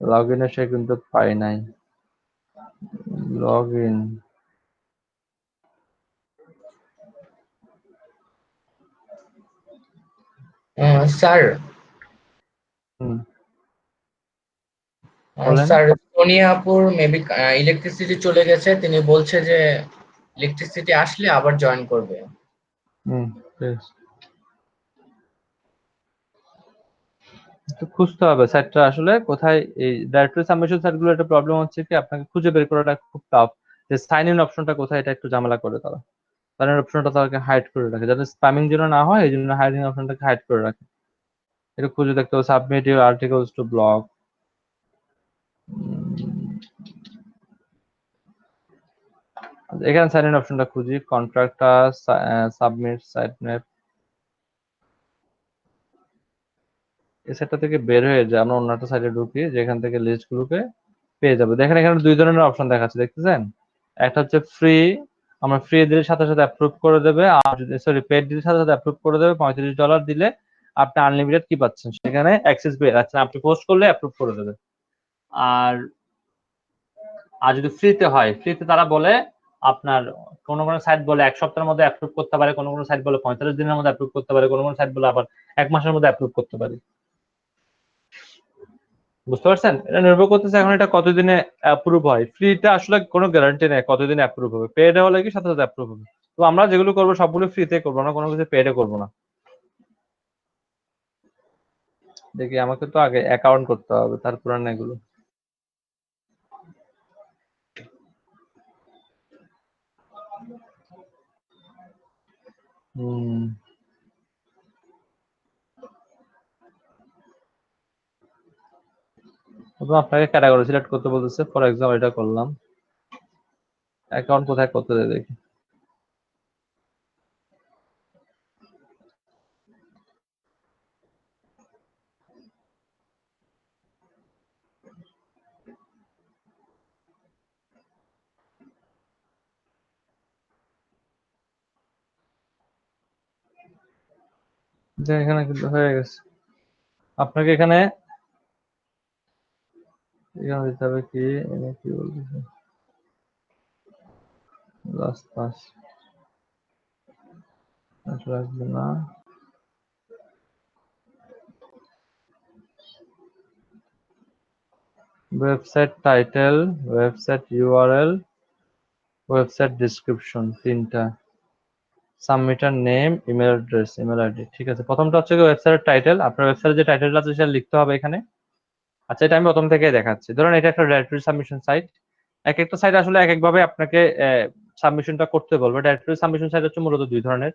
লগ ইনে সে কিন্তু পাই নাই। লগ ইন স্যার বলেন। স্যার সোনিয়াপুর মেবি ইলেকট্রিসিটি চলে গেছে, তিনি বলছে যে ইলেকট্রিসিটি আসলে আবার জয়েন করবে। বেশ। একটু খুঁজতে হবে সাইটটা আসলে কোথায়। এই ডাইরেক্টরি সাবমিশন সাইটগুলো একটা প্রবলেম হচ্ছে কি, আপনাকে খুঁজে বের করাটা খুব টাফ, যে সাইন ইন অপশনটা কোথায়, এটা একটু ঝামেলা করে তারা। সাইন ইন অপশনটা তাদেরকে হাইড করে রাখে, যাতে স্প্যামিং যেন না হয়, এই জন্য হাইডিং অপশনটাকে হাইড করে রাখে। এটা খুঁজে দেখতে হবে, submit your articles to blog. এখানে সাইন ইন অপশনটা খুঁজি, কন্ট্রাক্টটা সাবমিট সাইট ম্যাপ। এই সাইটটা থেকে বের হয়ে যায়, আমরা অন্য একটা সাইটে ঢুকি যেখান থেকে লিস্ট গুলোকে পেয়ে যাবে। দেখেন এখানে দুই ধরনের অপশন দেখাচ্ছে, দেখতেছেন? একটা হচ্ছে ফ্রি, আমরা ফ্রি দিলে সাথে সাথে অ্যাপ্রুভ করে দেবে, আর যদি সরি পেড দিলে সাথে সাথে অ্যাপ্রুভ করে দেবে। $35 দিলে আপনি আনলিমিটেড কি পাচ্ছেন, সেখানে অ্যাক্সেস পেয়ে যাচ্ছেন, আপনি পোস্ট করলে অ্যাপ্রুভ করে দেবে। আর আর যদি ফ্রিতে হয়, ফ্রিতে তারা বলে আপনার কোনো সাইট বলে 1 সপ্তাহের মধ্যে অ্যাপ্রুভ করতে পারে, কোনো সাইট বলে 45 দিনের মধ্যে অ্যাপ্রুভ করতে পারে, কোনো সাইট বলে আবার 1 মাসের মধ্যে অ্যাপ্রুভ করতে পারে। বুঝতে পারছেন? এটা নির্ভর করতেছে এখন এটা কতদিনে অ্যাপ্রুভ হয়। ফ্রিটা আসলে কোনো গ্যারান্টি নেই কতদিনে অ্যাপ্রুভ হবে, পেড হলে কি সাথে সাথে অ্যাপ্রুভ হবে। তো আমরা যেগুলো করবো সবগুলো ফ্রিতে করবো না, কোনো কিছু পেডে করবো না। দেখি আমাকে তো আগে অ্যাকাউন্ট করতে হবে, তারপর না এগুলো। আপনাকে ক্যাটাগরি সিলেক্ট করতে বলতেছে, ফর এক্সাম্পল এটা করলাম। অ্যাকাউন্ট কোথায় করতে দেয় দেখি। এখানে কিন্তু হয়ে গেছে। আপনাকে এখানে দিতে হবে কি, কি বলতেছে লাস্ট পাস লাগবে না। Website title, website URL, website description, তিনটা। Submitter name, email address, email ID. ঠিক আছে, প্রথমটা হচ্ছে ওয়েবসাইটের টাইটেল। আপনার ওয়েবসাইটের যে টাইটেলটা আছে সেটা লিখতে হবে এখানে। আচ্ছা, এটা আমি প্রথম থেকেই দেখাচ্ছি। ধরুন এটা একটা ডাইরেক্টরি সাবমিশন সাইট। এক একটা সাইট আসলে এক একভাবে আপনাকে সাবমিশনটা করতে বলবে। ডাইরেক্টরি সাবমিশন সাইট হচ্ছে মূলত দুই ধরনের।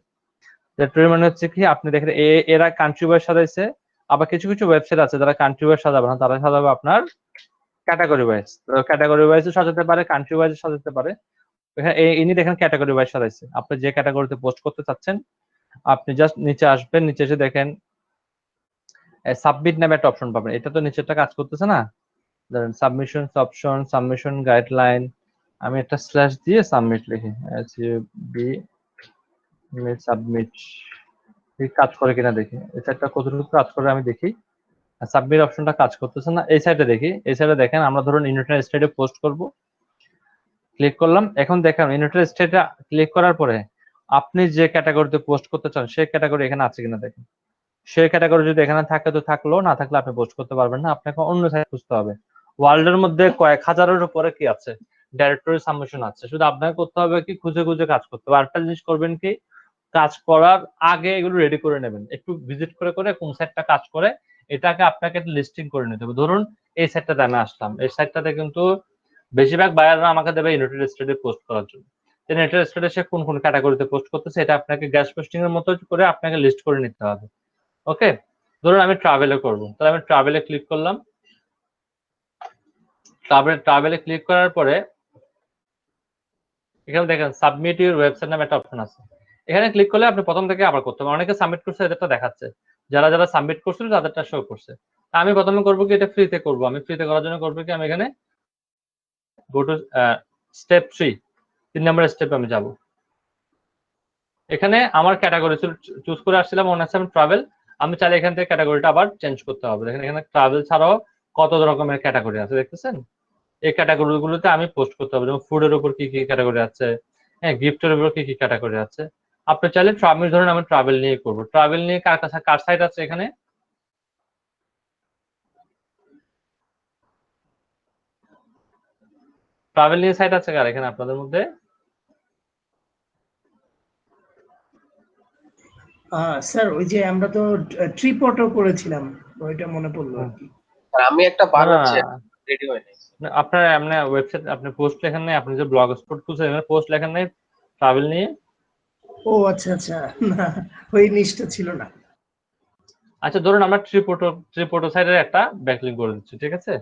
ডাইরেক্টরি মানে হচ্ছে কি, আপনি দেখেন এরা কান্ট্রি ওয়াইজ সাজাইছে, আবার কিছু কিছু ওয়েবসাইট আছে যারা কান্ট্রি ওয়াইজ সাজাবে না, তারা সাজাবে আপনার ক্যাটাগরি ওয়াইজ। ক্যাটাগরি ওয়াইজও সাজাতে পারে, কান্ট্রি ওয়াইজও সাজাতে পারে। ইনি দেখেন ক্যাটাগরি ওয়াইজ সাজাইছে। আপনি যে ক্যাটাগরিতে পোস্ট করতে চাচ্ছেন, আপনি জাস্ট নিচে আসবেন, নিচে এসে দেখেন সাবমিট নামে একটা অপশন পাবেন। এটা তো নিচেরটা কাজ করতেছে না, ধরেন সাবমিশন অপশন, সাবমিশন গাইডলাইন। আমি একটা স্ল্যাশ দিয়ে সাবমিট লিখি, সাবমিট কাজ করে কিনা দেখি। এই সাইটটা কতটুকু কাজ করে আমি দেখি। সাবমিট অপশনটা কাজ করতেছে না। এই সাইডে দেখি, এই সাইডে দেখেন আমরা ধরুন ইউনাইটেড স্টেটে পোস্ট করব, ক্লিক করলাম। এখন দেখেন ইউনাইটেড স্টেটে ক্লিক করার পরে আপনি যে ক্যাটাগরিতে পোস্ট করতে চান সেই ক্যাটাগরি এখানে আছে কিনা দেখেন। সেই ক্যাটাগরি যদি এখানে থাকে তো থাকলো, না থাকলে আপনি পোস্ট করতে পারবেন না, আপনাকে অন্য সাইট খুঁজতে হবে। ওয়ার্ল্ডের মধ্যে কয়েক হাজারের উপরে কি আছে, ডাইরেক্টরি সাবমিশন আছে, শুধু আপনাকে করতে হবে কি খুঁজে খুঁজে কাজ করতে হবে। আরেকটা জিনিস করবেন কি, কাজ করার আগে এগুলো রেডি করে নেবেন, একটু ভিজিট করে করে কোন সাইটটা কাজ করে এটাকে আপনাকে লিস্টিং করে নিতে হবে। ধরুন এই সাইটটাতে আমি আসলাম, এই সাইটটাতে কিন্তু বেশিরভাগ বায়াররা আমাকে দেবে ইউনাইটেড স্টেটে পোস্ট করার জন্য। ইউনাইটেড স্টেটে সে কোন কোন ক্যাটাগরিতে পোস্ট করতেছে এটা আপনাকে গ্যাস পোস্টিং এর মতো করে আপনাকে লিস্ট করে নিতে হবে। ওকে, ধরুন আমি ট্রাভেলে করব, তাহলে আমি ট্রাভেলে ক্লিক করলাম। ট্রাভেলে ক্লিক করার পরে এখানে দেখেন সাবমিট ইউর ওয়েবসাইট নামে একটা অপশন আছে, এখানে ক্লিক করলে আপনি প্রথম থেকে আবার করতে হবে। অনেকে সাবমিট করছে এদেরটা দেখাচ্ছে, যারা যারা সাবমিট করছিল তাদেরটা শো করছে। আমি প্রথমে করবো কি, এটা ফ্রিতে করবো। আমি ফ্রিতে করার জন্য করবো কি, আমি এখানে গো টু স্টেপ 3 নম্বর স্টেপে আমি যাব। এখানে আমার ক্যাটাগরি চুজ করে আসছিলাম মনে আছে আমি ট্রাভেল, আমি চাইলে এখান থেকে ক্যাটাগরিটা আবার চেঞ্জ করতে হবে। দেখেন এখানে ট্রাভেল ছাড়াও কত রকমের ক্যাটাগরি আছে দেখতেছেন। এই ক্যাটাগরি গুলোতে আমি পোস্ট করতে হবে, যেমন ফুডের উপর কি কি ক্যাটাগরি আছে, হ্যাঁ গিফটের উপর কি কি ক্যাটাগরি আছে। আপনি চাইলে ট্রাভেল, ধরুন আমি ট্রাভেল নিয়ে করবো, ট্রাভেল নিয়ে কার কাছে কার সাইট আছে, এখানে ট্রাভেল নিয়ে সাইট আছে কার এখানে আপনাদের মধ্যে? স্যার ওই যে আমরা তো ট্রিপটও করেছিলাম, ওইটা মনে পড়লো আর কি। আমি একটা বানাচ্ছি, রেডি হয়নি। আপনার এমনি ওয়েবসাইট আপনি পোস্ট লেখেন নাই, আপনি যে ব্লগ স্পট খুলছেন এখানে পোস্ট লেখেন নাই ট্রাভেল নিয়ে? ও আচ্ছা আচ্ছা, না ওই নিচটা ছিল না। আচ্ছা ধরুন আমরা ট্রিপটো সাইটের একটা ব্যাকলিংক করে দিচ্ছি, ঠিক আছে?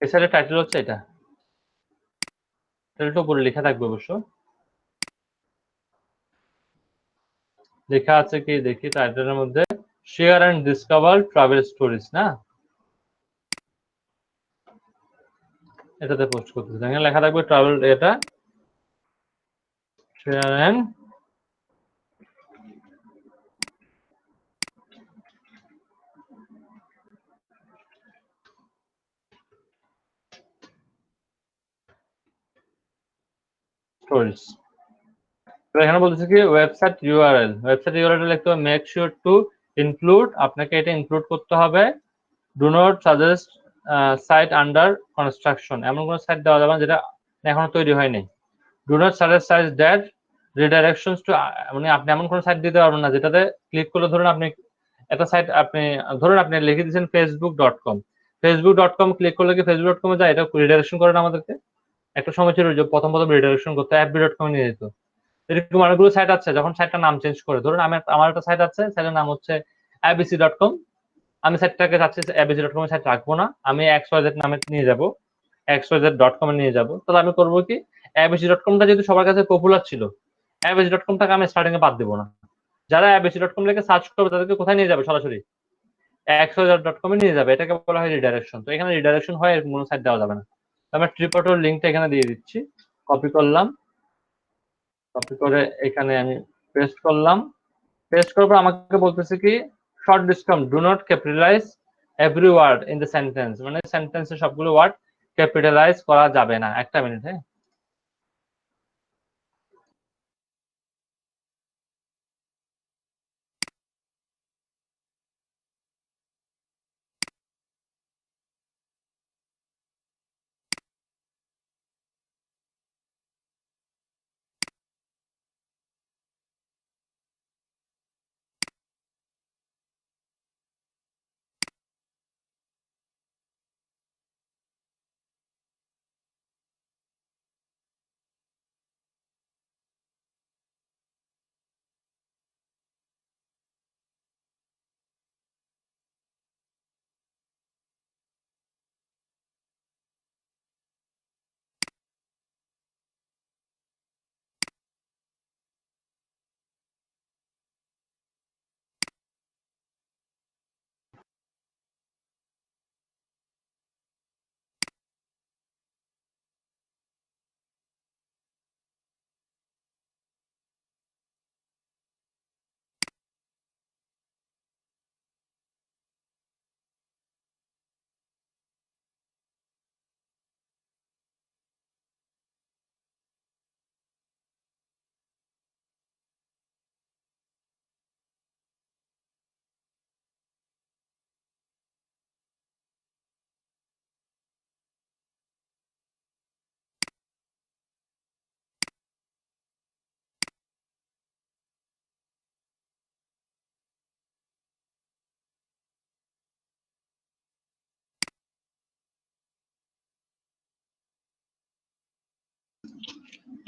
এই সাইটের টাইটেল হচ্ছে এটা, টাইটেলটা উপরে লেখা থাকবে অবশ্য। লেখা আছে কি দেখি টাইটেলের মধ্যে, share and discover travel stories, না? এটাতে পোস্ট করতেছি, এখানে লেখা থাকবে ট্রাভেল, এটা শেয়ার এন্ড স্টোরিজ। এখানে বলতেছে কি ওয়েবসাইট ইউআরএল, ওয়েবসাইট ইউআরএল লিখতে হবে মেক শিওর টু ইনক্লুড, আপনাকে এটা ইনক্লুড করতে হবে। Do not suggest site under construction, এমন কোনো সাইট দেওয়া যাবে না যেটা এখনো তৈরি হয়নি। Do not suggest site that redirections to, মানে আপনি এমন কোনো সাইট দিতে পারবেন না যেটাতে ক্লিক করলে ধরুন আপনি একটা সাইট ধরুন আপনি লিখে দিয়েছেন facebook.com, facebook.com ক্লিক করলে কি facebook.com এ যায়, এটা রিডাইরেকশন করে না আমাদেরকে? একটা সময় ছিল যে প্রথম রিডাইরেকশন করতে fb.com নিয়ে যেত। এরকম অনেকগুলো সাইট আছে, যখন সাইটটার নাম চেঞ্জ করে, ধরুন আমার একটা সাইট আছে, সাইটের নাম হচ্ছে abc.com, আমি সাইটটাকে চাচ্ছি abc.com এর সাইট রাখবো না, আমি xyz নামে নিয়ে যাব, xyz.com এ নিয়ে যাব। তাহলে আমি করবো কি, abc.com টা যেহেতু সবার কাছে পপুলার ছিল, abc.com টাকে আমি স্টার্টিং এ বাদ দেবো না। যারা abc.com লিখে সার্চ করবে তাদেরকে কোথায় নিয়ে যাবে, সরাসরি xyz.com এ নিয়ে যাবে। এটাকে বলা হয় রিডাইরেকশন। তো এখানে রিডাইরেকশন হয় এরকম কোনো সাইট দেওয়া যাবে না। আমি ট্রিপটোর লিঙ্কটা এখানে দিয়ে দিচ্ছি, কপি করলাম, কপি করে এখানে আমি পেস্ট করলাম। পেস্ট করার পর আমাকে বলতেছে কি short discount, do not capitalise every word in the sentence, মানে সেন্টেন্সে সবগুলো ওয়ার্ড ক্যাপিটালাইজ করা যাবে না। একটা মিনিট, হ্যাঁ।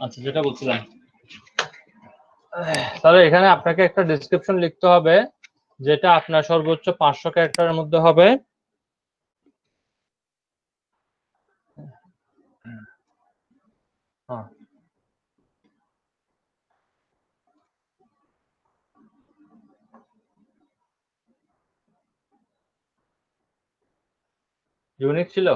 আচ্ছা, যেটা বলছিলাম তাহলে এখানে আপনাকে একটা ডেসক্রিপশন লিখতে হবে যেটা আপনার সর্বোচ্চ 500 ক্যারেক্টারের মধ্যে হবে। হ্যাঁ, ইউনিক ছিল।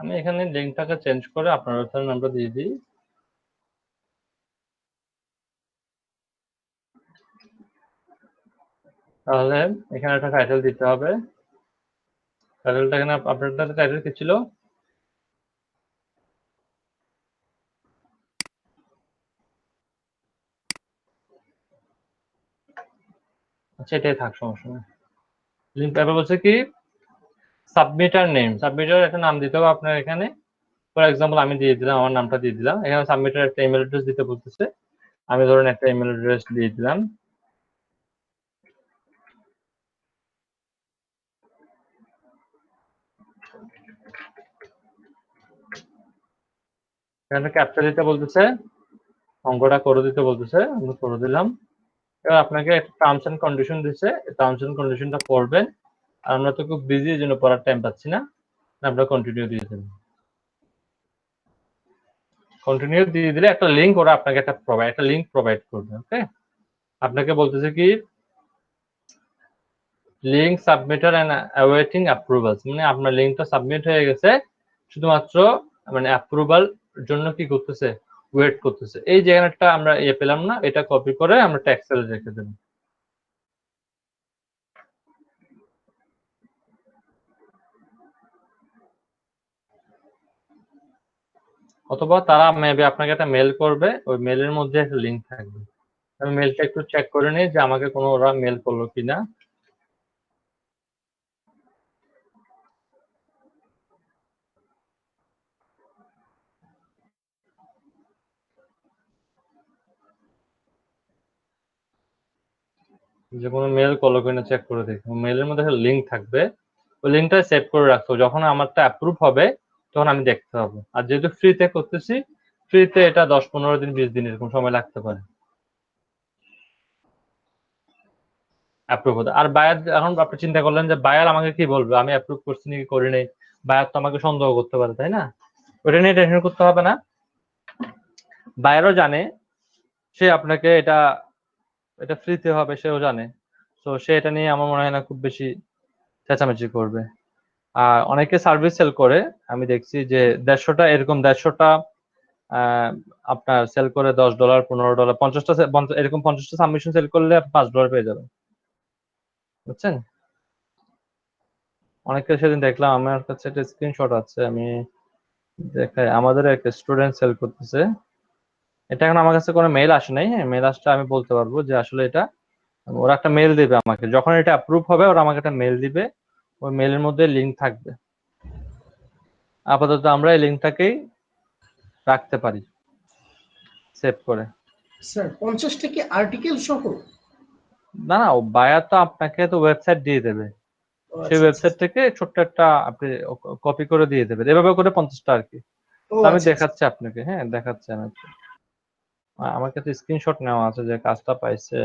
আমি এখানে লিঙ্কটাকে চেঞ্জ করে আপনার ওয়েবসাইট নামটা দিয়ে দিই। তাহলে এখানে একটা টাইটেল দিতে হবে। টাইটেলটা এখানে আপনার টাইটেল কি ছিল? আচ্ছা, এটাই থাক, সমস্যা নেই। লিঙ্ক তারপর বলছে কি সাবমিটার নেম, সাবমিটার একটা নাম দিতে হবে আপনার এখানে। ফর এক্সাম্পল আমি দিয়ে দিলাম, আমার নামটা দিয়ে দিলাম। এখানে সাবমিটার একটা ইমেল অ্যাড্রেস দিতে বলতেছে, আমি ধরুন একটা ইমেল অ্যাড্রেস দিয়ে দিলাম। এখানে ক্যাপচা দিতে বলতেছে, অঙ্কটা করে দিতে বলতেছে, আমি করে দিলাম। এবার আপনাকে একটা টার্মস এন্ড কন্ডিশন দিচ্ছে, টার্মস এন্ড কন্ডিশনটা পড়বেন। আর আমরা তো খুব বিজি, এই জন্য পড়ার টাইম পাচ্ছি না, আমরা কন্টিনিউ দিয়ে দেবেন। কন্টিনিউ দিয়ে দিলে একটা লিঙ্ক ওরা আপনাকে একটা লিঙ্ক প্রোভাইড করবে। ওকে, আপনাকে বলতেছে কি link submitter and awaiting approvals, মানে আপনার লিঙ্কটা সাবমিট হয়ে গেছে, শুধুমাত্র মানে অ্যাপ্রুভাল জন্য কি করতেছে, ওয়েট করতেছে। এই জায়গাটা আমরা পেলাম না, এটা কপি করে আমরা টেক্সটে রেখে দেব। অথবা তারা মেবি আপনাকে একটা মেল করবে, ওই মেলের মধ্যে একটা লিঙ্ক থাকবে। আমি মেলটা একটু চেক করে নিই যে আমাকে কোনো ওরা মেল করলো কিনা। যে কোনো মেল করলো কিনা চেক করে দেখি। মেলের মধ্যে একটা লিঙ্ক থাকবে, ওই লিঙ্কটা সেভ করে রাখতে হবে। যখন আমারটা অ্যাপ্রুভ হবে তখন আমি দেখতে পাবো। আর যেহেতু ফ্রিতে করতেছি, ফ্রিতে এটা 10-15 দিন 20 দিন এরকম সময় লাগতে পারে অ্যাপ্রুভ হতে। আর বায়ার, এখন আপনি চিন্তা করলেন যে বায়ার আমাকে কি বলবে, আমি অ্যাপ্রুভ করছি নাকি করি নাই, বায়ার তো আমাকে সন্দেহ করতে পারে, তাই না? ওটা নিয়ে টেনশন করতে হবে না। বায়ারও জানে সে আপনাকে এটা এটা ফ্রিতে হবে, সেও জানে। তো সে এটা নিয়ে আমার মনে হয় না খুব বেশি চেঁচামেচি করবে। আর অনেকে সার্ভিস সেল করে, আমি দেখছি যে 150টা এরকম 150টা আপনার সেল করে $10, $15, 50টা এরকম 50টা সাবমিশন সেল করলে $5 পেয়ে যাবেন, বুঝছেন? অনেকে সেদিন দেখলাম, আমার কাছে একটা স্ক্রিনশট আছে, আমি দেখাই। আমাদের একটা স্টুডেন্ট সেল করতেছে, এটা এখন আমার কাছে কোনো মেল আসে নাই। হ্যাঁ, মেল আসলে আমি বলতে পারবো যে আসলে এটা, ওরা একটা মেল দিবে আমাকে যখন এটা অ্যাপ্রুভ হবে, ওরা আমাকে একটা মেল দিবে, ওই মেলের মধ্যে লিঙ্ক থাকবে। আপাতত আমরা এই লিঙ্কটাকেই রাখতে পারি সেভ করে। স্যার 50টা কি আর্টিকেল সহ? না না, বায়ার তো আপনাকে তো ওয়েবসাইট দিয়ে দেবে, ও সেই আচ্ছা ওয়েবসাইট থেকে ছোট্ট একটা আপনি কপি করে দিয়ে দেবেন, এভাবে করে 50টা আর কি। ও তো আমি আচ্ছা দেখাচ্ছি আপনাকে, হ্যাঁ দেখাচ্ছি আমি। আমার কাছে স্ক্রিনশট নেওয়া আছে যে কাজটা পাইছে।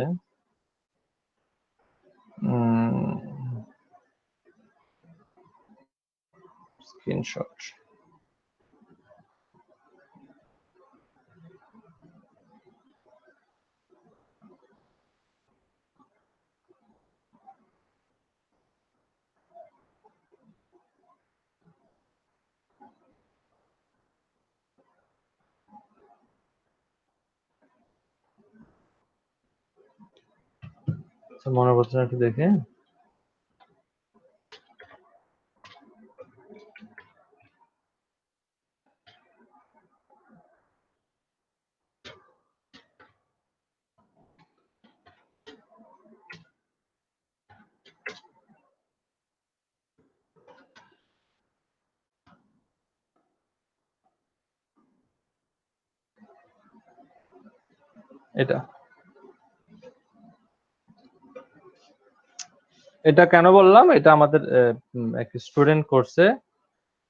স্ক্রিনশট, মনে পড়ছে না, একটু দেখে। এটা কেন বললাম, এটা আমাদের এক স্টুডেন্ট করছে,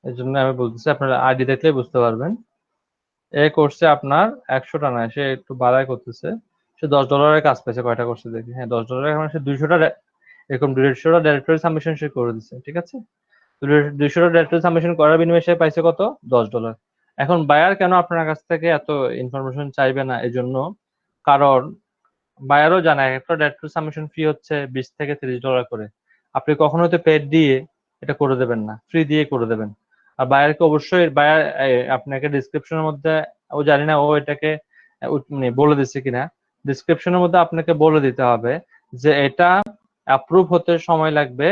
এই জন্য আমি বলতেছি, আপনারা আইডি দেখলেই বুঝতে পারবেন। এ করছে আপনার 100 টা না, সে একটু বাড়াই করতেছে, সে $10 কাজ পেয়েছে। কয়টা করছে দেখি, হ্যাঁ $10 মানে সে 200টা এরকম 150টা ডাইরেক্টরি সাবমিশন সে করে দিচ্ছে, ঠিক আছে। 200টা ডাইরেক্টরি সাবমিশন করার বিনিময়ে সে পাইছে কত, $10। এখন বায়ার কেন আপনার কাছ থেকে এত ইনফরমেশন চাইবে না, এই জন্য কারণ বায়ারও জানে একটা ডাইরেক্টরি সাবমিশন ফি হচ্ছে $20 থেকে $30 করে। আপনি কখনো তো পেড দিয়ে এটা করে দেবেন না, ফ্রি দিয়ে করে দেবেন। আর বায়ারকে অবশ্যই, বায়ার আপনাকে ডিসক্রিপশনের মধ্যে, ও জানি না ও এটাকে বলে দিচ্ছে কিনা, ডিসক্রিপশনের মধ্যে আপনাকে বলে দিতে হবে যে এটা অ্যাপ্রুভ হতে সময় লাগবে,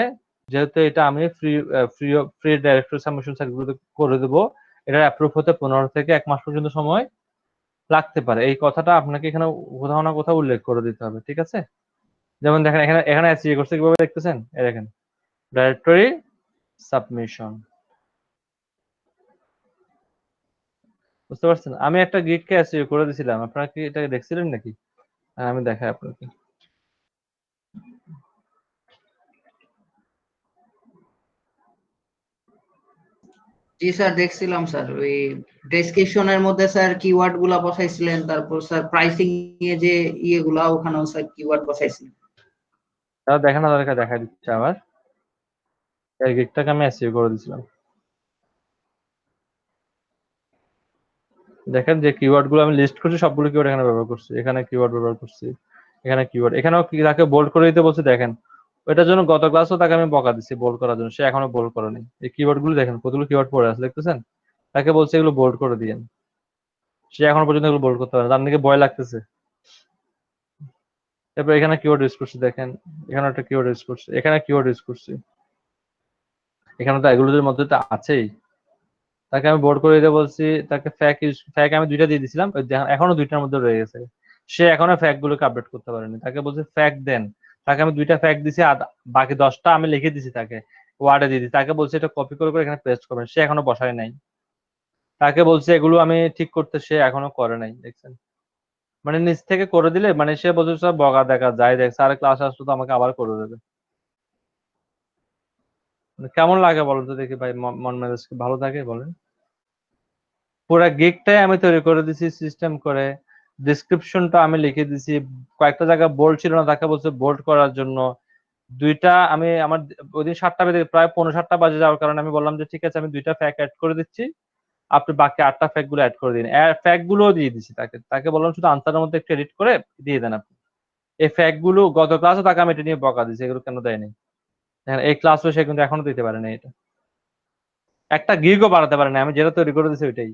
যেহেতু এটা আমি ফ্রি ডাইরেক্টরি সাবমিশন সার্টিফিকেট করে দেবো, এটা অ্যাপ্রুভ হতে 15 থেকে 1 মাস পর্যন্ত সময় লাগতে পারে। এই কথাটা আপনাকে এখানে কোথাও না কোথাও উল্লেখ করে দিতে হবে, ঠিক আছে। যেমন দেখেন এখানে এসইও করছে, কিভাবে দেখতেছেন, এই দেখেন ডাইরেক্টরি সাবমিশন, বুঝতে পারছেন। আমি একটা গিগকে এসইও করে দিয়েছিলাম, আপনারা কি এটাকে দেখছিলেন নাকি? আমি দেখাই আপনাকে। জি স্যার, দেখছিলাম স্যার। ওই ডেসক্রিপশনের মধ্যে স্যার কিওয়ার্ড গুলা বসাইছিলেন, তারপর স্যার প্রাইসিং নিয়ে যে ইয়েগুলা, ওখানেও স্যার কিওয়ার্ড বসাইছিলেন। তারা দেখেন, তাদেরকে দেখা দিচ্ছে আবার, এই গিগটাকে আমি এসইও করে দিয়েছিলাম। দেখেন যে কিওয়ার্ড গুলো আমি লিস্ট করছি, সবগুলো কিওয়ার্ড এখানে ব্যবহার করছি, এখানে কিওয়ার্ড ব্যবহার করছি, এখানে কিওয়ার্ড, এখানেও তাকে বোল্ড করে দিতে বলছি। দেখেন ওইটার জন্য গত ক্লাসও তাকে আমি বকা দিচ্ছি বোল্ড করার জন্য, সে এখনো বোল্ড করেনি। এই কিওয়ার্ড গুলো দেখেন কতগুলো কিওয়ার্ড পড়ে আছে, দেখতেছেন। তাকে বলছে এগুলো বোল্ড করে দিয়েন, সে এখনো পর্যন্ত এগুলো বোল্ড করতে পারে, তার দিকে ভয় লাগতেছে। তারপর এখানে কিওয়ার্ড ইউজ করছি, দেখেন এখানে একটা কিওয়ার্ড ইউজ করছি, এখানে কিওয়ার্ড ইউজ করছি, এখানে তো এগুলোর মধ্যে তো আছেই। তাকে আমি বোর্ড করে দিতে বলছি, তাকে ফ্যাক আমি 2টা দিয়ে দিয়েছিলাম, এখনো 2টার মধ্যে রয়ে গেছে, সে এখনো ফ্যাক গুলোকে আপডেট করতে পারেনি। তাকে বলছি ফ্যাক দেন, তাকে আমি 2টা ফ্যাক দিছি, আর বাকি 10টা আমি লিখে দিছি, তাকে ওয়ার্ডে দিয়ে দিই। তাকে বলছি এটা কপি করে করে এখানে পেস্ট করবেন, সে এখনো বসায় নাই। তাকে বলছে এগুলো আমি ঠিক করতে, সে এখনো করে নাই, দেখছেন। মানে নিজ থেকে করে দিলে, মানে সে বলছে সব বগা দেখা যায়, দেখ স্যার ক্লাস আসলে তো আমাকে আবার করে দেবে। মানে কেমন লাগে বলেন তো দেখি ভাই, মন মেজাজ কি ভালো থাকে বলেন? পুরা গিগটাই আমি তৈরি করে দিছি সিস্টেম করে, ডিসক্রিপশনটা আমি লিখে দিছি, কয়েকটা জায়গা বোল্ড ছিল না, তাকে বলছে বোল্ড করার জন্য। 2টা আমি আমার ওইদিন 7টা বেজে, প্রায় 5:30 বাজে যাওয়ার কারণে আমি বললাম যে ঠিক আছে আমি 2টা ফ্যাক অ্যাড করে দিচ্ছি, আপনি বাকি 8টা ফ্যাক গুলো অ্যাড করে দিন। ফ্যাক গুলো দিয়ে দিছি তাকে বললাম শুধু আনসারের মধ্যে একটু এডিট করে দিয়ে দেন আপনি। এই ফ্যাক গুলো গত ক্লাসে তাকে আমি এটা নিয়ে বকা দিছি, এগুলো কেন দেয়নি। দেখেন এই ক্লাসও সে কিন্তু এখনো দিতে পারে না, এটা একটা গিগও বাড়াতে পারে না, আমি যেটা তৈরি করে দিছি ওইটাই।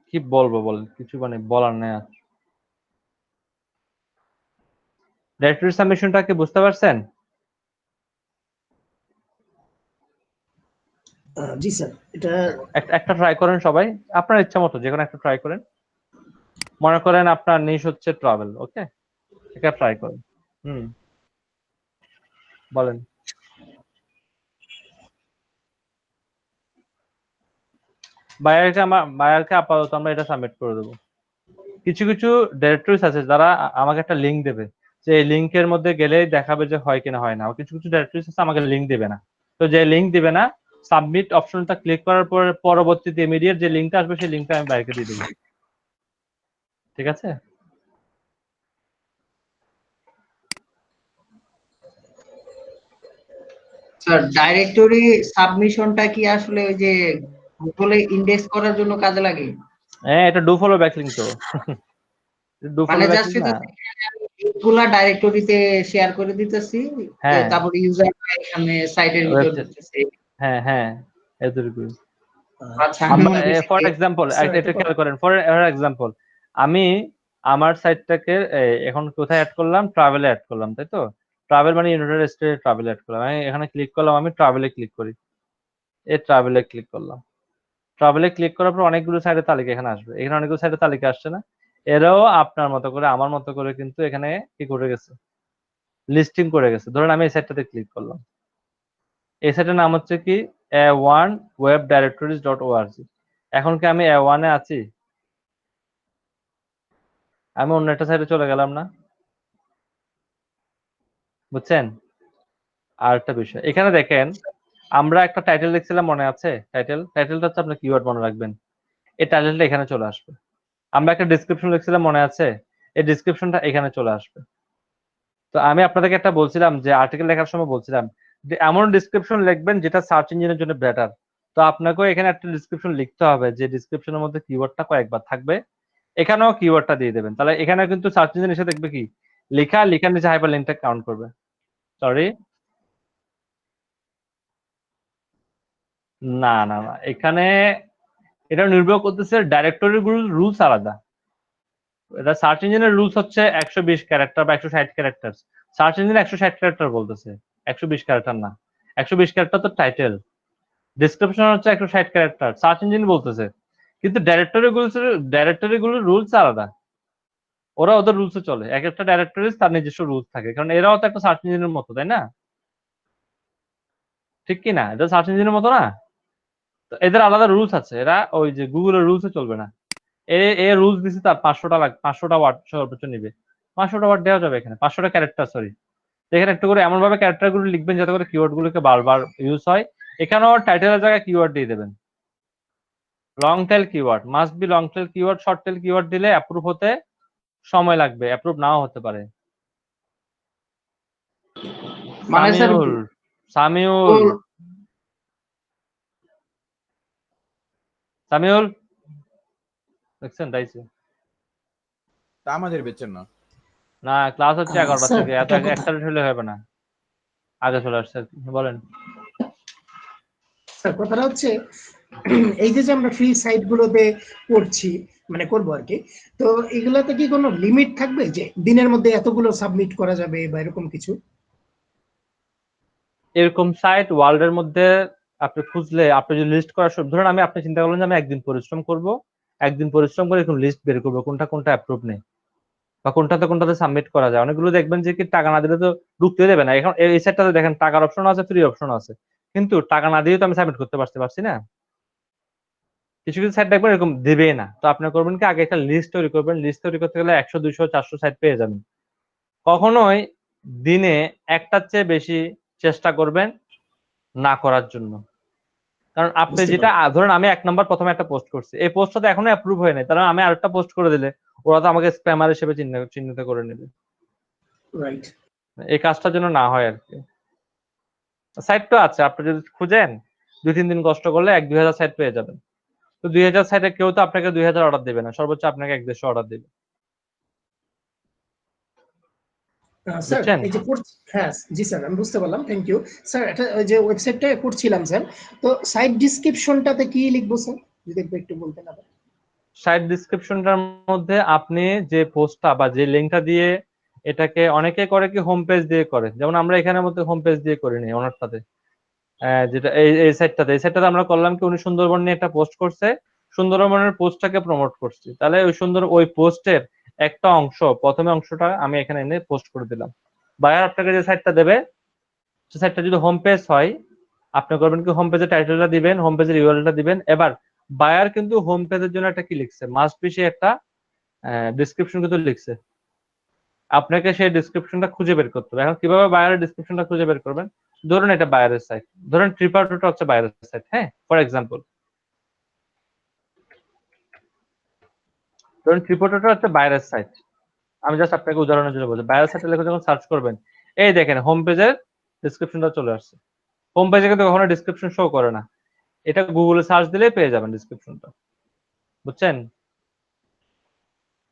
কি বলবো বলেন, কিছু মানে বলার নেই আর। ডাইরেক্টরি সাবমিশনটা কি বুঝতে পারছেন? জি স্যার, এটা একটা ট্রাই করেন সবাই, আপনার ইচ্ছা মতো যে কোনো একটা ট্রাই করেন। মনে করেন আপনার নিশ হচ্ছে ট্রাভেল, ওকে, এটা ট্রাই করেন। বলেন। বায়ারকে আপাতত আমরা এটা সাবমিট করে দেবো। কিছু কিছু ডাইরেক্টরিজ আছে যারা আমাকে একটা লিঙ্ক দেবে, যে এই লিঙ্কের মধ্যে গেলেই দেখাবে যে হয় কিনা হয় না। কিছু কিছু ডাইরেক্টরিজ আছে আমাকে লিঙ্ক দেবে না, তো যে লিঙ্ক দিবে না, সাবমিট অপশনটা ক্লিক করার পর পরবর্তীতে ইমিডিয়েট যে লিঙ্কটা আসবে সেই লিঙ্কটা আমি বাইরে দিয়ে দেবো, ঠিক আছে। স্যার ডাইরেক্টরি সাবমিশনটা কি আসলে ওই যে গুগলে ইন্ডেক্স করার জন্য কাজে লাগে? হ্যাঁ, এটা ডু ফলো ব্যাকলিংক তো। ডু ফলো মানে জাস্ট ব্যাকলিংক না, লিঙ্কগুলা ডাইরেক্টরিতে শেয়ার করে দিতেছি, হ্যাঁ তারপরে ইউজার এখানে সাইটের ভিতর ঢুকতেছে। হ্যাঁ হ্যাঁ এতটুকু। আচ্ছা, ফর এক্সাম্পল, এটা খেয়াল করেন, ফর এক্সাম্পল আমি আমার সাইটটাকে এখন কোথায় অ্যাড করলাম, ট্রাভেলে অ্যাড করলাম, তাই তো? ট্রাভেল মানে ইউনাইটেড স্টেটে ট্রাভেলে অ্যাড করলাম। আমি এখানে ক্লিক করলাম, আমি ট্রাভেলে ক্লিক করি, এই ট্রাভেলে ক্লিক করলাম। ট্রাভেলে ক্লিক করার পর অনেকগুলো সাইটের তালিকা এখানে আসবে। এখানে অনেকগুলো সাইটের তালিকা আসছে না? এরাও আপনার মতো করে আমার মতো করে কিন্তু এখানে কি করে গেছে, লিস্টিং করে গেছে। ধরুন আমি এই সাইটটাতে ক্লিক করলাম, এই সাইটের নাম হচ্ছে কি A1 web directories.org। এখন কি আমি A1 এ আছি? আমি অন্য একটা সাইটে চলে গেলাম না? বুঝছেন? আর একটা বিষয় এখানে দেখেন, আমরা একটা টাইটেল লিখছিলাম, মনে আছে? টাইটেলটা হচ্ছে আপনার কিওয়ার্ড মনে রাখবেন। এই টাইটেলটা এখানে চলে আসবে। আমরা একটা ডেসক্রিপশন লিখছিলাম, মনে আছে? এই ডেসক্রিপশনটা এখানে চলে আসবে। তো আমি আপনাদেরকে একটা বলছিলাম যে আর্টিকেল লেখার সময় বলছিলাম যে এমন ডেসক্রিপশন লিখবেন যেটা সার্চ ইঞ্জিনের জন্য বেটার। তো আপনাকেও এখানে একটা ডেসক্রিপশন লিখতে হবে যে ডেসক্রিপশনের মধ্যে কিওয়ার্ডটা কয়েকবার থাকবে, এখানেও কিওয়ার্ডটা দিয়ে দেবেন। তাহলে এখানে কিন্তু সার্চ ইঞ্জিন এসে দেখবে কি লেখার নিচে হাইপারলিংকটা কাউন্ট করবে। সরি, না, এখানে এটা নির্ভর করতেছে ডাইরেক্টরি রুলস আলাদা। এটা সার্চ ইঞ্জিনের রুলস হচ্ছে 120 ক্যারেক্টার বা 160 ক্যারেক্টার। সার্চ ইঞ্জিন 160 ক্যারেক্টার বলতেছে, 120 ক্যারেক্টার না। 120 ক্যারেক্টার তো টাইটেল, ডেসক্রিপশন হচ্ছে 160 ক্যারেক্টার, সার্চ ইঞ্জিন বলতেছে। কিন্তু ডাইরেক্টরি গুলোর রুলস আলাদা, ওরা ওদের রুলসে চলে। এক একটা ডাইরেক্টরি তার নিজস্ব রুলস থাকে, কারণ এরাও তো একটা সার্চ ইঞ্জিনের মতো, তাই না? ঠিক কি না? এটা সার্চ ইঞ্জিনের মতো না? তো এদের আলাদা রুলস আছে, এরা ওই যে গুগলের রুলসে চলবে না। এ রুলস দিছে তার 500টা ওয়ার্ড সর্বোচ্চ নিবে। 500টা ওয়ার্ড দেওয়া যাবে এখানে, 500টা ক্যারেক্টার, সরি। এখানে একটু করে এমন ভাবে ক্যারেক্টার গুলো লিখবেন যাতে করে কিওয়ার্ড গুলোকে বারবার ইউজ হয়। এখানেও টাইটেলের জায়গায় কিওয়ার্ড দিয়ে দেবেন। Long tail keyword must be long tail keyword, short tail keyword দিলে অ্যাপ্রুভ হতে সময় লাগবে, অ্যাপ্রুভ নাও হতে পারে। মানে স্যার সামিউল দেখছেন তাইছে তা আমাদের বেচেন না। না, ক্লাস হচ্ছে 11টা স্যার থেকে, এত একটা কথা, একটা হলে হবে না। আগে চলে আসছে, বলেন। স্যার কথাটা হচ্ছে এই যে আমরা ফ্রি সাইট গুলোতে করছি, মানে করবো আর কি, তো এগুলাতে কি কোনো লিমিট থাকবে যে দিনের মধ্যে এতগুলো সাবমিট করা যাবে বা এরকম কিছু? এরকম সাইট ওয়ার্ল্ডের মধ্যে আপনি খুঁজলে, আপনি যদি লিস্ট করার ধরুন আপনি চিন্তা করলেন যে আমি একদিন পরিশ্রম করব, একদিন পরিশ্রম করে এরকম লিস্ট বের করবো কোনটা অ্যাপ্রুভ নেই বা কোনটাতে সাবমিট করা যায়। অনেকগুলো দেখবেন যে কি টাকা না দিলে তো ঢুকতে দেবে না। এখন এই সাইটটাতে দেখেন টাকার অপশন আছে, ফ্রি অপশন আছে, কিন্তু টাকা না দিয়ে তো আমি সাবমিট করতে পারছি না। কিছু কিছু সাইট দেখবেন এরকম দেবে না। তো আপনি করবেন কি, আগে একটা লিস্ট তৈরি করবেন। লিস্ট তৈরি করতে গেলে 100 200 400 সাইট পেয়ে যাবেন। কখনোই দিনে একটার চেয়ে বেশি চেষ্টা করবেন না করার জন্য। কারণ আপনি যেটা ধরেন আমি 1 নাম্বার প্রথমে একটা পোস্ট করছি, এই পোস্টটা তো এখনো অ্যাপ্রুভ হয় নাই, তাহলে আমি আরেকটা পোস্ট করে দিলে ওরা তো আমাকে স্প্যামার হিসেবে চিহ্নিত করে নেবে। রাইট, এই কাজটা যেন না হয় আর কি। সাইট তো আছে, আপনি যদি খুঁজেন 2-3 দিন কষ্ট করলে 1-2000 সাইট পেয়ে যাবেন। তো 2000 সাইটে কেউ তো আপনাকে 2000 অর্ডার দেবে না, সর্বোচ্চ আপনাকে 150 অর্ডার দেবে। স্যার বুঝছেন? এই যে হ্যাঁ জি স্যার, আমি বুঝতে পারলাম, থ্যাংক ইউ স্যার। এটা ওই যে ওয়েবসাইটটা করছিলাম স্যার, তো সাইট ডিসক্রিপশনটাতে কি লিখবো স্যার, যদি একটু বলতেন আবার। সাইট ডিসক্রিপশনটার মধ্যে আপনি যে পোস্টটা বা যে লিংকটা দিয়ে, এটাকে অনেকে করে কি হোম পেজ দিয়ে করে, যেমন আমরা এখানের মধ্যে হোম পেজ দিয়ে করিনি ওনারটাতে। যেটা এই সাইটটাতে আমরা করলাম কি, উনি সুন্দরবন নিয়ে একটা পোস্ট করছে, সুন্দরবনের পোস্টটাকে প্রমোট করছি, তাহলে ওই পোস্টের একটা অংশ, প্রথমে অংশটা আমি এখানে এনে পোস্ট করে দিলাম। বায়ার আপনাকে যে সাইটটা দেবে, সে সাইটটা যদি হোম পেজ হয়, আপনি করবেন কি, হোম পেজের টাইটেলটা দিবেন, হোম পেজের ইউআরএলটা দিবেন। এবার বায়ার কিন্তু হোম পেজের জন্য একটা কি লিখছে, মাস্ট বি, সে একটা ডেসক্রিপশন কিন্তু লিখছে। আপনাকে সেই ডেসক্রিপশনটা খুঁজে বের করতে হবে। এখন কিভাবে বায়ারের ডেসক্রিপশনটা খুঁজে বের করবেন? ধরুন এটা বায়ারের সাইট, ধরুন ট্রিপারটা হচ্ছে বায়ারের সাইট, হ্যাঁ, ফর এক্সাম্পল ধরুন ট্রিপারটা হচ্ছে বায়ারের সাইট। আমি জাস্ট আপনাকে উদাহরণের জন্য বলছি, বায়ারের সাইটে লিখে যখন সার্চ করবেন, এই দেখেন হোম পেজের ডেসক্রিপশনটা চলে আসছে। হোম পেজে কিন্তু কখনো ডেসক্রিপশন শো করে না, এটা গুগলে সার্চ দিলেই পেয়ে যাবেন ডেসক্রিপশনটা। বুঝছেন?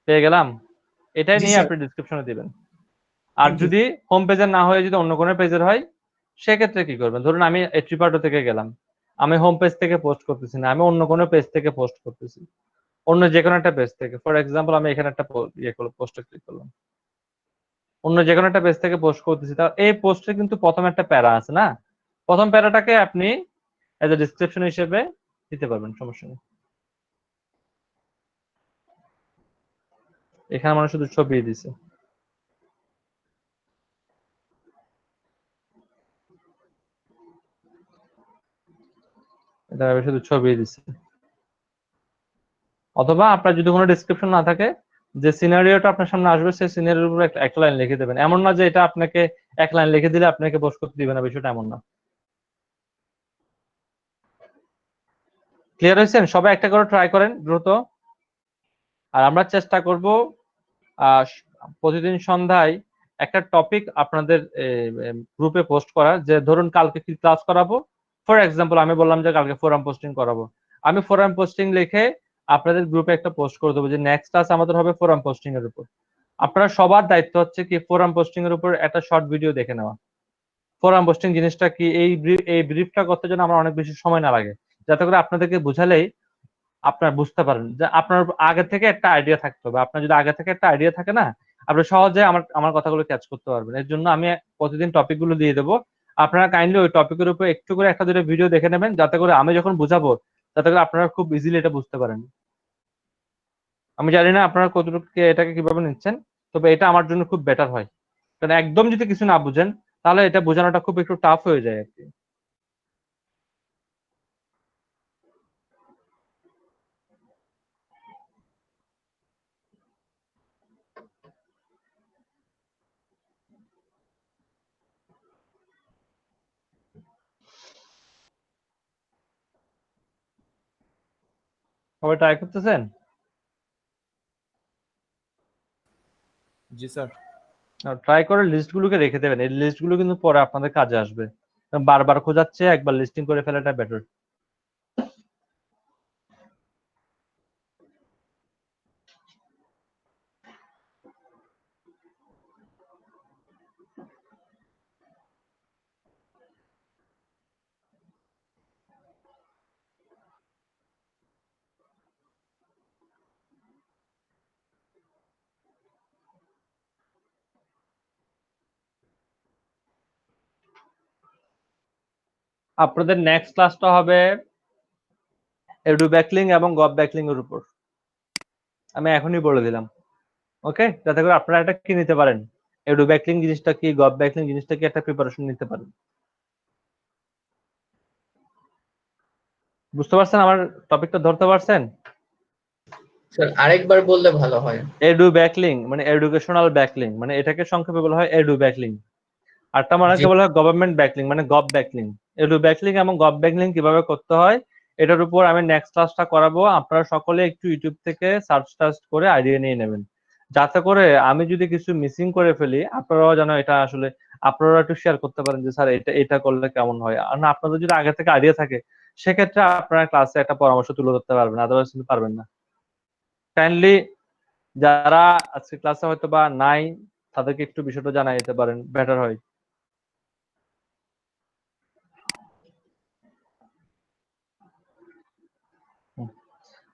পেয়ে গেলাম, এটাই নিয়ে আপনি ডেসক্রিপশনে দিবেন। আর যদি হোম পেজের না হয়ে যদি অন্য কোনো পেজের হয়, সেক্ষেত্রে কি করবেন? ধরুন আমি ট্রিপার্টো থেকে গেলাম, আমি হোম পেজ থেকে পোস্ট করতেছি না, আমি অন্য কোনো পেজ থেকে পোস্ট করতেছি, অন্য যে কোনো একটা পেজ থেকে। ফর এক্সাম্পল আমি এখানে একটা পোস্টে ক্লিক করলাম, অন্য যে কোনো একটা পেজ থেকে পোস্ট করতেছি। তা এই পোস্টে কিন্তু প্রথম একটা প্যারা আছে না, প্রথম প্যারাটাকে আপনি এজ এ ডিসক্রিপশন হিসেবে দিতে পারবেন, সমস্যা নেই। এখানে মানুষ শুধু ছবি দিছে, এটা শুধু ছবি দিছে। অথবা আপনার যদি কোনো ডিসক্রিপশন না থাকে, যে সিনারিওটা আপনার সামনে আসবে সেই সিনারিওর উপর একটা লাইন লিখে দেবেন। এমন না যে এটা আপনাকে এক লাইন লিখে দিলে আপনাকে পোস্ট করতে দিবে না, বিষয়টা এমন না। ক্লিয়ার হয়েছেন? সবাই একটা করে ট্রাই করেন দ্রুত। আর আমরা চেষ্টা করব প্রতিদিন সন্ধ্যায় একটা টপিক আপনাদের গ্রুপে পোস্ট করার, যে ধরুন কালকে কি ক্লাস করাবো। ফর এক্সাম্পল আমি বললাম যে কালকে ফোরাম পোস্টিং করাবো, আমি ফোরাম পোস্টিং লিখে আপনাদের গ্রুপে একটা পোস্ট করে দেবো যে নেক্সট ক্লাস আমাদের হবে ফোরাম পোস্টিং এর উপর। আপনারা সবার দায়িত্ব হচ্ছে কি ফোরাম পোস্টিং এর উপর একটা শর্ট ভিডিও দেখে নেওয়া। ফোরাম পোস্টিং জিনিসটা কি, এই ব্রিফটা করতে যেন আমার অনেক বেশি সময় না লাগে, যাতে করে আপনাদেরকে বুঝালেই আপনার বুঝতে পারেন। যে আপনার আগে থেকে একটা আইডিয়া থাকতে হবে। আপনার যদি আগে থেকে একটা আইডিয়া থাকে না, আপনি সহজে আমার কথাগুলো ক্যাচ করতে পারবেন। এর জন্য আমি প্রতিদিন টপিক গুলো দিয়ে দেবো, আপনারা কাইন্ডলি ওই টপিকের উপর একটু করে একটা দুটো ভিডিও দেখে নেবেন, যাতে করে আমি যখন বুঝাবো যাতে করে আপনারা খুব ইজিলি এটা বুঝতে পারেন। আমি জানি না আপনারা কতটুকু এটাকে কিভাবে নিচ্ছেন, তবে এটা আমার জন্য খুব বেটার হয়। কারণ একদম যদি কিছু না বুঝেন তাহলে এটা বোঝানোটা খুব একটু টাফ হয়ে যায় আর কি। সবাই ট্রাই করতেছেন? জি স্যার। ট্রাই করে লিস্টগুলোকে রেখে দেবেন, এই লিস্টগুলো কিন্তু পরে আপনাদের কাজে আসবে। বারবার খোঁজাচ্ছে, একবার লিস্টিং করে ফেলাটা বেটার। আপনাদের নেক্সট ক্লাসটা হবে এডু ব্যাকলিং এবং গব ব্যাকলিং এর উপর। আমি এখনই বলে দিলাম, ওকে, যাতে করে আপনারা এটা কি নিতে পারেন, এডু ব্যাকলিং জিনিসটা কি, গব ব্যাকলিং জিনিসটা কি, একটা প্রিপারেশন নিতে পারেন। বুঝতে পারছেন? আমার টপিকটা ধরতে পারছেন? স্যার আরেকবার বললে ভালো হয়। এডু ব্যাকলিং মানে এডুকেশনাল ব্যাকলিং, মানে এটাকে সংক্ষেপে বলা হয় এডু ব্যাকলিং। আরটা মানে বলা হয় গভর্নমেন্ট ব্যাকলিং মানে গব ব্যাকলিং। এডু ব্যাকলিং এবং গব ব্যাকলিং কিভাবে করতে হয় এটার উপর আমি নেক্সট ক্লাসটা করাবো। আপনারা সকলে একটু ইউটিউব থেকে সার্চ টার্চ করে আইডিয়া নিয়ে নেবেন, যাতে করে আমি যদি কিছু মিসিং করে ফেলি আপনারাও যেন এটা আসলে আপনারা একটু শেয়ার করতে পারেন যে স্যার এটা করলে কেমন হয়। আর না, আপনাদের যদি আগে থেকে আইডিয়া থাকে সেক্ষেত্রে আপনারা ক্লাসে একটা পরামর্শ তুলে ধরতে পারবেন, আদারওয়াইজ কিন্তু পারবেন না। কাইন্ডলি যারা আজকে ক্লাসে হয়তো বা নাই তাদেরকে একটু বিষয়টা জানাই দিতে পারেন, বেটার হয়।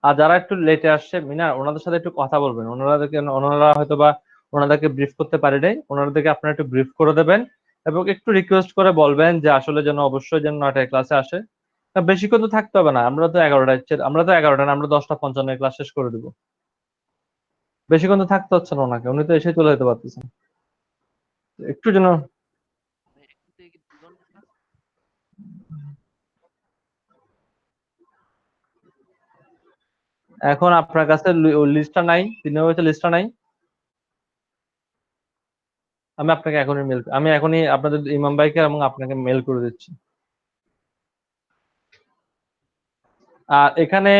আর যারা একটু লেটে আসছে মিনা, ওনাদের সাথে একটু কথা বলবেন। ওনারা হয়তো বা ওনাদেরকে ব্রিফ করতে পারে নাই, ওনাদেরকে আপনারা একটু ব্রিফ করে দেবেন এবং একটু রিকোয়েস্ট করে বলবেন যে আসলে যেন অবশ্যই যেন 9টায় ক্লাসে আসে। বেশিক্ষণ তো থাকতে হবে না, আমরা তো 11টা না, আমরা 10:55 ক্লাস শেষ করে দিব। বেশিক্ষণ তো থাকতে হচ্ছে না ওনাকে, উনি তো এসে চলে যেতে পারতেছেন। একটু যেন এখন আপনার কাছে লিস্টটা নাই, 3 হয়েছে লিস্টটা নাই। আমি এখনই আপনাদের ইমাম ভাইকে এবং আপনাকে মেল করে দিচ্ছি। আর এখানে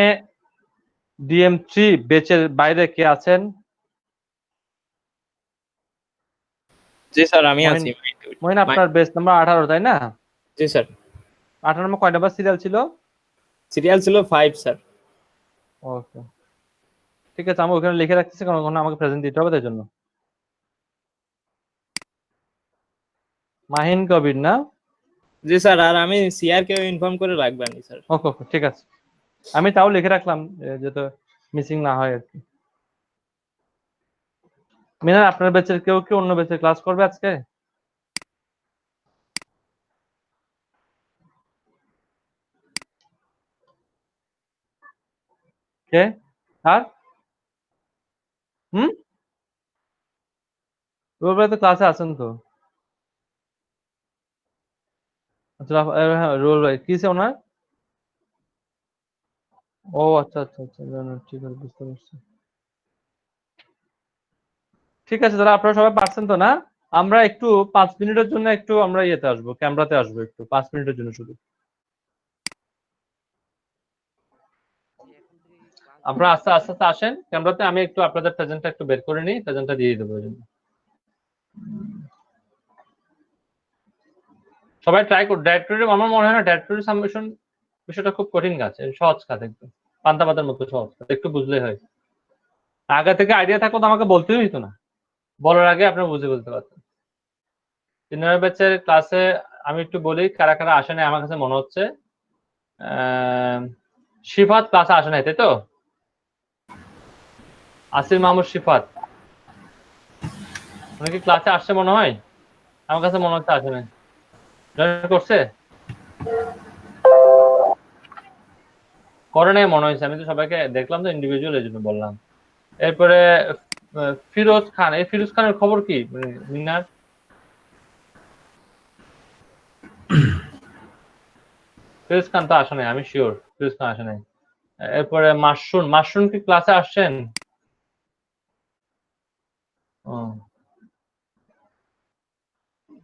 DM3 বেচের বাইরে কে আছেন? জি স্যার আমি আছি। মহিন আপনার বেচ নাম্বার 18 তাই না? জি স্যার। 18 নম্বর কয় নাম্বার সিরিয়াল ছিল? সিরিয়াল ছিল 5 স্যার। ওকে ঠিক আছে, আমি ওখানে লিখে রাখতেছি, কারণ আমাকে প্রেজেন্ট দিতে হবে তাই জন্য। মাহিন কবির না? জি স্যার, আর আমি সিআর কে ইনফর্ম করে রাখবেন স্যার। ওকে ঠিক আছে, আমি তাও লিখে রাখলাম যেহেতু মিসিং না হয় আর কি। মিনার, আপনার ব্যাচের কেউ কি অন্য ব্যাচে ক্লাস করবে আজকে? কে আর হুম রুবেল ভাই তো ক্লাসে আছেন তো। আচ্ছা হ্যাঁ, রুবেল ভাই কিসে ওনার? ও আচ্ছা আচ্ছা আচ্ছা, না, না, ঠিক আছে, বুঝতে পারছি। ঠিক আছে, তাহলে আপনারা সবাই পারছেন তো না? আমরা একটু 5 মিনিটের জন্য একটু আমরা ইয়েতে আসবো, ক্যামেরাতে আসবো একটু 5 মিনিটের জন্য শুধু। আপনারা আস্তে আস্তে আস্তে আসেন ক্যামেরাতে, আমি একটু আপনাদের প্রেজেন্টটা একটু বের করে নিই, প্রেজেন্টটা দিয়ে দেবো এই জন্য। সবাই ট্রাই করুন। ডাইরেক্টরি আমার মনে হয় না ডাইরেক্টরি সাবমিশন বিষয়টা খুব কঠিন কাজ, সহজ কাজ, একদম পান্তা পাতার মতো সহজ কাজ, একটু বুঝলে হয়। আগে থেকে আইডিয়া থাকতো তো আমাকে বলতেই হতো না, বলার আগে আপনি বুঝে বলতে পারতেন। 3 ব্যাচের ক্লাসে আমি একটু বলি কারা কারা আসে নাই। আমার কাছে মনে হচ্ছে শিফাত ক্লাসে আসে নাই, তাই তো? আসির মাহমুদ শিফাত উনি কি ক্লাসে আসছে মনে হয়? আমার কাছে মনে হচ্ছে আসে নাই। জয়েন করছে? করে নাই মনে হয়েছে, আমি তো সবাইকে দেখলাম তো ইন্ডিভিজুয়াল, এই জন্য বললাম। এরপরে ফিরোজ খান, এই ফিরোজ খানের খবর কি মিনার? ফিরোজ খান তো আসে নাই, আমি শিওর ফিরোজ খান আসে নাই। এরপরে মাশরুন, মাশরুন কি ক্লাসে আসছেন?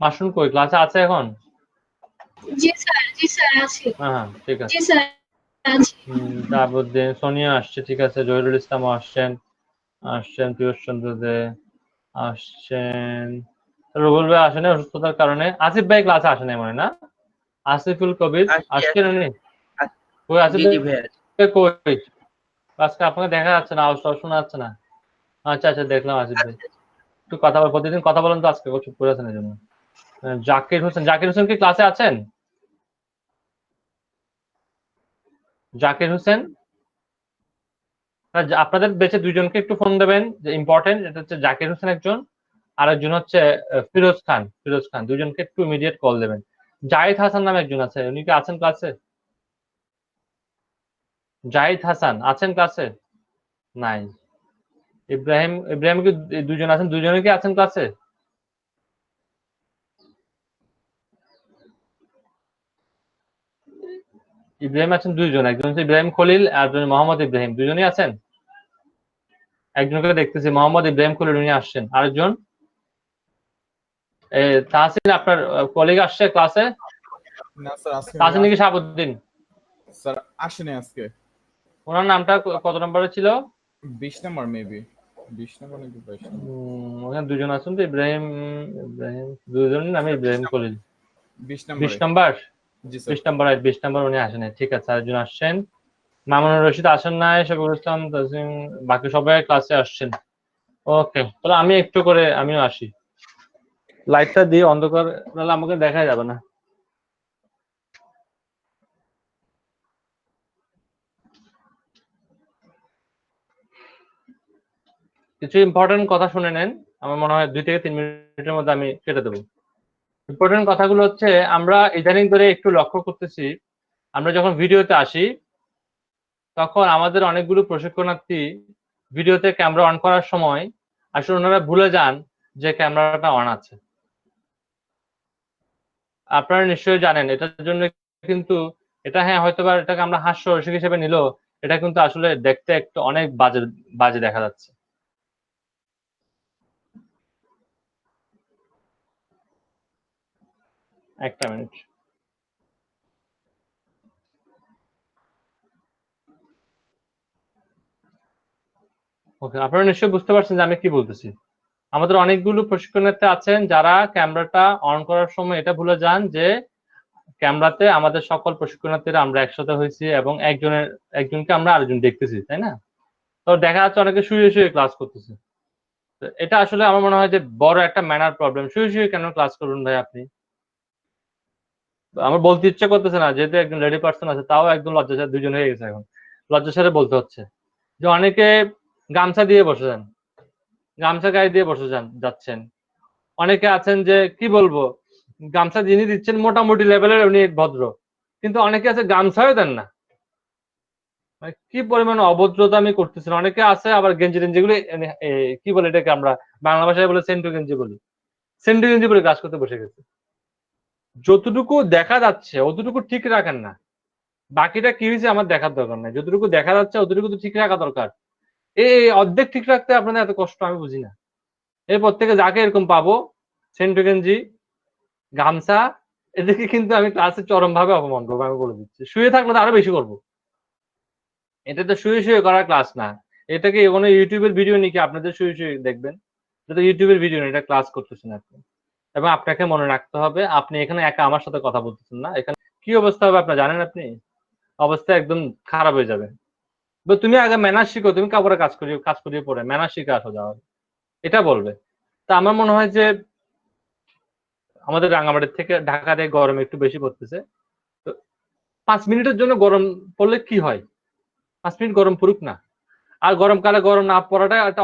মাশরুন কই, ক্লাসে আছে এখন? জি স্যার আছি। হ্যাঁ ঠিক আছে। জি স্যার আছি। তাবুদ্দিন, সোনিয়া আসছে, ঠিক আছে। জহিরুল ইসলামও আসছেন, পীযূষ চন্দ্র দে আসছেন। রুবেল ভাই আসেন অসুস্থতার কারণে। আসিফ ভাই ক্লাসে আসে নাই মনে, না? আসিফুল কবির আসছেন উনি? কই আসিফ ভাই কই? আজকে আপনাকে দেখা যাচ্ছে না, আওয়াজ শোনা যাচ্ছে না। আচ্ছা আচ্ছা, দেখলাম আসিফ ভাই। একটু কথা বল, প্রতিদিন কথা বলেন তো, আজকে চুপ করে আছেন এই জন্য। জাকির হোসেন, জাকির হোসেন কি ক্লাসে আছেন? জাকির হোসেন, আপনাদের বেঁচে দুইজনকে একটু ফোন দেবেন, যে ইম্পর্টেন্ট। এটা হচ্ছে জাকির হোসেন একজন, আর একজন হচ্ছে ফিরোজ খান। ফিরোজ খান, দুইজনকে একটু ইমিডিয়েট কল দেবেন। জাহিদ হাসান নামে একজন আছে, উনি কি আছেন ক্লাসে? জাহিদ হাসান আছেন ক্লাসে? নাই। ইব্রাহিম, ইব্রাহিম কি দুজন আছেন? দুজনে কি আছেন ক্লাসে? ইব্রাহিম আছেন দুইজন, একজন হচ্ছে ইব্রাহিম খলিল আর একজন মোহাম্মদ ইব্রাহিম, দুজনই আছেন। একজনকে দেখতেছি মোহাম্মদ ইব্রাহিম খলিল, উনি আসছেন। আরেকজন তাহসিন, আপনার কলিগ আসছে ক্লাসে? না স্যার, আজকে তাহসিন নাকি শাহাবুদ্দিন? স্যার আসেনি আজকে। ওনার নামটা কত নম্বরে ছিল? 20 নম্বর মেবি, 20 নম্বর নাকি 22 নম্বর। ওখানে দুজন আছেন তো, ইব্রাহিম, ইব্রাহিম দুজনের নামে ইব্রাহিম খলিল। 20 নম্বর 20 নম্বর? জি স্যার। 20 নম্বর, 20 নম্বর উনি আসেন। ঠিক আছে, আরেকজন আসছেন মামুনুর রশিদ আসেন নাই, শফিকুল ইসলাম, তাসিম, বাকি সবাই ক্লাসে আসছেন। ওকে, তাহলে আমি একটু করে আমিও আসি। লাইটটা দিয়ে অন্ধকার, নাহলে আমাকে দেখা যাবে না। কিছু ইম্পর্টেন্ট কথা শুনে নেন, আমার মনে হয় 2 থেকে 3 মিনিটের মধ্যে আমি কেটে দেবো। ইম্পর্টেন্ট কথাগুলো হচ্ছে, আমরা ইদানিং ধরে একটু লক্ষ্য করতেছি, আমরা যখন ভিডিওতে আসি তখন আমাদের অনেকগুলো প্রশিক্ষণার্থী ভিডিওতে ক্যামেরা অন করার সময় আসলে ওনারা ভুলে যান যে ক্যামেরাটা অন আছে। আপনারা নিশ্চয়ই জানেন এটার জন্য কিন্তু, এটা হ্যাঁ হয়তোবা এটাকে আমরা হাস্যরসিক হিসেবে নিলেও এটা কিন্তু আসলে দেখতে একটু অনেক বাজে বাজে দেখা যাচ্ছে। একটা মিনিট। ওকে, আপনারা নিশ্চয়ই বুঝতে পারছেন যে আমি কি বলতেছি। আমাদের অনেকগুলো প্রশিক্ষণার্থী আছেন যারা ক্যামেরাটা অন করার সময় এটা ভুলে যান যে ক্যামেরাতে আমাদের সকল প্রশিক্ষণার্থীরা আমরা একসাথে হয়েছি এবং একজনকে আমরা আরেকজন দেখতেছি, তাই না? তো দেখা যাচ্ছে অনেকে শুয়ে শুয়ে ক্লাস করতেছে। এটা আসলে আমার মনে হয় যে বড় একটা ম্যানার প্রবলেম। শুয়ে শুয়ে কেন ক্লাস করবেন ভাই আপনি? আমার বলতে ইচ্ছে করতেছে না, যেহেতু একজন লেডি পার্সন আছে, তাও একদম লজ্জা, দুজন হয়ে গেছে এখন, লজ্জা সাথে বলতে হচ্ছে। যে অনেকে গামছা দিয়ে বসে যান, গামছা গায়ে দিয়ে বসে যাচ্ছেন। অনেকে আছেন যে কি বলবো, গামছা যিনি দিচ্ছেন মোটামুটি লেভেলের উনি ভদ্র, কিন্তু অনেকে আছে গামছাও দেন না। মানে কি পরিমাণ অভদ্রতা আমি করতেছি। অনেকে আছে আবার গেঞ্জি টেঞ্জি গুলি কি বলে এটাকে আমরা বাংলা ভাষায় বলে সেন্টু গেঞ্জি বলি, সেন্টু গেঞ্জি পরে কাজ করতে বসে গেছে। যতটুকু দেখা যাচ্ছে অতটুকু ঠিক রাখেন না, বাকিটা কি হয়েছে আমার দেখার দরকার নাই। যতটুকু দেখা যাচ্ছে অতটুকু তো ঠিক রাখা দরকার। এই অর্ধেক ঠিক রাখতে আপনাদের এত কষ্ট আমি বুঝি না। এরপর থেকে যাকে এরকম পাবো সেন্টু গেঞ্জি গামছা এদেরকে কিন্তু আমি ক্লাসে চরম ভাবে অপমান করবো, আমি বলে দিচ্ছি। শুয়ে থাকলে তো আরো বেশি করবো। এটা তো শুয়ে শুয়ে করার ক্লাস না, এটাকে কোনো ইউটিউবের ভিডিও নিয়ে কি আপনাদের শুয়ে শুয়ে দেখবেন? এটা তো ইউটিউবের ভিডিও না, এটা ক্লাস করতেছেন আপনি। এবং আপনাকে মনে রাখতে হবে আপনি এখানে একা আমার সাথে কথা বলতেছেন না, এখানে কি অবস্থা হবে আপনার জানেন? আপনি অবস্থা একদম খারাপ হয়ে যাবে। তুমি আগে ম্যানার শিখো, তুমি কাপড়ে কাজ করিয়ে পড়ে ম্যানার শিখে আসো যাওয়া, এটা বলবে। তা আমার মনে হয় যে আমাদের রাঙামাটির থেকে ঢাকাতে গরম একটু বেশি পড়তেছে। তো 5 মিনিটের জন্য গরম পড়লে কি হয়? 5 মিনিট গরম পড়ুক না। আর গরমকালে গরম না পড়াটা একটা